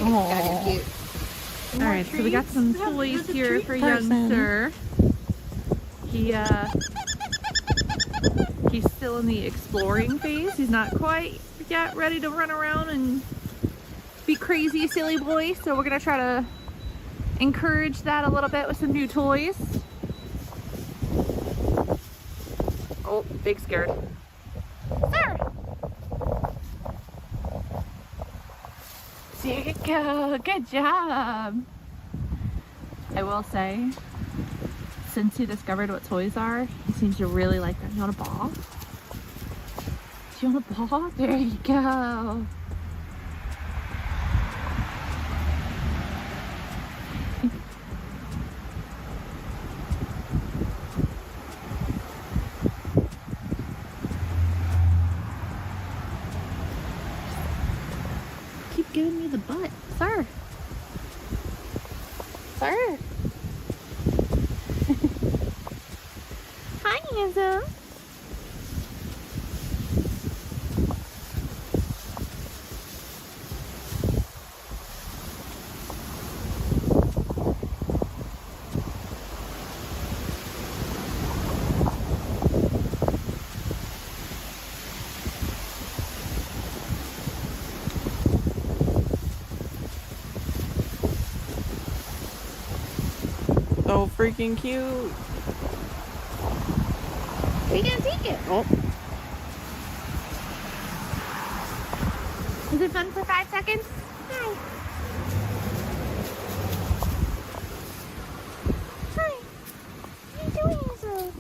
Aw. Cute. All right, so we got some toys here for young sir. He's still in the exploring phase. He's not quite yet ready to run around and be crazy, silly boy. So we're gonna try to encourage that a little bit with some new toys. Oh, big scared. Sir! There you go. Good job. I will say, since he discovered what toys are, he seems to really like them. You want a ball? Do you want a ball? There you go. Keep giving me the butt, sir. Sir. Hi, handsome. So freaking cute. We can take it. Oh. Is it fun for 5 seconds? Hi. Hi. What are you doing, Hazel?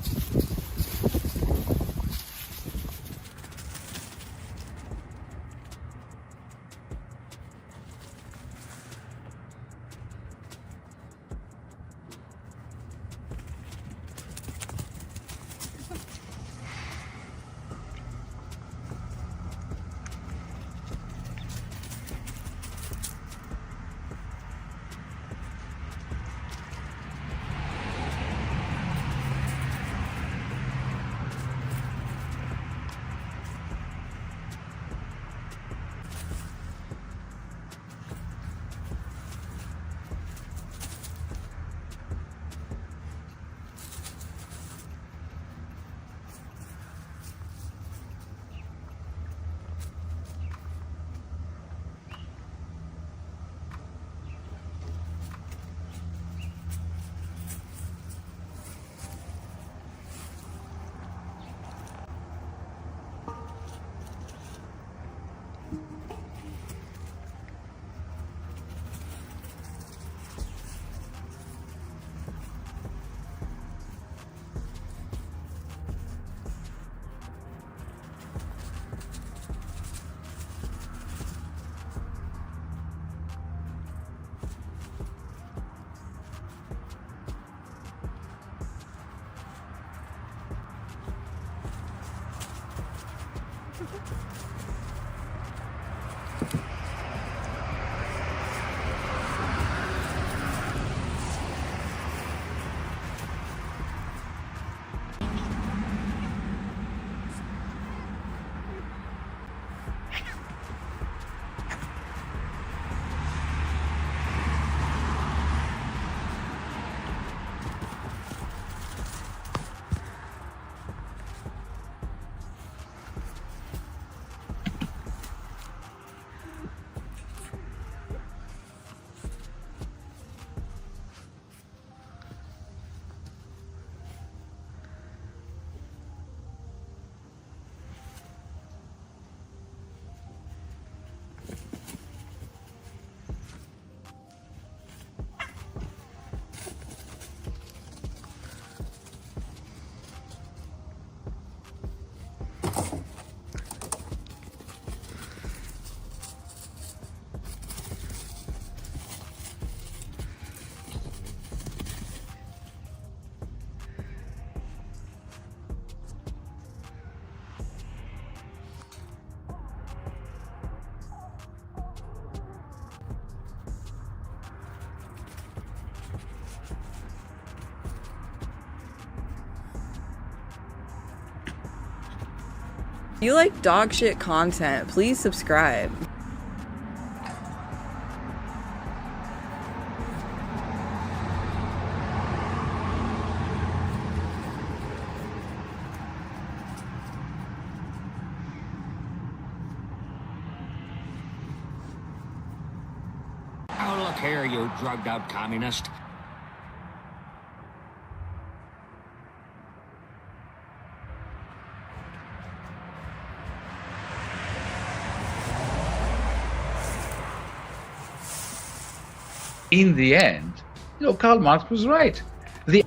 If you like dog shit content, please subscribe. Oh, look here, you drugged out communist. In the end, Karl Marx was right. The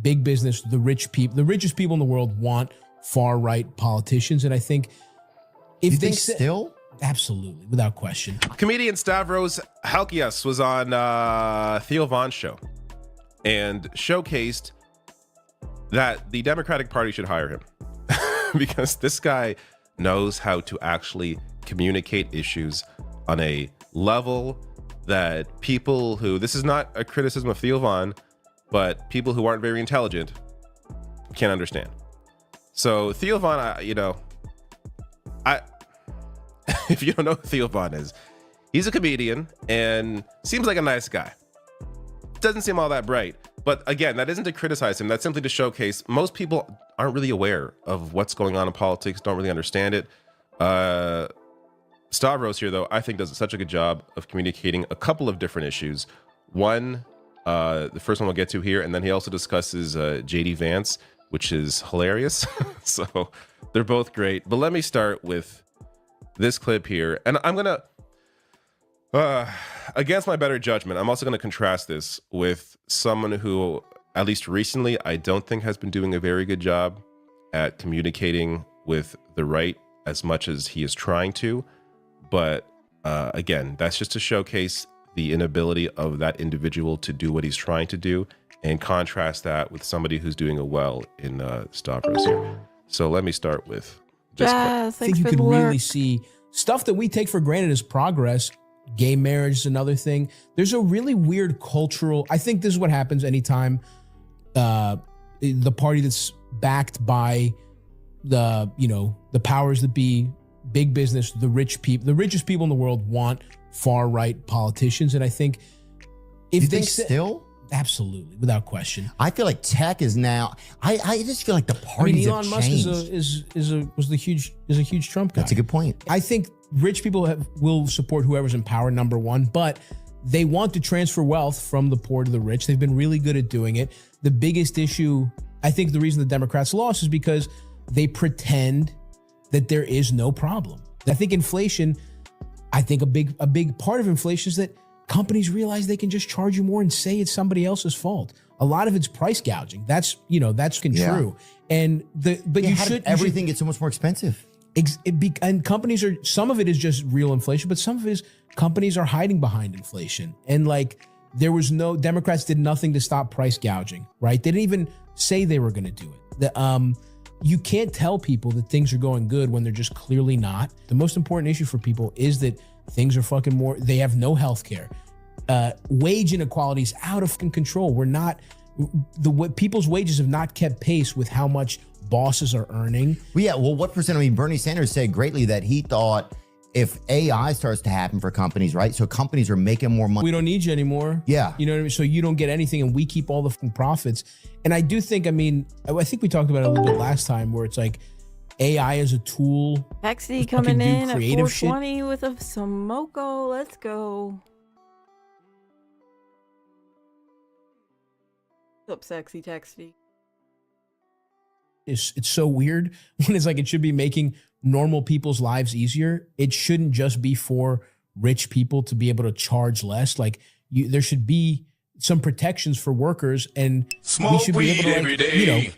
big business, the richest people in the world want far-right politicians. And I think if they still? Absolutely, without question. Comedian Stavros Halkias was on Theo Von's show and showcased that the Democratic Party should hire him because this guy knows how to actually communicate issues on a level that people who, this is not a criticism of Theo Von, but people who aren't very intelligent can't understand. So Theo Von, if you don't know who Theo Von is, he's a comedian and seems like a nice guy. Doesn't seem all that bright. But again, that isn't to criticize him. That's simply to showcase most people aren't really aware of what's going on in politics, don't really understand it. Stavros here, though, I think does such a good job of communicating a couple of different issues. One, the first one we'll get to here, and then he also discusses JD Vance, which is hilarious. So they're both great. But let me start with this clip here. And I'm going to, against my better judgment, I'm also going to contrast this with someone who, at least recently, I don't think has been doing a very good job at communicating with the right as much as he is trying to. But again, that's just to showcase the inability of that individual to do what he's trying to do, and contrast that with somebody who's doing it well in Stavros here. So let me start with this clip. I think you can really see stuff that we take for granted as progress. Gay marriage is another thing. There's a really weird cultural, I think this is what happens anytime the party that's backed by the powers that be, big business, the richest people in the world want far-right politicians. And I think if they still, absolutely, without question. I feel like tech is now. I just feel like the parties Elon have Musk changed. is a huge Trump guy. That's a good point. I think rich people will support whoever's in power, number one, but they want to transfer wealth from the poor to the rich. They've been really good at doing it. The biggest issue, I think, the reason the Democrats lost is because they pretend that there is no problem. I think inflation. I think a big part of inflation is that companies realize they can just charge you more and say it's somebody else's fault. A lot of it's price gouging. That's true. And everything gets so much more expensive. And companies are, some of it is just real inflation, but some of it is companies are hiding behind inflation. And Democrats did nothing to stop price gouging, right? They didn't even say they were going to do it. You can't tell people that things are going good when they're just clearly not. The most important issue for people is that things are fucking more, they have no health care. Wage inequality is out of control. People's wages have not kept pace with how much bosses are earning. Well, yeah, what percent? I mean, Bernie Sanders said greatly that he thought if AI starts to happen for companies, right? So companies are making more money. We don't need you anymore. Yeah. You know what I mean? So you don't get anything and we keep all the fucking profits. And I do think, I think we talked about it a little bit last time where it's like AI as a tool. Taxi coming in at 420 with a Samoko. Let's go. What's up, sexy Taxi? It's so weird when it's like it should be making normal people's lives easier, it shouldn't just be for rich people to be able to charge less. Like there should be some protections for workers, and we should be able to, every day.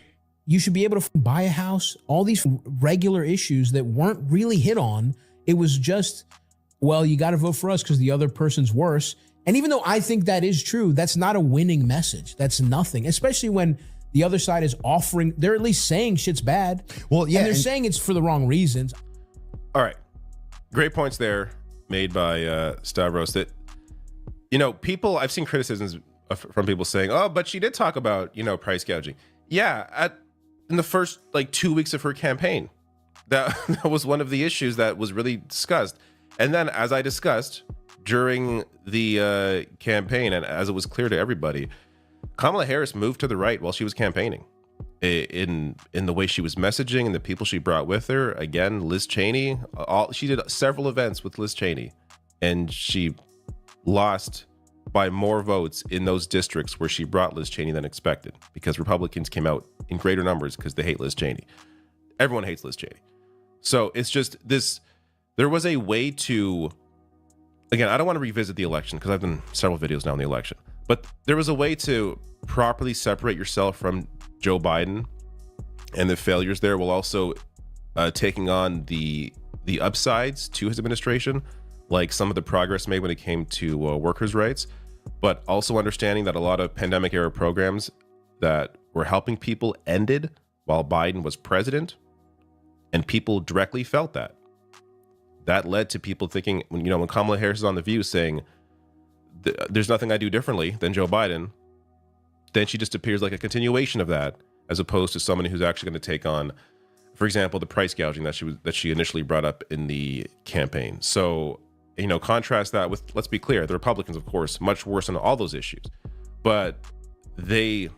you should be able to buy a house. All these regular issues that weren't really hit on. It was just, well, you got to vote for us because the other person's worse. And even though I think that is true, that's not a winning message. That's nothing, especially when the other side is offering, they're at least saying shit's bad. Well, yeah. And they're saying it's for the wrong reasons. All right. Great points there made by Stavros. That, people, I've seen criticisms from people saying, oh, but she did talk about, price gouging. Yeah, in the first 2 weeks of her campaign, that was one of the issues that was really discussed. And then, as I discussed during the campaign, and as it was clear to everybody, Kamala Harris moved to the right while she was campaigning in the way she was messaging and the people she brought with her. Again, Liz Cheney, she did several events with Liz Cheney, and she lost by more votes in those districts where she brought Liz Cheney than expected, because Republicans came out in greater numbers because they hate Liz Cheney. Everyone hates Liz Cheney. So it's just this, there was a way to, again, I don't want to revisit the election because I've done several videos now on the election, but there was a way to properly separate yourself from Joe Biden and the failures there, while also taking on the upsides to his administration, like some of the progress made when it came to workers' rights, but also understanding that a lot of pandemic era programs that were helping people ended while Biden was president, and people directly felt that. That led to people thinking, when Kamala Harris is on The View saying, there's nothing I do differently than Joe Biden, then she just appears like a continuation of that, as opposed to someone who's actually going to take on, for example, the price gouging that she initially brought up in the campaign. So, contrast that with, let's be clear, the Republicans, of course, much worse on all those issues, but they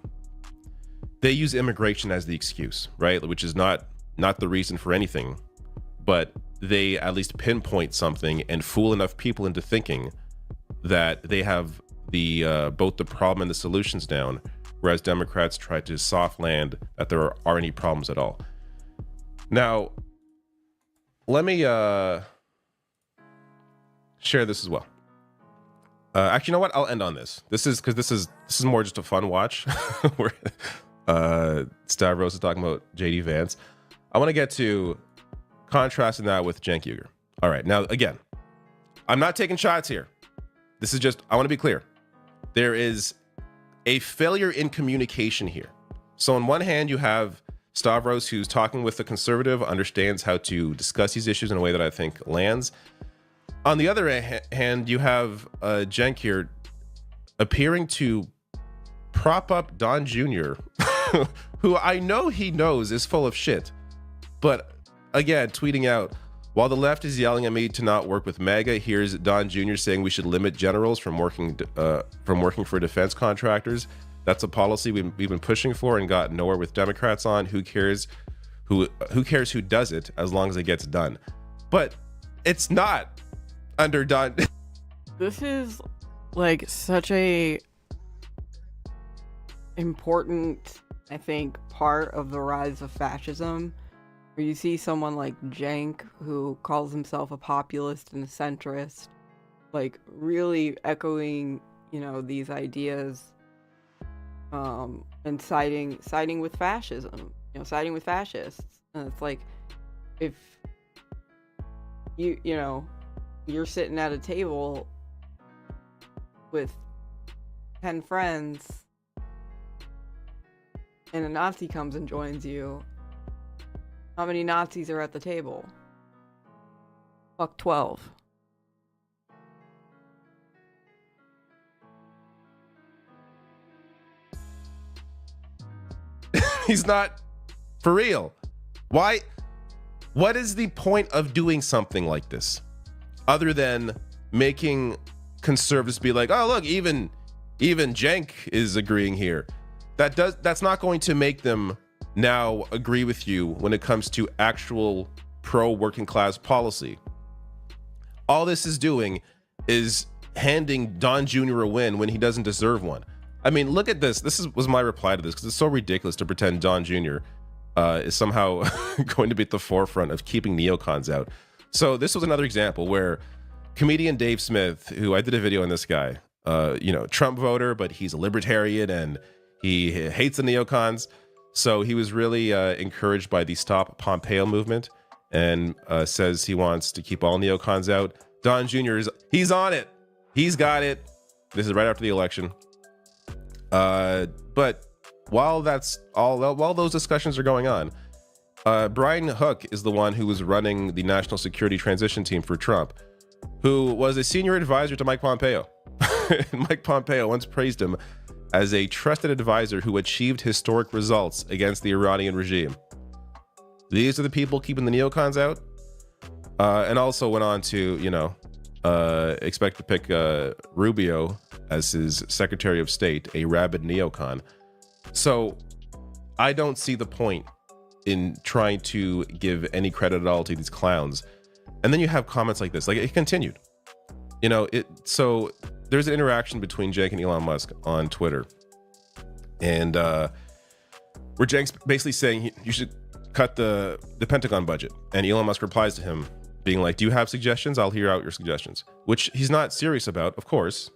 use immigration as the excuse, right? Which is not the reason for anything, but they at least pinpoint something and fool enough people into thinking that they have the both the problem and the solutions down, whereas Democrats try to soft land that there are any problems at all. Now, let me share this as well. Actually, you know what? I'll end on this. This is more just a fun watch, where Stavros is talking about JD Vance. I want to get to contrasting that with Cenk Uygur. All right, now again, I'm not taking shots here. This is just, I want to be clear. There is a failure in communication here. So on one hand, you have Stavros, who's talking with the conservative, understands how to discuss these issues in a way that I think lands. On the other hand, you have Cenk here appearing to prop up Don Jr., who I know he knows is full of shit. But again, tweeting out, while the left is yelling at me to not work with MAGA, here's Don Jr. saying we should limit generals from working for defense contractors. That's a policy we've been pushing for and got nowhere with Democrats on. Who cares? Who cares who does it as long as it gets done? But it's not under Don. This is such a important, I think, part of the rise of fascism, where you see someone like Cenk, who calls himself a populist and a centrist, really echoing, these ideas, and siding with fascism, siding with fascists. And it's if you're sitting at a table with 10 friends and a Nazi comes and joins you, how many Nazis are at the table? Fuck 12. He's not for real. Why? What is the point of doing something like this, other than making conservatives be like, oh look, even Cenk is agreeing here? That's not going to make them now agree with you when it comes to actual pro working class policy. All this is doing is handing Don Jr. a win when he doesn't deserve one. I mean, look at this. This was my reply to this, because it's so ridiculous to pretend Don Jr. is somehow going to be at the forefront of keeping neocons out. So this was another example where comedian Dave Smith, who I did a video on this guy, Trump voter, but he's a libertarian and he hates the neocons. So he was really encouraged by the Stop Pompeo movement and says he wants to keep all neocons out. Don Jr. he's on it. He's got it. This is right after the election. But while those discussions are going on, Brian Hook is the one who was running the national security transition team for Trump, who was a senior advisor to Mike Pompeo. Mike Pompeo once praised him as a trusted advisor who achieved historic results against the Iranian regime. These are the people keeping the neocons out. And also went on to, expect to pick Rubio as his Secretary of State, a rabid neocon. So I don't see the point in trying to give any credit at all to these clowns. And then you have comments like this, like it continued. So there's an interaction between Jake and Elon Musk on Twitter. And where Jake's basically saying you should cut the Pentagon budget. And Elon Musk replies to him being like, do you have suggestions? I'll hear out your suggestions. Which he's not serious about, of course.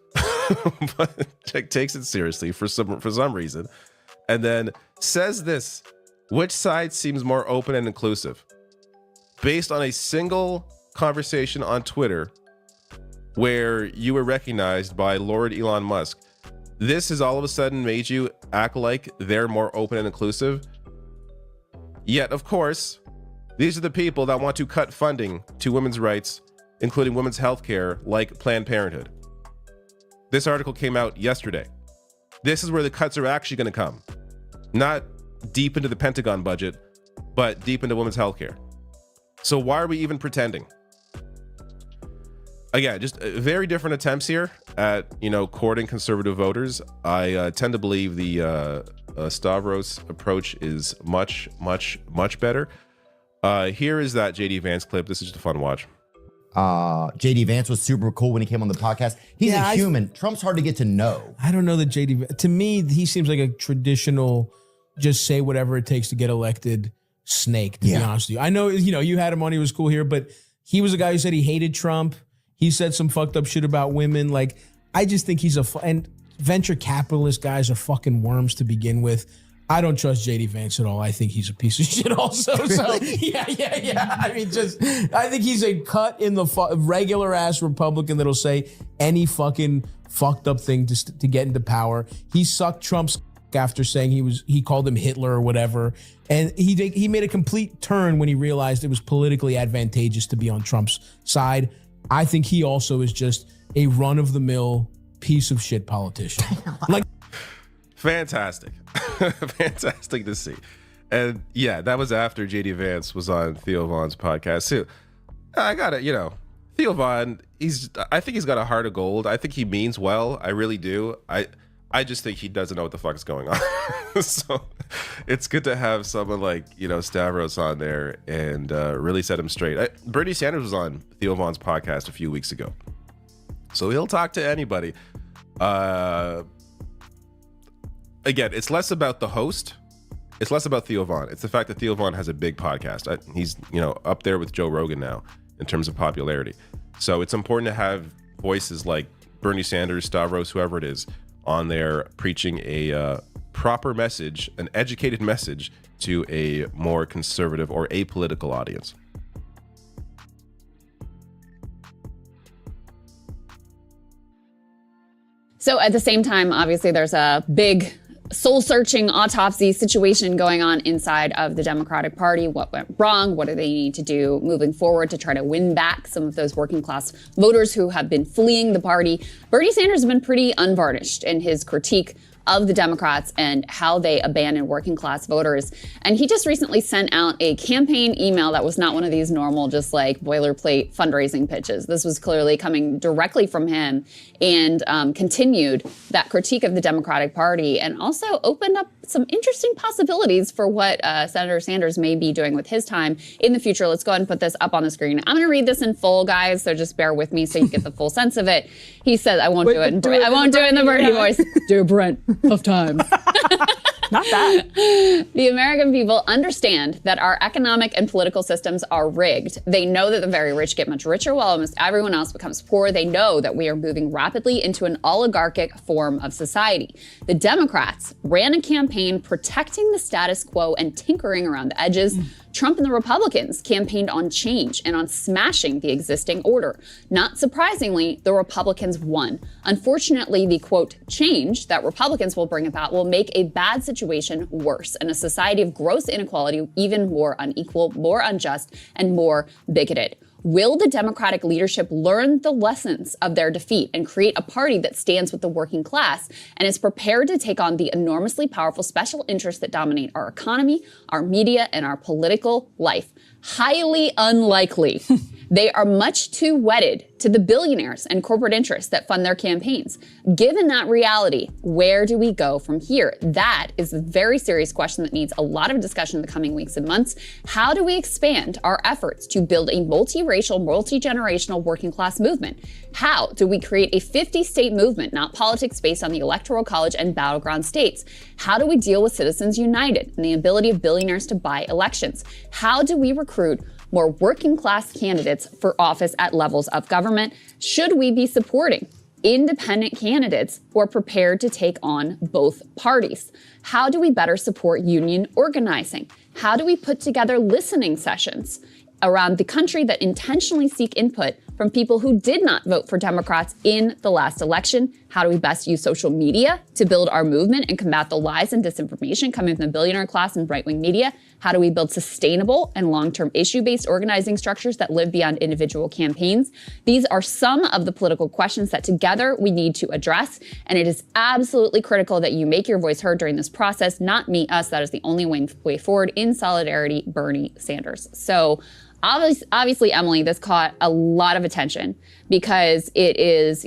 But Jake takes it seriously for some reason. And then says this: which side seems more open and inclusive? Based on a single conversation on Twitter where you were recognized by Lord Elon Musk, this has all of a sudden made you act like they're more open and inclusive. Yet, of course, these are the people that want to cut funding to women's rights, including women's health care, like Planned Parenthood. This article came out yesterday. This is where the cuts are actually going to come. Not deep into the Pentagon budget, but deep into women's health care. So why are we even pretending? Again, just very different attempts here at, courting conservative voters. I tend to believe the Stavros approach is much, much, much better. Here is that JD Vance clip. This is just a fun watch. JD Vance was super cool when he came on the podcast. He's a human. Trump's hard to get to know. I don't know that JD. To me, he seems like a traditional, just say whatever it takes to get elected snake, to be honest with you. I know, you had him on, he was cool here, but he was a guy who said he hated Trump. He said some fucked up shit about women. Like, I just think he's and venture capitalist guys are fucking worms to begin with. I don't trust JD Vance at all. I think he's a piece of shit also. So yeah. I mean, I think he's a cut in the regular ass Republican that'll say any fucking fucked up thing to get into power. He sucked Trump's after saying he called him Hitler or whatever. And he made a complete turn when he realized it was politically advantageous to be on Trump's side. I think he also is just a run-of-the-mill piece of shit politician. Like, fantastic. Fantastic to see. And yeah, that was after JD Vance was on Theo Vaughn's podcast too. I got it, Theo Vaughn, I think he's got a heart of gold. I think he means well. I really do. I just think he doesn't know what the fuck is going on. So it's good to have someone like, Stavros on there and really set him straight. Bernie Sanders was on Theo Vaughn's podcast a few weeks ago. So he'll talk to anybody. Again, it's less about the host. It's less about Theo Vaughn. It's the fact that Theo Vaughn has a big podcast. He's, up there with Joe Rogan now in terms of popularity. So it's important to have voices like Bernie Sanders, Stavros, whoever it is, on there preaching a proper message, an educated message to a more conservative or apolitical audience. So at the same time, obviously, there's a big soul-searching autopsy situation going on inside of the Democratic Party. What went wrong? What do they need to do moving forward to try to win back some of those working class voters who have been fleeing the party? Bernie Sanders has been pretty unvarnished in his critique of the Democrats and how they abandon working class voters. And he just recently sent out a campaign email that was not one of these normal, just like boilerplate fundraising pitches. This was clearly coming directly from him and continued that critique of the Democratic Party and also opened up some interesting possibilities for what Senator Sanders may be doing with his time in the future. Let's go ahead and put this up on the screen. I'm going to read this in full, guys, so just bear with me so you get the full sense of it. He said, I won't do it in the Bernie voice. Dear Brent, tough times. Not that. The American people understand that our economic and political systems are rigged. They know that the very rich get much richer while almost everyone else becomes poor. They know that we are moving rapidly into an oligarchic form of society. The Democrats ran a campaign protecting the status quo and tinkering around the edges. Trump and the Republicans campaigned on change and on smashing the existing order. Not surprisingly, the Republicans won. Unfortunately, the quote, change that Republicans will bring about will make a bad situation worse and a society of gross inequality even more unequal, more unjust, and more bigoted. Will the Democratic leadership learn the lessons of their defeat and create a party that stands with the working class and is prepared to take on the enormously powerful special interests that dominate our economy, our media, and our political life? Highly unlikely. They are much too wedded to the billionaires and corporate interests that fund their campaigns. Given that reality, where do we go from here? That is a very serious question that needs a lot of discussion in the coming weeks and months. How do we expand our efforts to build a multiracial, multi-generational working class movement? How do we create a 50-state movement, not politics based on the Electoral College and battleground states? How do we deal with Citizens United and the ability of billionaires to buy elections? How do we recruit more working class candidates for office at levels of government? Should we be supporting independent candidates who are prepared to take on both parties? How do we better support union organizing? How do we put together listening sessions around the country that intentionally seek input from people who did not vote for Democrats in the last election? How do we best use social media to build our movement and combat the lies and disinformation coming from the billionaire class and right-wing media? How do we build sustainable and long-term issue-based organizing structures that live beyond individual campaigns? These are some of the political questions that together we need to address, and it is absolutely critical that you make your voice heard during this process, not me, us. That is the only way forward. In solidarity, Bernie Sanders. So obviously, Emily, this caught a lot of attention because it is,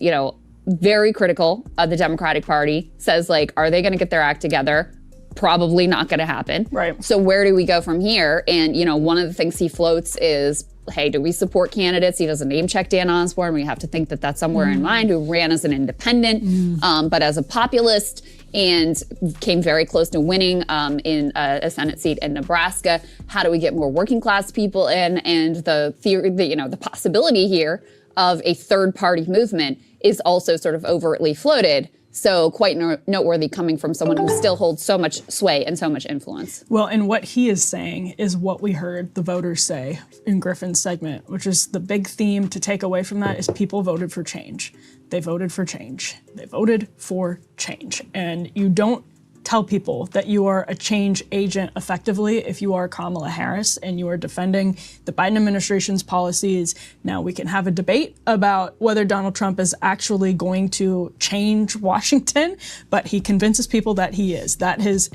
very critical of the Democratic Party. Says, are they going to get their act together? Probably not going to happen. Right. So where do we go from here? And, one of the things he floats is, hey, do we support candidates? He doesn't name check Dan Osborne. We have to think that that's somewhere in mind, who ran as an independent, but as a populist, and came very close to winning in a Senate seat in Nebraska. How do we get more working class people in? And the theory, the possibility here of a third party movement is also sort of overtly floated. So quite noteworthy coming from someone who still holds so much sway and so much influence. Well, and what he is saying is what we heard the voters say in Griffin's segment, which is the big theme to take away from that is people voted for change. They voted for change. They voted for change. And you don't tell people that you are a change agent effectively if you are Kamala Harris and you are defending the Biden administration's policies. Now we can have a debate about whether Donald Trump is actually going to change Washington, but he convinces people that he is. That is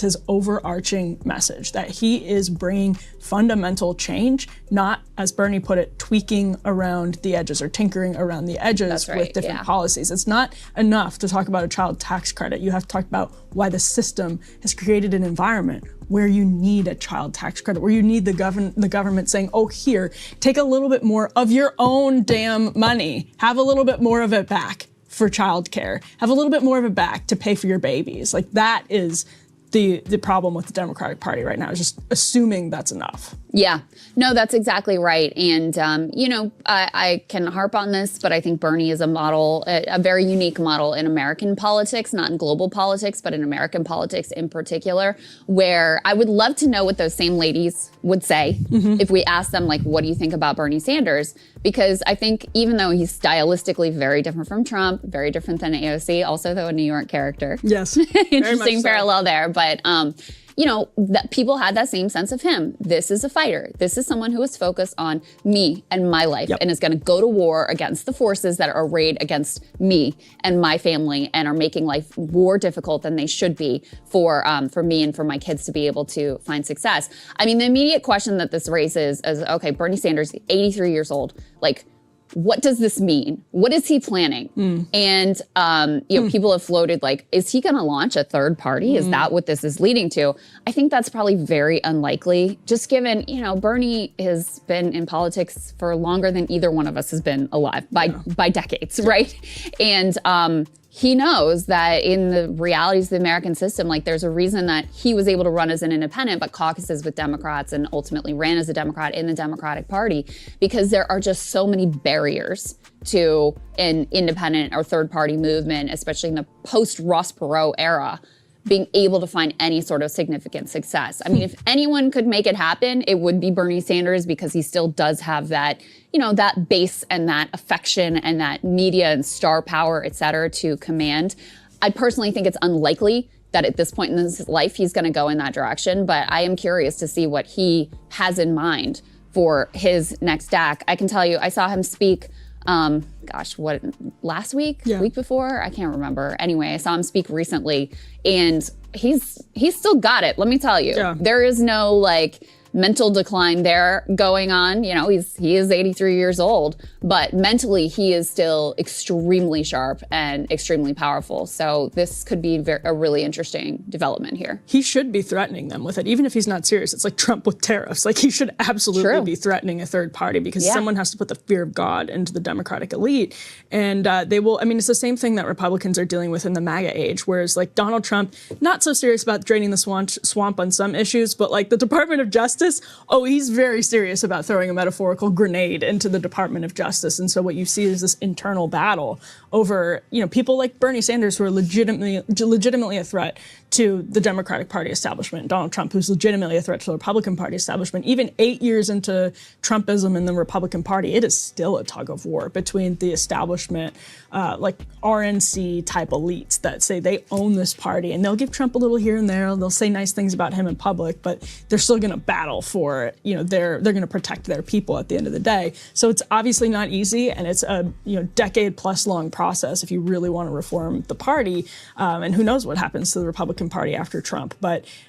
his overarching message, that he is bringing fundamental change, not, as Bernie put it, tweaking around the edges or tinkering around the edges with different policies. It's not enough to talk about a child tax credit. You have to talk about why the system has created an environment where you need a child tax credit, where you need the government saying, oh, here, take a little bit more of your own damn money. Have a little bit more of it back for childcare. Have a little bit more of it back to pay for your babies. That is the problem with the Democratic Party right now, is just assuming that's enough. Yeah, no, that's exactly right. And, I can harp on this, but I think Bernie is a model, a very unique model in American politics, not in global politics, but in American politics in particular, where I would love to know what those same ladies would say if we asked them, what do you think about Bernie Sanders? Because I think even though he's stylistically very different from Trump, very different than AOC, also though a New York character. Yes. Interesting parallel there. But, that people had that same sense of him. This is a fighter. This is someone who is focused on me and my life and is going to go to war against the forces that are arrayed against me and my family and are making life more difficult than they should be for me and for my kids to be able to find success. I mean, the immediate question that this raises is, okay, Bernie Sanders, 83 years old, what does this mean? What is he planning? And, people have floated is he going to launch a third party? Is that what this is leading to? I think that's probably very unlikely, just given, Bernie has been in politics for longer than either one of us has been alive by decades, right? And he knows that in the realities of the American system, like there's a reason that he was able to run as an independent, but caucuses with Democrats and ultimately ran as a Democrat in the Democratic Party, because there are just so many barriers to an independent or third party movement, especially in the post-Ross Perot era, being able to find any sort of significant success. I mean, if anyone could make it happen, it would be Bernie Sanders, because he still does have that, you know, that base and that affection and that media and star power, et cetera, to command. I personally think it's unlikely that at this point in his life, he's going to go in that direction. But I am curious to see what he has in mind for his next act. I can tell you, I saw him speak last week, week before, I can't remember. Anyway, I saw him speak recently, and he's still got it. Let me tell you, there is no like mental decline there going on. You know, he is 83 years old, but mentally he is still extremely sharp and extremely powerful. So this could be a really interesting development here. He should be threatening them with it, even if he's not serious. It's like Trump with tariffs. Like, he should absolutely be threatening a third party, because someone has to put the fear of God into the Democratic elite. And they will, I mean, it's the same thing that Republicans are dealing with in the MAGA age, whereas like Donald Trump, not so serious about draining the swamp on some issues, but like the Department of Justice, he's very serious about throwing a metaphorical grenade into the Department of Justice. And so what you see is this internal battle over, you know, people like Bernie Sanders, who are legitimately a threat to the Democratic Party establishment, Donald Trump, who's legitimately a threat to the Republican Party establishment. Even 8 years into Trumpism in the Republican Party, it is still a tug of war between the establishment, like RNC type elites that say they own this party, and they'll give Trump a little here and there. They'll say nice things about him in public, but they're still going to battle for, you know, they're going to protect their people at the end of the day. So it's obviously not easy, and it's a decade plus long process if you really want to reform the party. And who knows what happens to the Republican Party after Trump,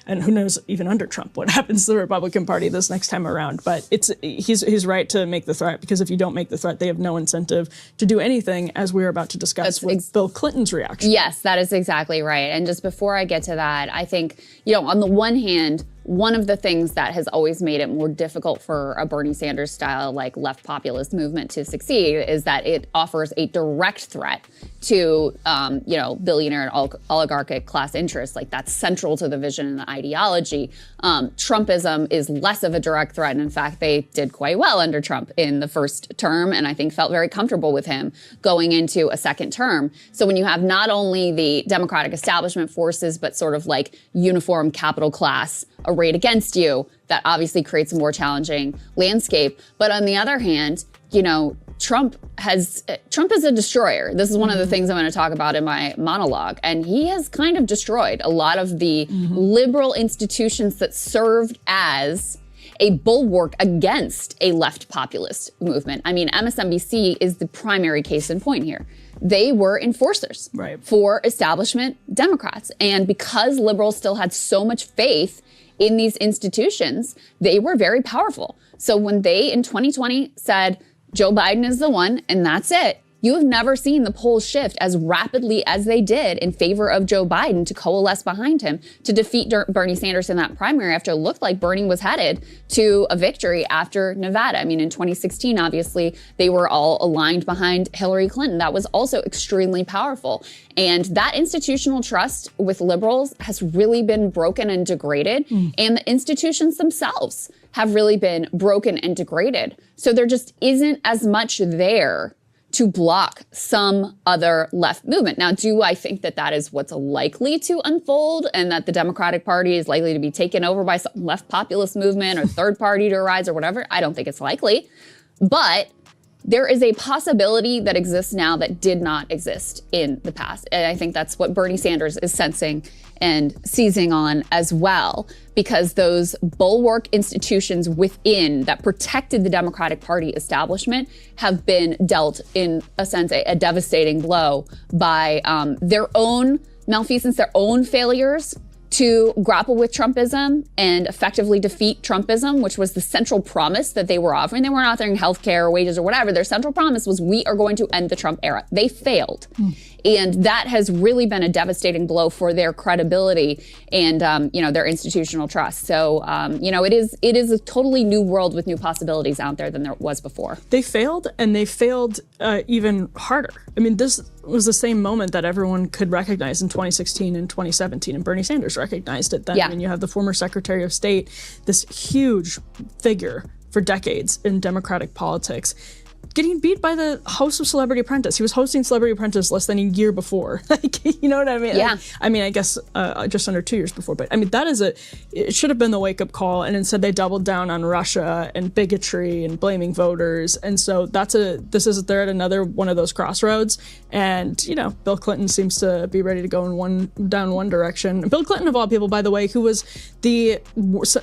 and who knows even under Trump what happens to the Republican Party this next time around. But he's right to make the threat, because if you don't make the threat, they have no incentive to do anything, as we're about to discuss with Bill Clinton's reaction. Yes, that is exactly right. And just before I get to that, I think, you know, on the one hand, one of the things that has always made it more difficult for a Bernie Sanders style, like left populist movement to succeed, is that it offers a direct threat to, you know, billionaire and oligarchic class interests. Like, that's central to the vision and the ideology. Trumpism is less of a direct threat. And in fact, they did quite well under Trump in the first term, and I think felt very comfortable with him going into a second term. So when you have not only the Democratic establishment forces, but sort of like uniform capital class arrayed against you, that obviously creates a more challenging landscape. But on the other hand, you know, Trump is a destroyer. This is one of the things I'm going to talk about in my monologue. And he has kind of destroyed a lot of the liberal institutions that served as a bulwark against a left populist movement. I mean, MSNBC is the primary case in point here. They were enforcers for establishment Democrats. And because liberals still had so much faith in these institutions, they were very powerful. So when they, in 2020, said, Joe Biden is the one, and that's it, you have never seen the polls shift as rapidly as they did in favor of Joe Biden to coalesce behind him to defeat Bernie Sanders in that primary, after it looked like Bernie was headed to a victory after Nevada. I mean, in 2016, obviously, they were all aligned behind Hillary Clinton. That was also extremely powerful. And that institutional trust with liberals has really been broken and degraded. And the institutions themselves have really been broken and degraded. So there just isn't as much there to block some other left movement. Now, do I think that that is what's likely to unfold, and that the Democratic Party is likely to be taken over by some left populist movement or third party to arise or whatever? I don't think it's likely. But there is a possibility that exists now that did not exist in the past. And I think that's what Bernie Sanders is sensing and seizing on as well, because those bulwark institutions within that protected the Democratic Party establishment have been dealt, in a sense, a devastating blow by their own malfeasance, their own failures to grapple with Trumpism and effectively defeat Trumpism, which was the central promise that they were offering. They weren't offering healthcare or wages or whatever. Their central promise was, we are going to end the Trump era. They failed. And that has really been a devastating blow for their credibility and, you know, their institutional trust. So, you know, it is a totally new world with new possibilities out there than there was before. They failed, and they failed even harder. I mean, this was the same moment that everyone could recognize in 2016 and 2017, and Bernie Sanders recognized it then. Yeah. I mean, you have the former Secretary of State, this huge figure for decades in Democratic politics, getting beat by the host of Celebrity Apprentice. He was hosting Celebrity Apprentice less than a year before. Like, you know what I mean? Yeah. I mean, I guess just under 2 years before. But I mean, it should have been the wake-up call. And instead they doubled down on Russia and bigotry and blaming voters. And so they're at another one of those crossroads. And, you know, Bill Clinton seems to be ready to go down one direction. Bill Clinton, of all people, by the way, who was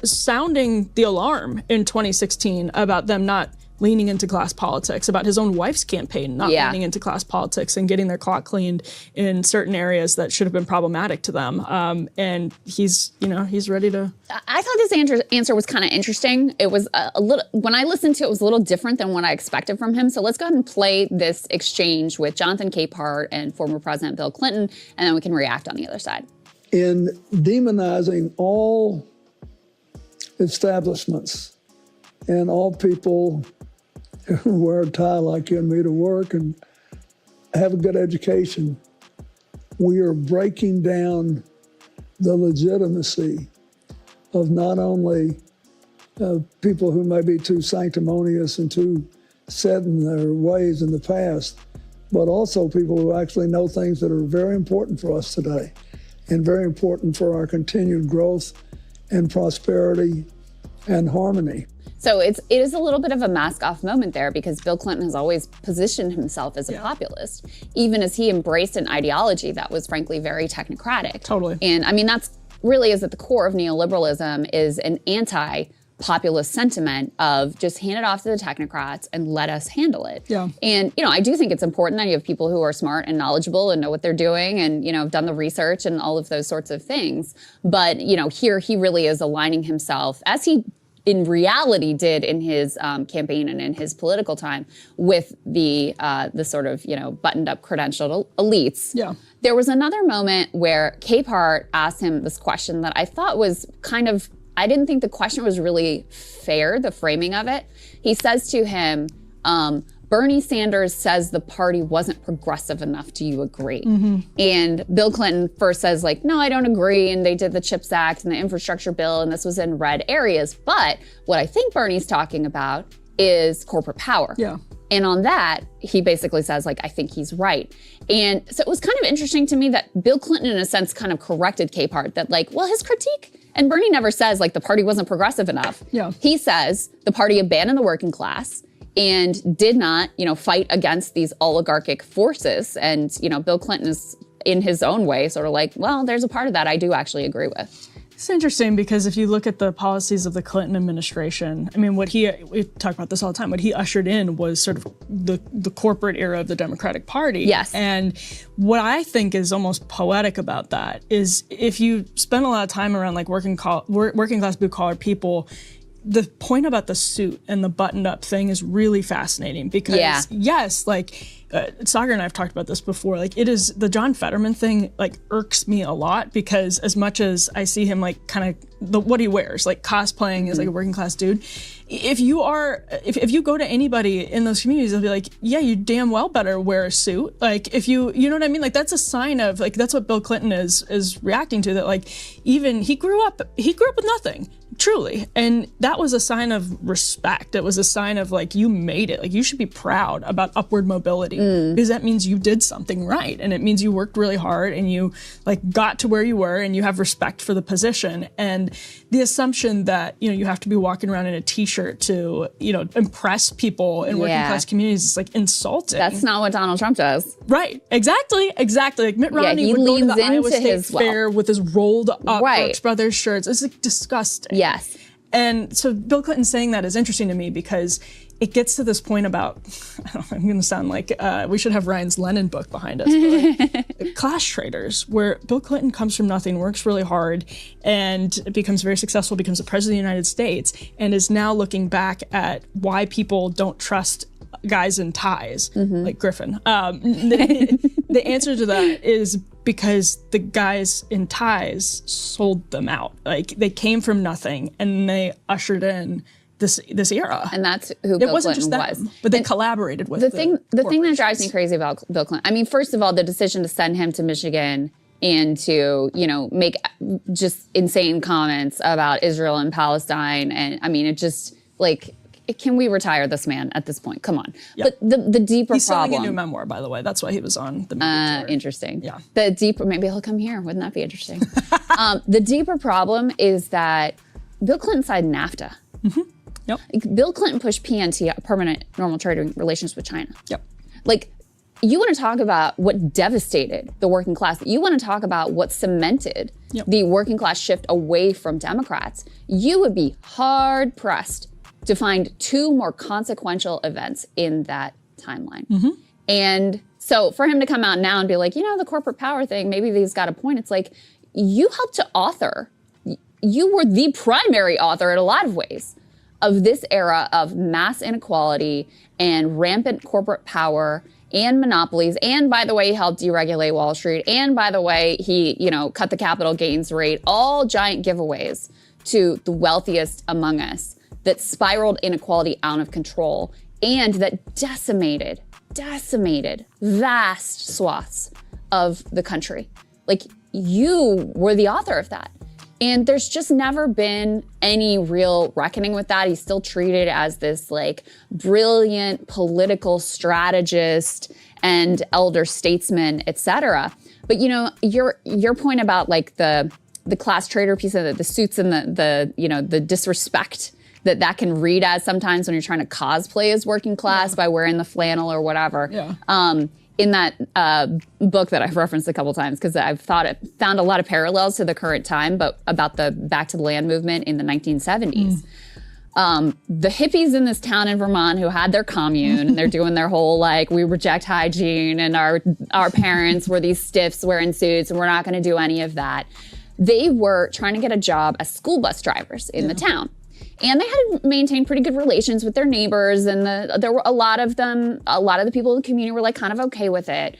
sounding the alarm in 2016 about them not leaning into class politics, about his own wife's campaign not leaning into class politics and getting their clock cleaned in certain areas that should have been problematic to them. And he's ready to. I thought this answer was kind of interesting. It was a little, when I listened to it, it was a little different than what I expected from him. So let's go ahead and play this exchange with Jonathan Capehart and former President Bill Clinton, and then we can react on the other side. In demonizing all establishments and all people who wear a tie like you and me to work and have a good education, we are breaking down the legitimacy of not only people who may be too sanctimonious and too set in their ways in the past, but also people who actually know things that are very important for us today and very important for our continued growth and prosperity and harmony. So it is a little bit of a mask-off moment there, because Bill Clinton has always positioned himself as a populist, even as he embraced an ideology that was frankly very technocratic. Totally. And I mean, that's really is at the core of neoliberalism, is an anti-populist sentiment of just hand it off to the technocrats and let us handle it. Yeah. And, you know, I do think it's important that you have people who are smart and knowledgeable and know what they're doing and, you know, have done the research and all of those sorts of things. But, you know, here he really is aligning himself, as he in reality did in his campaign and in his political time, with the sort of, you know, buttoned up credentialed elites. Yeah. There was another moment where Capehart asked him this question that I thought was kind of, I didn't think the question was really fair, the framing of it. He says to him, Bernie Sanders says the party wasn't progressive enough. Do you agree? Mm-hmm. And Bill Clinton first says, like, no, I don't agree. And they did the CHIPS Act and the infrastructure bill, and this was in red areas. But what I think Bernie's talking about is corporate power. Yeah. And on that, he basically says, like, I think he's right. And so it was kind of interesting to me that Bill Clinton, in a sense, kind of corrected Capehart that, like, well, his critique, and Bernie never says, like, the party wasn't progressive enough. Yeah. He says the party abandoned the working class and did not, you know, fight against these oligarchic forces. And, you know, Bill Clinton is, in his own way, sort of like, well, there's a part of that I do actually agree with. It's interesting because if you look at the policies of the Clinton administration, I mean, we talk about this all the time, what he ushered in was sort of the corporate era of the Democratic Party. Yes. And what I think is almost poetic about that is if you spend a lot of time around like working class blue collar people, the point about the suit and the buttoned up thing is really fascinating because yes, like Sagar and I have talked about this before, like it is the John Fetterman thing, like irks me a lot because as much as I see him like kind of what he wears, like cosplaying as like a working class dude, if you go to anybody in those communities, they'll be like, yeah, you damn well better wear a suit. Like if you know what I mean? Like that's a sign of like, that's what Bill Clinton is reacting to, that like even he grew up with nothing. Truly. And that was a sign of respect. It was a sign of like, you made it. Like you should be proud about upward mobility because that means you did something right. And it means you worked really hard and you like got to where you were and you have respect for the position. And the assumption that, you know, you have to be walking around in a t-shirt to, you know, impress people in working class communities is like insulting. That's not what Donald Trump does. Right. Exactly. Like Mitt Romney would go to the Iowa State Fair with his rolled up Brooks Brothers shirts. It's like disgusting. Yes. And so Bill Clinton saying that is interesting to me because it gets to this point about, I'm going to sound like we should have Ryan's Lenin book behind us, but like, class traders, where Bill Clinton comes from nothing, works really hard, and becomes very successful, becomes the president of the United States, and is now looking back at why people don't trust guys in ties, like Griffin. The answer to that is because the guys in ties sold them out. Like they came from nothing and they ushered in this era. And that's who it Bill wasn't Clinton just them, was. but they collaborated with the thing that drives me crazy about Bill Clinton. I mean, first of all, the decision to send him to Michigan and to, make just insane comments about Israel and Palestine. And I mean, it just can we retire this man at this point? Come on. Yep. But the deeper He's problem. He's selling a new memoir, by the way. That's why he was on the movie tour. Interesting. Yeah. The deeper, maybe he'll come here. Wouldn't that be interesting? The deeper problem is that Bill Clinton signed NAFTA. Mm-hmm. Yep. Bill Clinton pushed PNT, permanent normal trade relations with China. Yep. You want to talk about what devastated the working class. You want to talk about what cemented the working class shift away from Democrats. You would be hard pressed to find two more consequential events in that timeline. Mm-hmm. And so for him to come out now and be like, the corporate power thing, maybe he's got a point. It's like, you helped to author. You were the primary author in a lot of ways of this era of mass inequality and rampant corporate power and monopolies. And by the way, he helped deregulate Wall Street. And by the way, he, cut the capital gains rate, all giant giveaways to the wealthiest among us that spiraled inequality out of control and that decimated vast swaths of the country. You were the author of that. And there's just never been any real reckoning with that. He's still treated as this brilliant political strategist and elder statesman, et cetera. But your point about the class trader piece of the suits and the disrespect that can read as sometimes when you're trying to cosplay as working class by wearing the flannel or whatever. Yeah. In that book that I've referenced a couple times, because I've found a lot of parallels to the current time, but about the Back to the Land movement in the 1970s. The hippies in this town in Vermont who had their commune, and they're doing their whole we reject hygiene, and our parents were these stiffs wearing suits, and we're not going to do any of that. They were trying to get a job as school bus drivers in the town. And they had maintained pretty good relations with their neighbors, and there were a lot of the people in the community were kind of okay with it.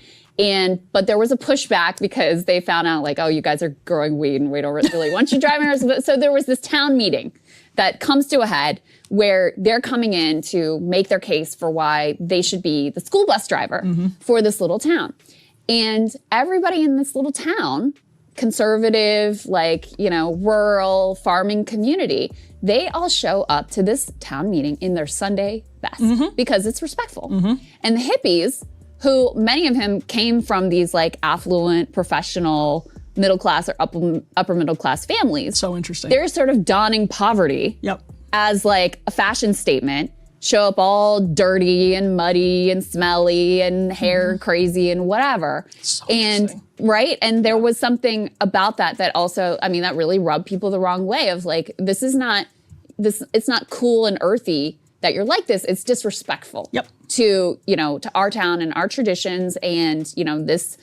But there was a pushback because they found out oh, you guys are growing weed and we don't really want you driving ours. So there was this town meeting that comes to a head where they're coming in to make their case for why they should be the school bus driver for this little town. And everybody in this little town, conservative, rural farming community, they all show up to this town meeting in their Sunday best because it's respectful. And the hippies, who many of them came from these affluent, professional, middle class or upper middle class families. So interesting. They're sort of donning poverty as a fashion statement, show up all dirty and muddy and smelly and hair crazy and whatever. So right? And there was something about that also, that really rubbed people the wrong way of it's not cool and earthy that you're like this. It's disrespectful to our town and our traditions and, this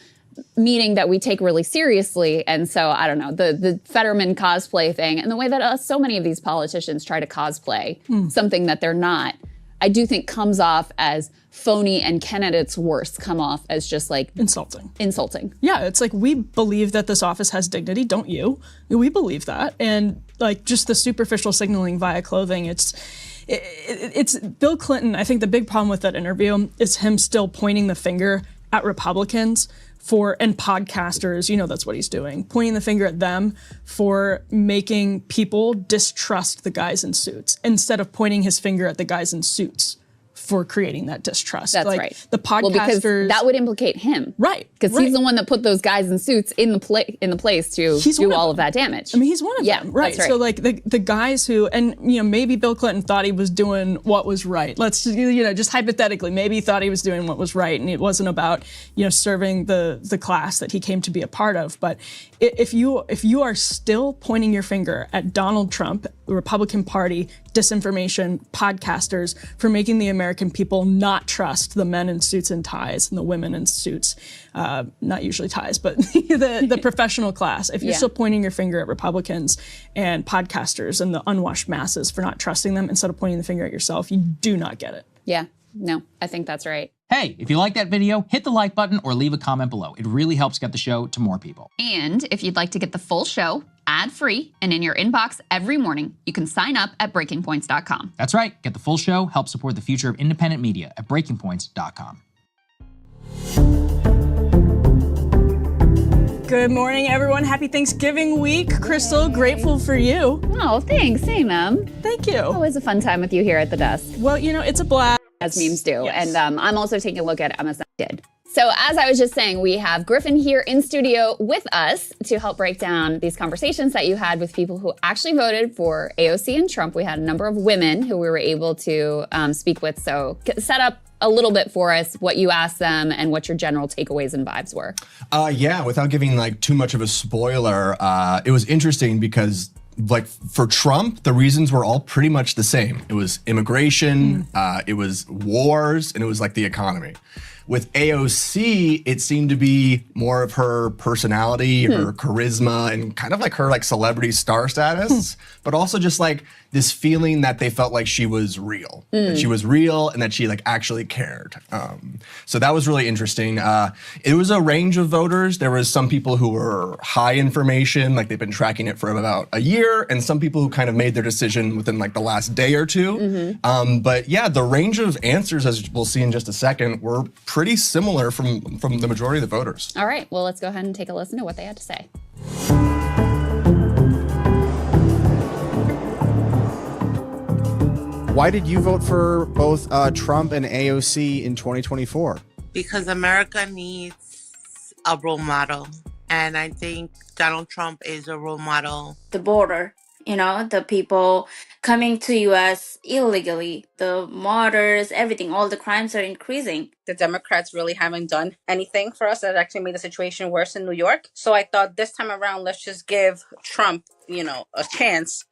meeting that we take really seriously. And so, I don't know, the Fetterman cosplay thing and the way that so many of these politicians try to cosplay something that they're not, I do think comes off as phony, and Ken at its worst come off as just insulting. Yeah, it's we believe that this office has dignity, don't you? We believe that. And just the superficial signaling via clothing, it's Bill Clinton. I think the big problem with that interview is him still pointing the finger at Republicans and podcasters, that's what he's doing, pointing the finger at them for making people distrust the guys in suits instead of pointing his finger at the guys in suits for creating that distrust. That's right. The podcasters, because that would implicate him, right? Because he's the one that put those guys in suits in the place to do all of that damage. He's one of them, right? That's right. So the guys who, and maybe Bill Clinton thought he was doing what was right. Let's just hypothetically, maybe he thought he was doing what was right, and it wasn't about serving the class that he came to be a part of. But if you are still pointing your finger at Donald Trump, the Republican Party, disinformation, podcasters, for making the American people not trust the men in suits and ties and the women in suits, not usually ties, but the professional class. If you're still pointing your finger at Republicans and podcasters and the unwashed masses for not trusting them instead of pointing the finger at yourself, you do not get it. Yeah, no, I think that's right. Hey, if you like that video, hit the like button or leave a comment below. It really helps get the show to more people. And if you'd like to get the full show, ad-free and in your inbox every morning, you can sign up at breakingpoints.com. That's right. Get the full show, help support the future of independent media at breakingpoints.com. Good morning, everyone. Happy Thanksgiving week. Crystal, grateful for you. Oh, thanks. Same, Thank you. Always a fun time with you here at the desk. Well, it's a blast. As memes do. Yes. And I'm also taking a look at MSN Did. So as I was just saying, we have Griffin here in studio with us to help break down these conversations that you had with people who actually voted for AOC and Trump. We had a number of women who we were able to speak with. So set up a little bit for us what you asked them and what your general takeaways and vibes were. Yeah, without giving like too much of a spoiler, it was interesting because like for Trump, the reasons were all pretty much the same. It was immigration, it was wars, and it was like the economy. With AOC, it seemed to be more of her personality, her charisma, and kind of like her like celebrity star status, but also just like this feeling that they felt like she was real, that she was real and that she like actually cared. So that was really interesting. It was a range of voters. There was some people who were high information, like they've been tracking it for about a year, and some people who kind of made their decision within like the last day or two. But yeah, the range of answers, as we'll see in just a second, were pretty similar from the majority of the voters. All right, well, let's go ahead and take a listen to what they had to say. Why did you vote for both Trump and AOC in 2024? Because America needs a role model. And I think Donald Trump is a role model. The border, the people coming to U.S. illegally, the murders, everything, all the crimes are increasing. The Democrats really haven't done anything for us that actually made the situation worse in New York. So I thought this time around, let's just give Trump, a chance.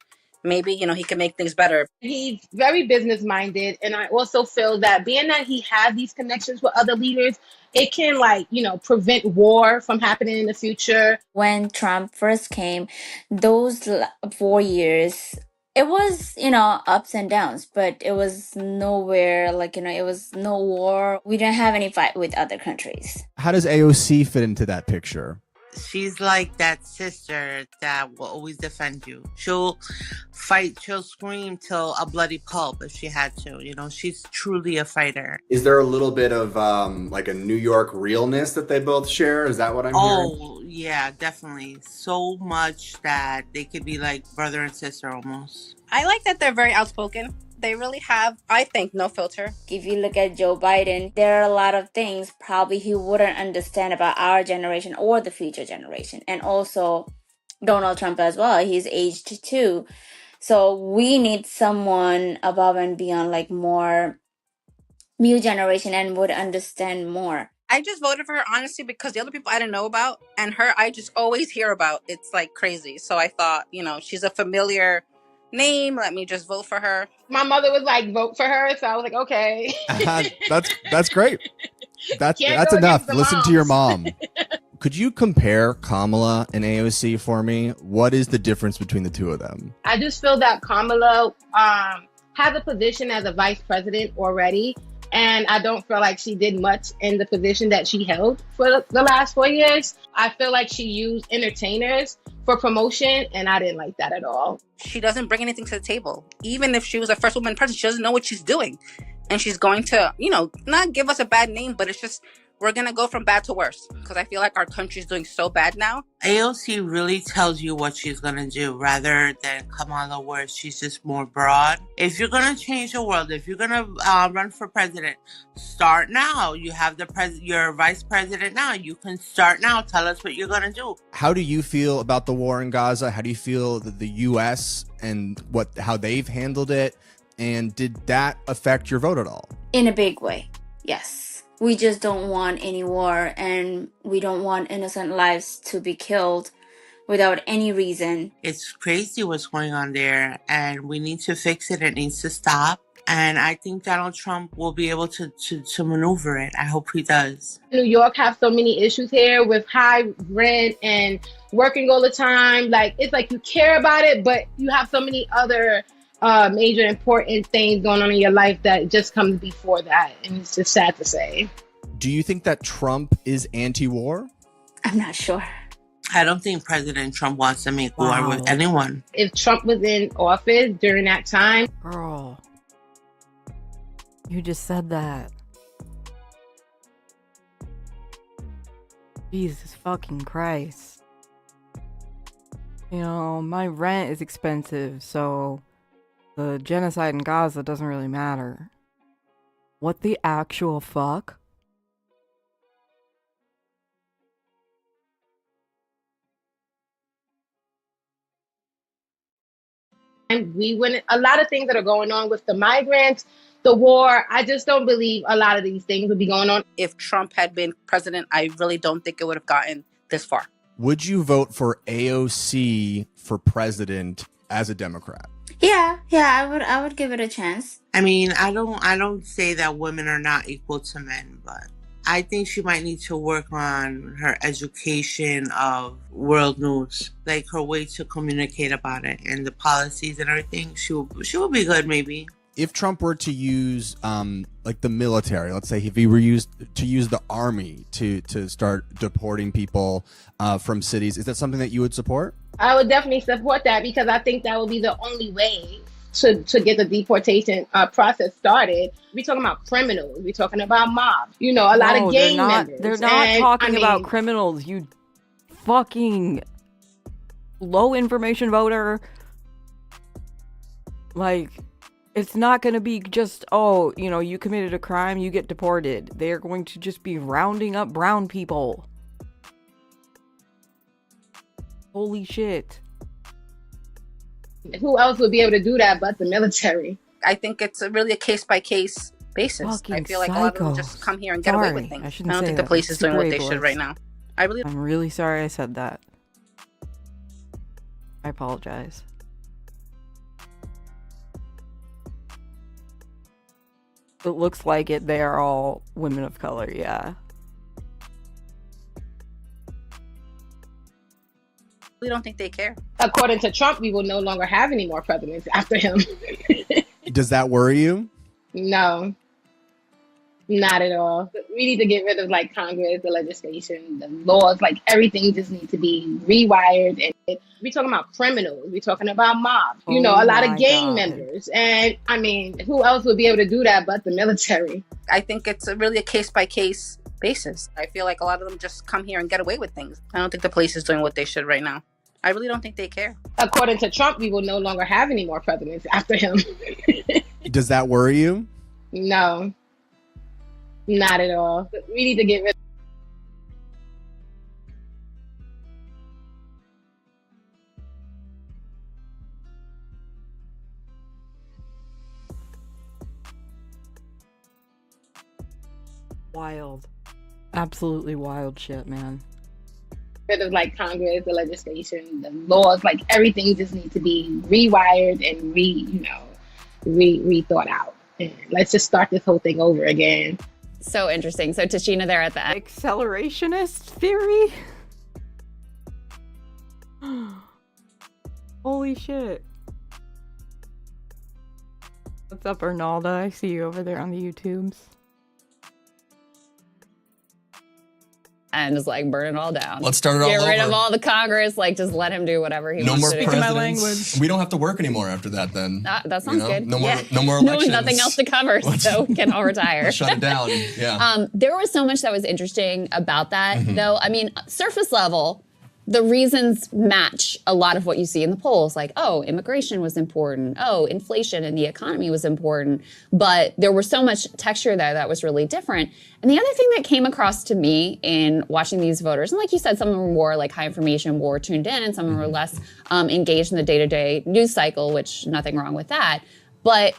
Maybe, he can make things better. He's very business minded. And I also feel that being that he has these connections with other leaders, it can prevent war from happening in the future. When Trump first came, those 4 years, it was, ups and downs, but it was nowhere, it was no war. We didn't have any fight with other countries. How does AOC fit into that picture? She's like that sister that will always defend you. She'll fight, she'll scream till a bloody pulp if she had to. She's truly a fighter. Is there a little bit of like a New York realness that they both share? Is that what I'm hearing? Oh, yeah, definitely. So much that they could be like brother and sister almost. I like that they're very outspoken. They really have, I think, no filter. If you look at Joe Biden, there are a lot of things probably he wouldn't understand about our generation or the future generation. And also Donald Trump as well. He's aged too. So we need someone above and beyond, more new generation and would understand more. I just voted for her, honestly, because the other people I didn't know about, and her I just always hear about. It's crazy. So I thought, she's a familiar name. Let me just vote for her. My mother was like, vote for her. So I was like, okay. That's great. That's enough. Listen to your mom. Could you compare Kamala and AOC for me? What is the difference between the two of them? I just feel that Kamala has a position as a vice president already. And I don't feel like she did much in the position that she held for the last 4 years. I feel like she used entertainers for promotion, and I didn't like that at all. She doesn't bring anything to the table. Even if she was a first woman president, she doesn't know what she's doing. And she's going to, not give us a bad name, but it's just, we're going to go from bad to worse. Because I feel like our country's doing so bad now. AOC really tells you what she's going to do rather than Kamala, where she's just more broad. If you're going to change the world, if you're going to run for president, start now. You have your vice president now. You can start now. Tell us what you're going to do. How do you feel about the war in Gaza? How do you feel that the U.S. and how they've handled it? And did that affect your vote at all? In a big way, yes. We just don't want any war, and we don't want innocent lives to be killed without any reason. It's crazy what's going on there, and we need to fix it. It needs to stop. And I think Donald Trump will be able to maneuver it. I hope he does. New York have so many issues here with high rent and working all the time. It's like you care about it, but you have so many other major important things going on in your life that just comes before that. And it's just sad to say. Do you think that Trump is anti-war? I'm not sure. I don't think President Trump wants to make war with anyone. If Trump was in office during that time. Girl, you just said that. Jesus fucking Christ. You know, my rent is expensive, so the genocide in Gaza doesn't really matter. What the actual fuck? And we wouldn't, a lot of things that are going on with the migrants, the war, I just don't believe a lot of these things would be going on. If Trump had been president, I really don't think it would have gotten this far. Would you vote for AOC for president as a Democrat? Yeah, I would give it a chance. I mean, I don't say that women are not equal to men, but I think she might need to work on her education of world news, like her way to communicate about it and the policies and everything. She will be good, maybe. If Trump were to use like the military, let's say if he were to use the army to start deporting people from cities, is that something that you would support? I would definitely support that because I think that would be the only way to get the deportation process started. We're talking about criminals. We're talking about mobs. You know, a lot of gang members. They're not talking about criminals, you fucking low information voter. Like, it's not going to be just, oh, you know, you committed a crime, you get deported. They're going to just be rounding up brown people. Holy shit. Who else would be able to do that but the military? I think it's really a case-by-case basis. Fucking I feel like a lot of them just come here and get away with things. I don't think the police is doing what they should right now. I'm really sorry I said that. I apologize. It looks like it. They are all women of color, yeah. We don't think they care. According to Trump, we will no longer have any more presidents after him. Does that worry you? No, not at all. We need to get rid of like Congress, the legislation, the laws, like everything just needs to be rewired. And we're talking about criminals. We're talking about mobs, you know, a lot of gang members. And I mean, who else would be able to do that but the military? I think it's really a case-by-case basis. I feel like a lot of them just come here and get away with things. I don't think the police is doing what they should right now. I really don't think they care. According to Trump, we will no longer have any more presidents after him. Does that worry you? No, not at all. We need to get rid of Wild. Absolutely wild shit, man. Like Congress, the legislation, the laws, like everything just needs to be rewired and rethought out. And let's just start this whole thing over again. So interesting. So Tashina there at the end. Accelerationist theory? Holy shit. What's up, Arnalda? I see you over there on the YouTubes. And just like burn it all down. Let's start it all over. Get rid of all the Congress. Like just let him do whatever he wants to do. No more presidents. We don't have to work anymore after that. Then that sounds good. No more elections. Nothing else to cover, so we can all retire. Shut it down. Yeah. There was so much that was interesting about that, though. I mean, surface level, the reasons match a lot of what you see in the polls. Like, oh, immigration was important. Oh, inflation and the economy was important. But there was so much texture there that was really different. And the other thing that came across to me in watching these voters, and like you said, some of them were more like high information, more tuned in, and some of them were less engaged in the day-to-day news cycle, which nothing wrong with that. But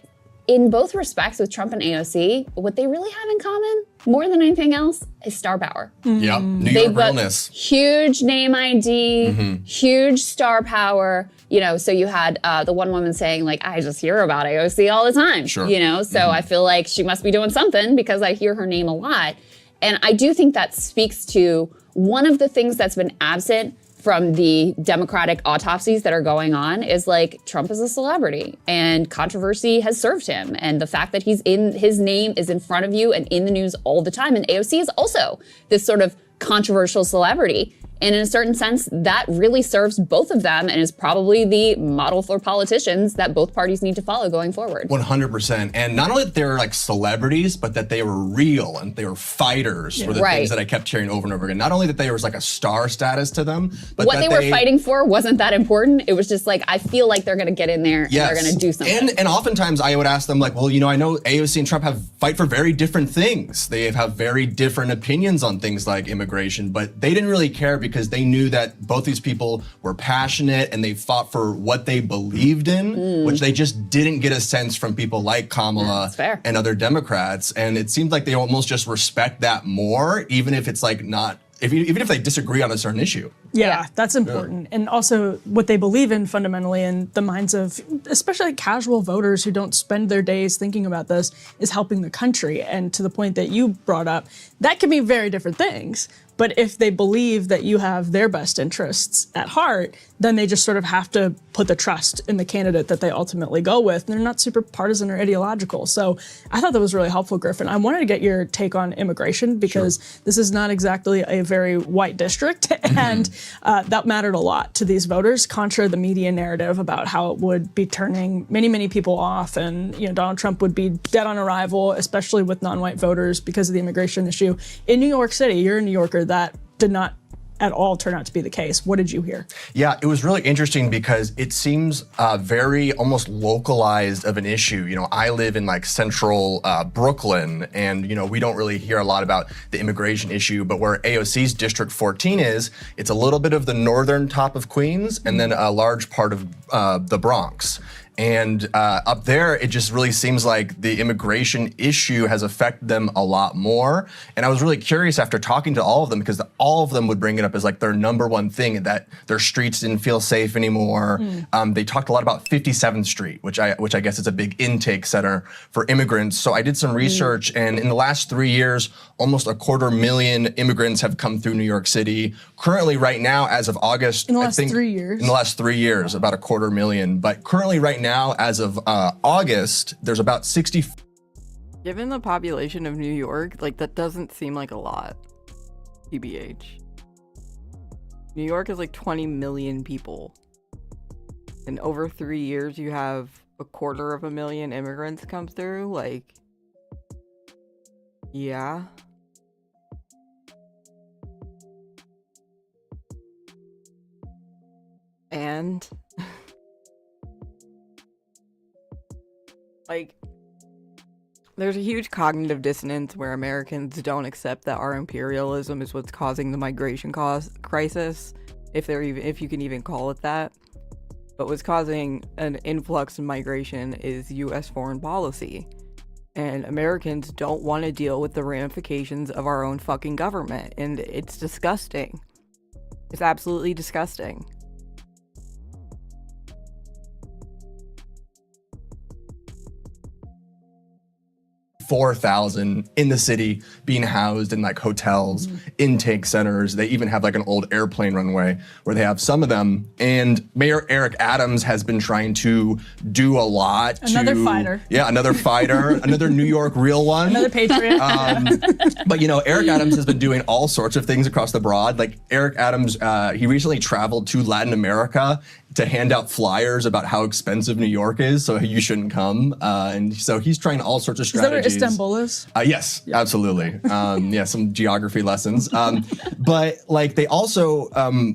in both respects with Trump and AOC, what they really have in common, more than anything else, is star power. Yep, New York realness. Huge name ID, huge star power. You know, so you had the one woman saying, like, I just hear about AOC all the time. Sure. You know, so I feel like she must be doing something because I hear her name a lot. And I do think that speaks to one of the things that's been absent from the Democratic autopsies that are going on is like Trump is a celebrity and controversy has served him. And the fact that his name is in front of you and in the news all the time. And AOC is also this sort of controversial celebrity. And in a certain sense, that really serves both of them and is probably the model for politicians that both parties need to follow going forward. 100%. And not only that they were like celebrities, but that they were real and they were fighters were the things that I kept hearing over and over again. Not only that there was like a star status to them, but what they were fighting for wasn't that important. It was just like, I feel like they're going to get in there and they're going to do something. And oftentimes I would ask them like, well, you know, I know AOC and Trump fight for very different things. They have very different opinions on things like immigration, but they didn't really care because they knew that both these people were passionate and they fought for what they believed in, which they just didn't get a sense from people like Kamala and other Democrats. And it seems like they almost just respect that more, even if it's like not, even if they disagree on a certain issue. Yeah, that's important. And also what they believe in fundamentally in the minds of especially casual voters who don't spend their days thinking about this is helping the country. And to the point that you brought up, that can be very different things. But if they believe that you have their best interests at heart, then they just sort of have to put the trust in the candidate that they ultimately go with. And they're not super partisan or ideological. So I thought that was really helpful, Griffin. I wanted to get your take on immigration because this is not exactly a very white district. And that mattered a lot to these voters, contra the media narrative about how it would be turning many, many people off. And, you know, Donald Trump would be dead on arrival, especially with non-white voters because of the immigration issue. In New York City, you're a New Yorker, that did not at all turn out to be the case. What did you hear? Yeah, it was really interesting because it seems very almost localized of an issue. You know, I live in like central Brooklyn and, you know, we don't really hear a lot about the immigration issue, but where AOC's District 14 is, it's a little bit of the northern top of Queens and then a large part of the Bronx. And up there, it just really seems like the immigration issue has affected them a lot more. And I was really curious after talking to all of them because all of them would bring it up as like their number one thing, that their streets didn't feel safe anymore. They talked a lot about 57th Street, which I guess is a big intake center for immigrants. So I did some research, and in the last 3 years, almost 250,000 immigrants have come through New York City. Currently, right now, as of August, in the last 3 years? In the last 3 years, about 250,000. But currently, right now, as of August, there's about 60. Given the population of New York, like that doesn't seem like a lot. TBH. New York is like 20 million people. And over 3 years, you have 250,000 immigrants come through. Like, yeah. And like, there's a huge cognitive dissonance where Americans don't accept that our imperialism is what's causing the migration crisis, if you can even call it that. But what's causing an influx in migration is U.S. foreign policy. And Americans don't want to deal with the ramifications of our own fucking government. And it's disgusting. It's absolutely disgusting. 4,000 in the city being housed in like hotels, intake centers. They even have like an old airplane runway where they have some of them. And Mayor Eric Adams has been trying to do a lot. Another fighter. Yeah, another fighter, another New York real one. Another patriot. But you know, Eric Adams has been doing all sorts of things across the broad. Like Eric Adams, he recently traveled to Latin America to hand out flyers about how expensive New York is, so you shouldn't come. And so he's trying all sorts of strategies. Is that where Istanbul is? Yes, absolutely. Yeah, some geography lessons. But like they also,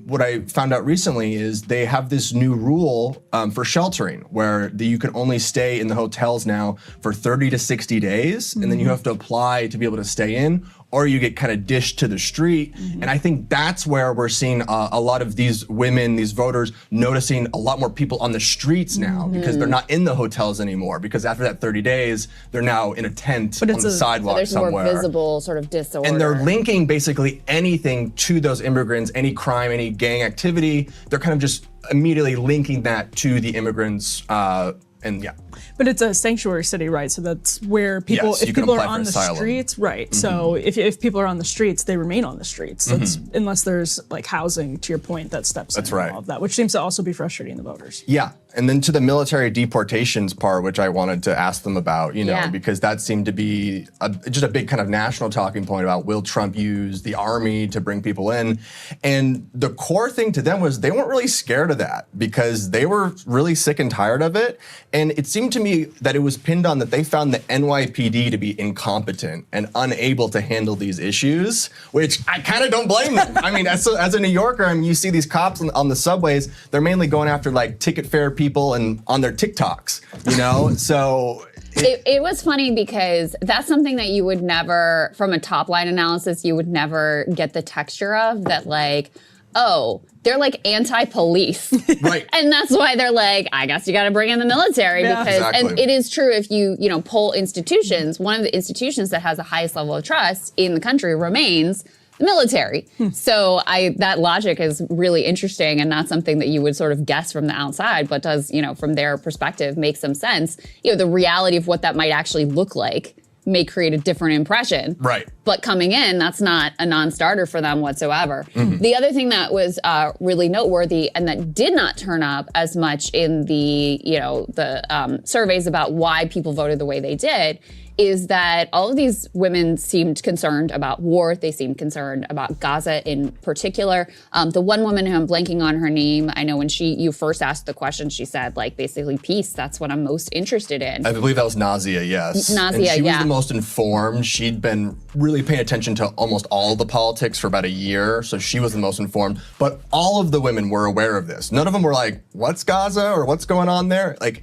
what I found out recently is they have this new rule for sheltering where you can only stay in the hotels now for 30 to 60 days, and then you have to apply to be able to stay in, or you get kind of dished to the street. And I think that's where we're seeing a lot of these women, these voters, noticing a lot more people on the streets now because they're not in the hotels anymore, because after that 30 days, they're now in a tent on the sidewalk so there's somewhere. More visible sort of disorder. And they're linking basically anything to those immigrants, any crime, any gang activity. They're kind of just immediately linking that to the immigrants. And yeah. But it's a sanctuary city, right? So that's where people, Yes, if you can people are apply for on the asylum. streets, right? So if people are on the streets, they remain on the streets. That's, unless there's like housing, to your point, that steps in and all of that, which seems to also be frustrating the voters. Yeah. And then to the military deportations part, which I wanted to ask them about, because that seemed to be just a big kind of national talking point about will Trump use the army to bring people in? And the core thing to them was they weren't really scared of that because they were really sick and tired of it. And it seemed to me that it was pinned on that they found the NYPD to be incompetent and unable to handle these issues, which I kind of don't blame them. I mean, as a New Yorker, I mean, you see these cops on the subways, they're mainly going after like ticket fare people and on their TikToks, so it was funny because that's something that you would never, from a top line analysis, you would never get the texture of that, like, oh, they're like anti-police. Right. And that's why they're like, I guess you got to bring in the military because, and it is true if you poll institutions, one of the institutions that has the highest level of trust in the country remains the military. So that logic is really interesting and not something that you would sort of guess from the outside, but does, from their perspective, make some sense. The reality of what that might actually look like may create a different impression. Right. But coming in, that's not a non-starter for them whatsoever. The other thing that was really noteworthy and that did not turn up as much in the, the surveys about why people voted the way they did is that all of these women seemed concerned about war. They seemed concerned about Gaza in particular. The one woman who I'm blanking on her name, I know when you first asked the question, she said, like, basically peace. That's what I'm most interested in. I believe that was Nazia, yes. Nazia, and she was yeah. the most informed. She'd been really paying attention to almost all of the politics for about a year, so she was the most informed. But all of the women were aware of this. None of them were like, what's Gaza or what's going on there? Like,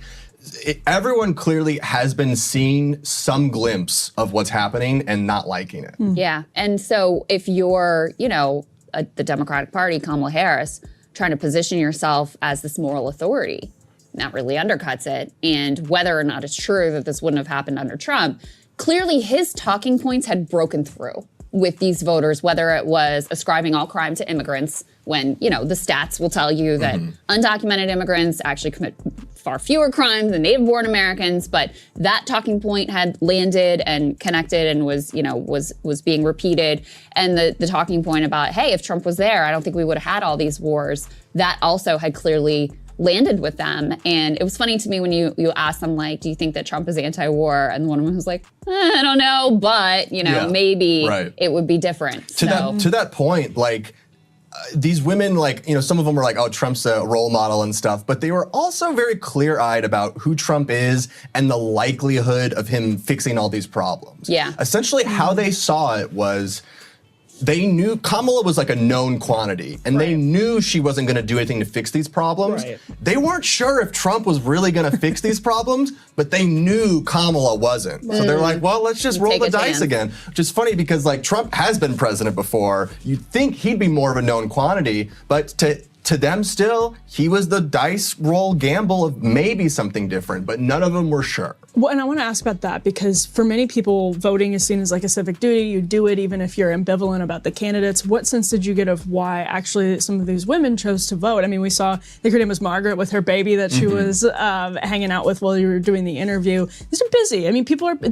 everyone clearly has been seeing some glimpse of what's happening and not liking it. Yeah. And so if you're, the Democratic Party, Kamala Harris, trying to position yourself as this moral authority, that really undercuts it. And whether or not it's true that this wouldn't have happened under Trump, clearly his talking points had broken through with these voters, whether it was ascribing all crime to immigrants, when, the stats will tell you that undocumented immigrants actually commit far fewer crimes than native-born Americans, but that talking point had landed and connected and was being repeated. And the talking point about, hey, if Trump was there, I don't think we would have had all these wars, that also had clearly landed with them. And it was funny to me when you asked them, like, do you think that Trump is anti-war? And one of them was like, I don't know, but, maybe it would be different. To that point, like, these women, like, some of them were like, oh, Trump's a role model and stuff, but they were also very clear-eyed about who Trump is and the likelihood of him fixing all these problems. Yeah. Essentially, how they saw it was they knew Kamala was like a known quantity, and they knew she wasn't going to do anything to fix these problems. They weren't sure if Trump was really going to fix these problems, but they knew Kamala wasn't. So they're like, well, let's just roll the dice again, which is funny because, like, Trump has been president before. You'd think he'd be more of a known quantity, but to them still, he was the dice roll gamble of maybe something different, but none of them were sure. Well, and I want to ask about that because for many people, voting is seen as like a civic duty. You do it even if you're ambivalent about the candidates. What sense did you get of why actually some of these women chose to vote? I mean, we saw, I think her name was Margaret with her baby that she was hanging out with while you were doing the interview. These are busy. I mean,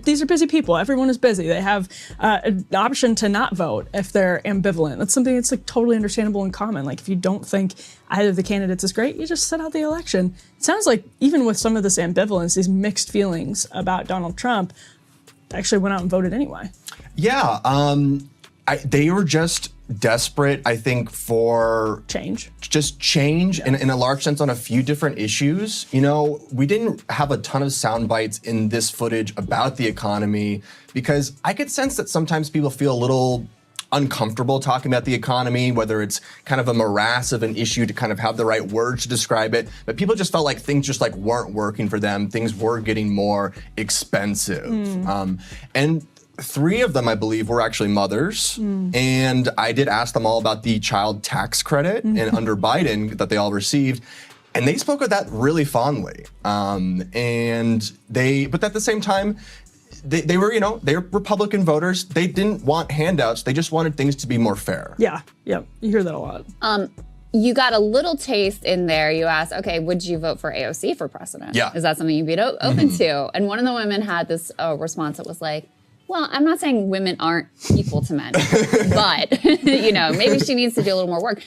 these are busy people. Everyone is busy. They have an option to not vote if they're ambivalent. That's something that's like totally understandable and common. Like if you don't think either of the candidates is great, you just sit out the election. It sounds like even with some of this ambivalence, these mixed feelings about Donald Trump, actually went out and voted anyway. Yeah, they were just desperate, I think, for change. Just change in a large sense on a few different issues. We didn't have a ton of sound bites in this footage about the economy because I could sense that sometimes people feel a little uncomfortable talking about the economy, whether it's kind of a morass of an issue to kind of have the right words to describe it. But people just felt like things just like weren't working for them. Things were getting more expensive. And 3 of them, I believe, were actually mothers. And I did ask them all about the child tax credit and under Biden that they all received. And they spoke of that really fondly. But at the same time, they were, they're Republican voters. They didn't want handouts. They just wanted things to be more fair. Yeah, you hear that a lot. You got a little taste in there. You asked, okay, would you vote for AOC for president? Yeah. Is that something you'd be open to? And one of the women had this response that was like, well, I'm not saying women aren't equal to men, but, you know, maybe she needs to do a little more work.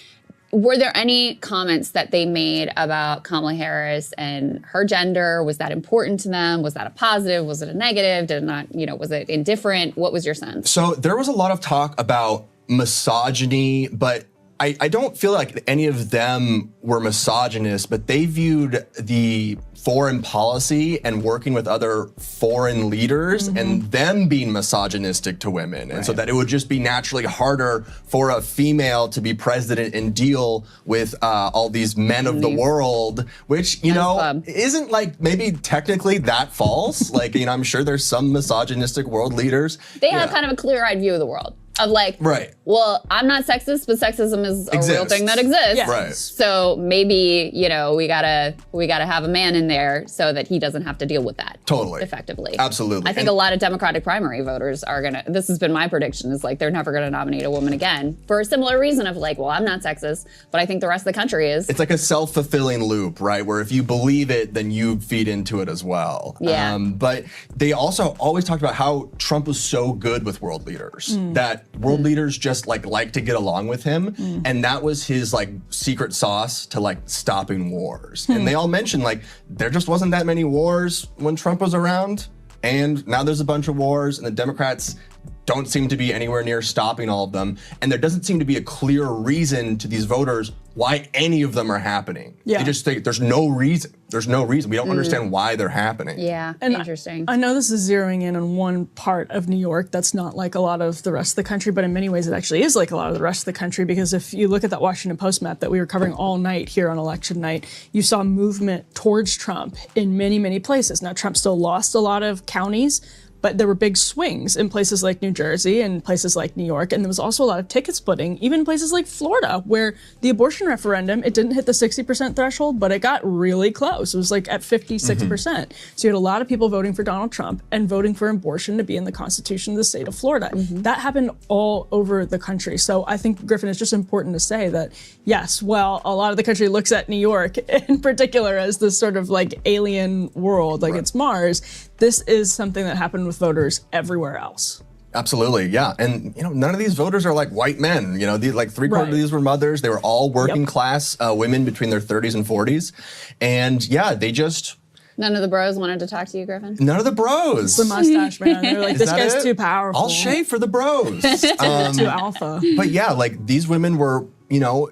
Were there any comments that they made about Kamala Harris and her gender? Was that important to them? Was that a positive? Was it a negative? Did it not, you know, was it indifferent? What was your sense? So there was a lot of talk about misogyny, but I don't feel like any of them were misogynist, but they viewed the foreign policy and working with other foreign leaders and them being misogynistic to women. And so that it would just be naturally harder for a female to be president and deal with all these men of the world, which, you know, isn't like maybe technically that false. Like, you know, I'm sure there's some misogynistic world leaders. They have kind of a clear-eyed view of the world. Of like, well, I'm not sexist, but sexism is a real thing that exists. Yeah. Right. So maybe, you know, we gotta have a man in there so that he doesn't have to deal with that. Totally. Effectively. Absolutely. I think a lot of Democratic primary voters are gonna, this has been my prediction, is like they're never gonna nominate a woman again for a similar reason of like, well, I'm not sexist, but I think the rest of the country is. It's like a self-fulfilling loop, right? Where if you believe it, then you feed into it as well. Yeah. But they also always talked about how Trump was so good with world leaders, that world leaders just like to get along with him. And that was his like secret sauce to like stopping wars. And they all mentioned like, there just wasn't that many wars when Trump was around. And now there's a bunch of wars and the Democrats don't seem to be anywhere near stopping all of them. And there doesn't seem to be a clear reason to these voters why any of them are happening. Yeah. They just think there's no reason. There's no reason. We don't understand why they're happening. Yeah, And interesting. I know this is zeroing in on one part of New York that's not like a lot of the rest of the country, but in many ways it actually is like a lot of the rest of the country, because if you look at that Washington Post map that we were covering all night here on election night, you saw movement towards Trump in many, many places. Now, Trump still lost a lot of counties, but there were big swings in places like New Jersey and places like New York. And there was also a lot of ticket splitting, even in places like Florida, where the abortion referendum, it didn't hit the 60% threshold, but it got really close. It was like at 56%. So you had a lot of people voting for Donald Trump and voting for abortion to be in the Constitution of the state of Florida. That happened all over the country. So I think, Griffin, it's just important to say that, yes, while a lot of the country looks at New York in particular as this sort of like alien world, like it's Mars, this is something that happened with voters everywhere else. Absolutely, yeah. And, you know, none of these voters are like white men. You know, like three-quarters of these were mothers. They were all working class women between their 30s and 40s. And yeah, they just... None of the bros wanted to talk to you, Griffin? None of the bros. The mustache man. They're like, this guy's too powerful. I'll shave for the bros. Too alpha. But yeah, like these women were, you know,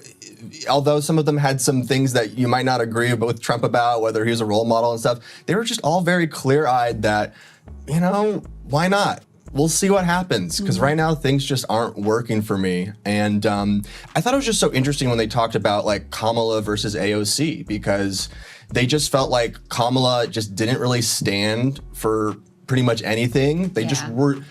although some of them had some things that you might not agree with Trump about, whether he was a role model and stuff, they were just all very clear-eyed that, you know, why not? We'll see what happens, because right now things just aren't working for me. And I thought it was just so interesting when they talked about like Kamala versus AOC, because they just felt like Kamala just didn't really stand for pretty much anything. They just were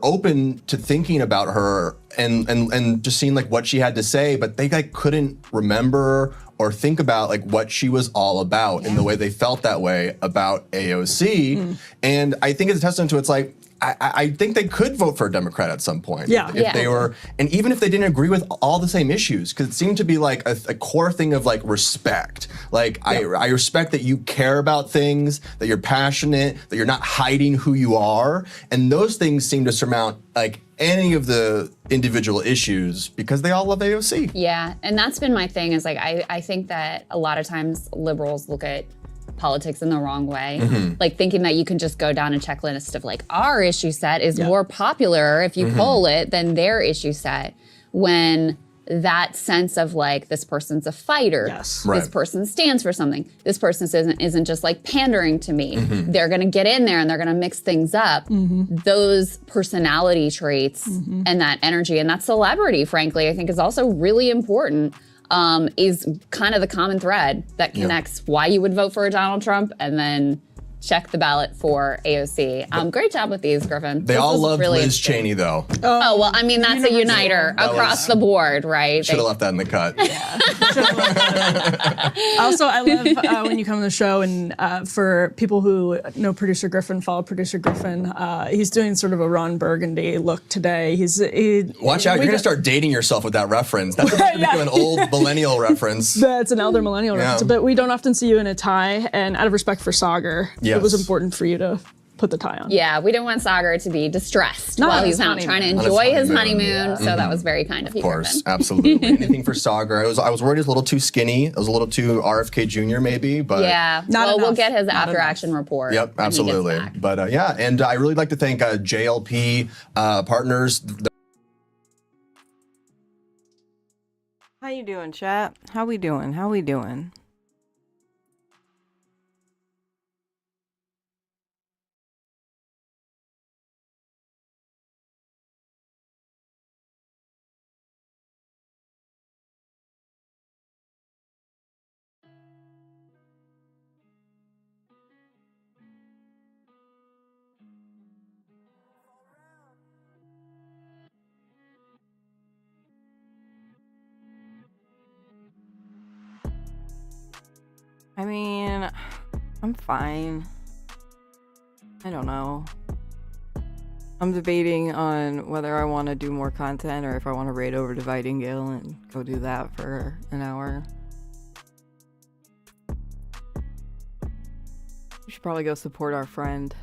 open to thinking about her and just seeing like what she had to say, but they like couldn't remember or think about like what she was all about in the way they felt that way about AOC. And I think it's a testament to it's like, I think they could vote for a Democrat at some point. If they were, and even if they didn't agree with all the same issues, because it seemed to be like a core thing of like respect. Like I respect that you care about things, that you're passionate, that you're not hiding who you are. And those things seem to surmount like any of the individual issues because they all love AOC. Yeah, and that's been my thing is like, I think that a lot of times liberals look at politics in the wrong way. Like thinking that you can just go down a checklist of like, our issue set is more popular if you poll it than their issue set, when that sense of like, this person's a fighter, this person stands for something, this person isn't just like pandering to me, they're gonna get in there and they're gonna mix things up. Those personality traits and that energy and that celebrity, frankly, I think is also really important. Is kind of the common thread that connects why you would vote for a Donald Trump and then check the ballot for AOC. Great job with these, Griffin. They This all was loved really Liz interesting. Cheney, though. Oh, well, I mean, that's a uniter across the board, right? Should have left that in the cut. Also, I love when you come on the show, and for people who know producer Griffin, follow producer Griffin, he's doing sort of a Ron Burgundy look today. Watch out, you're going to start dating yourself with that reference. That's an old millennial reference. That's an elder millennial Yeah. reference. But we don't often see you in a tie, and out of respect for Sagar, Yes. it was important for you to put the tie on. Yeah, we didn't want Sagar to be distressed Not while on he's his out trying to honeymoon. enjoy his honeymoon, honeymoon. yeah. So that was very kind of you. Of course, absolutely. Anything for Sagar. I was worried he was a little too skinny. I was a little too RFK Jr. maybe, but Yeah, well, we'll get his after-action report. Yep, when he gets absolutely. back. But yeah, and I really like to thank JLP partners. How you doing, chat? How we doing? How we doing? I mean, I'm fine. I don't know. I'm debating on whether I want to do more content or if I want to raid over to Vitingale and go do that for an hour. We should probably go support our friend.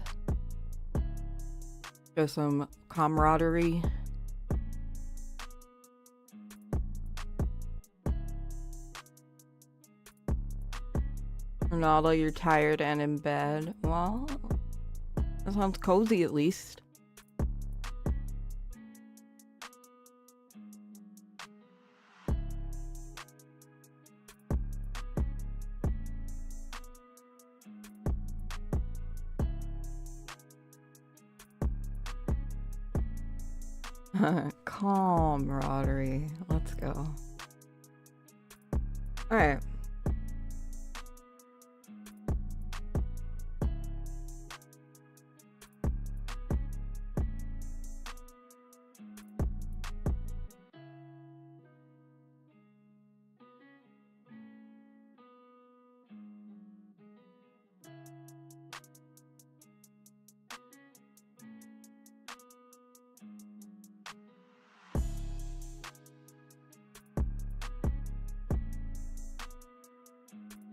Show some camaraderie. Ronaldo, you're tired and in bed. Well, that sounds cozy at least. Camaraderie. Let's go. Alright.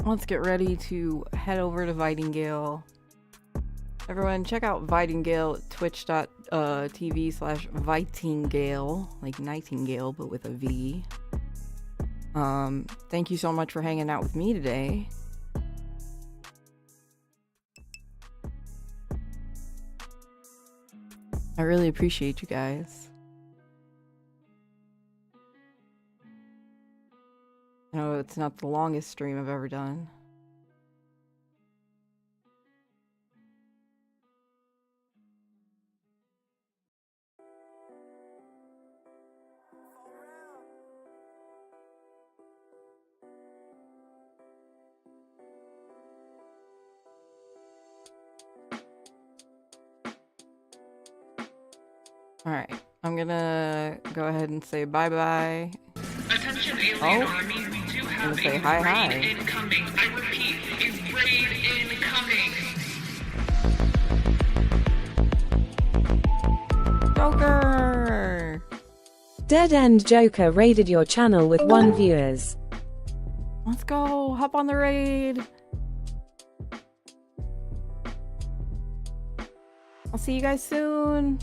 Let's get ready to head over to Vitingale. Everyone, check out Vitingale at twitch.tv/Vitingale, like Nightingale, but with a V. Thank you so much for hanging out with me today. I really appreciate you guys. I know it's not the longest stream I've ever done. Alright, I'm gonna go ahead and say bye-bye. Attention alien army, we do have I'm gonna say a hi. raid incoming. I repeat, a raid incoming. Joker! Dead End Joker raided your channel with 1 viewers. Let's go! Hop on the raid! I'll see you guys soon!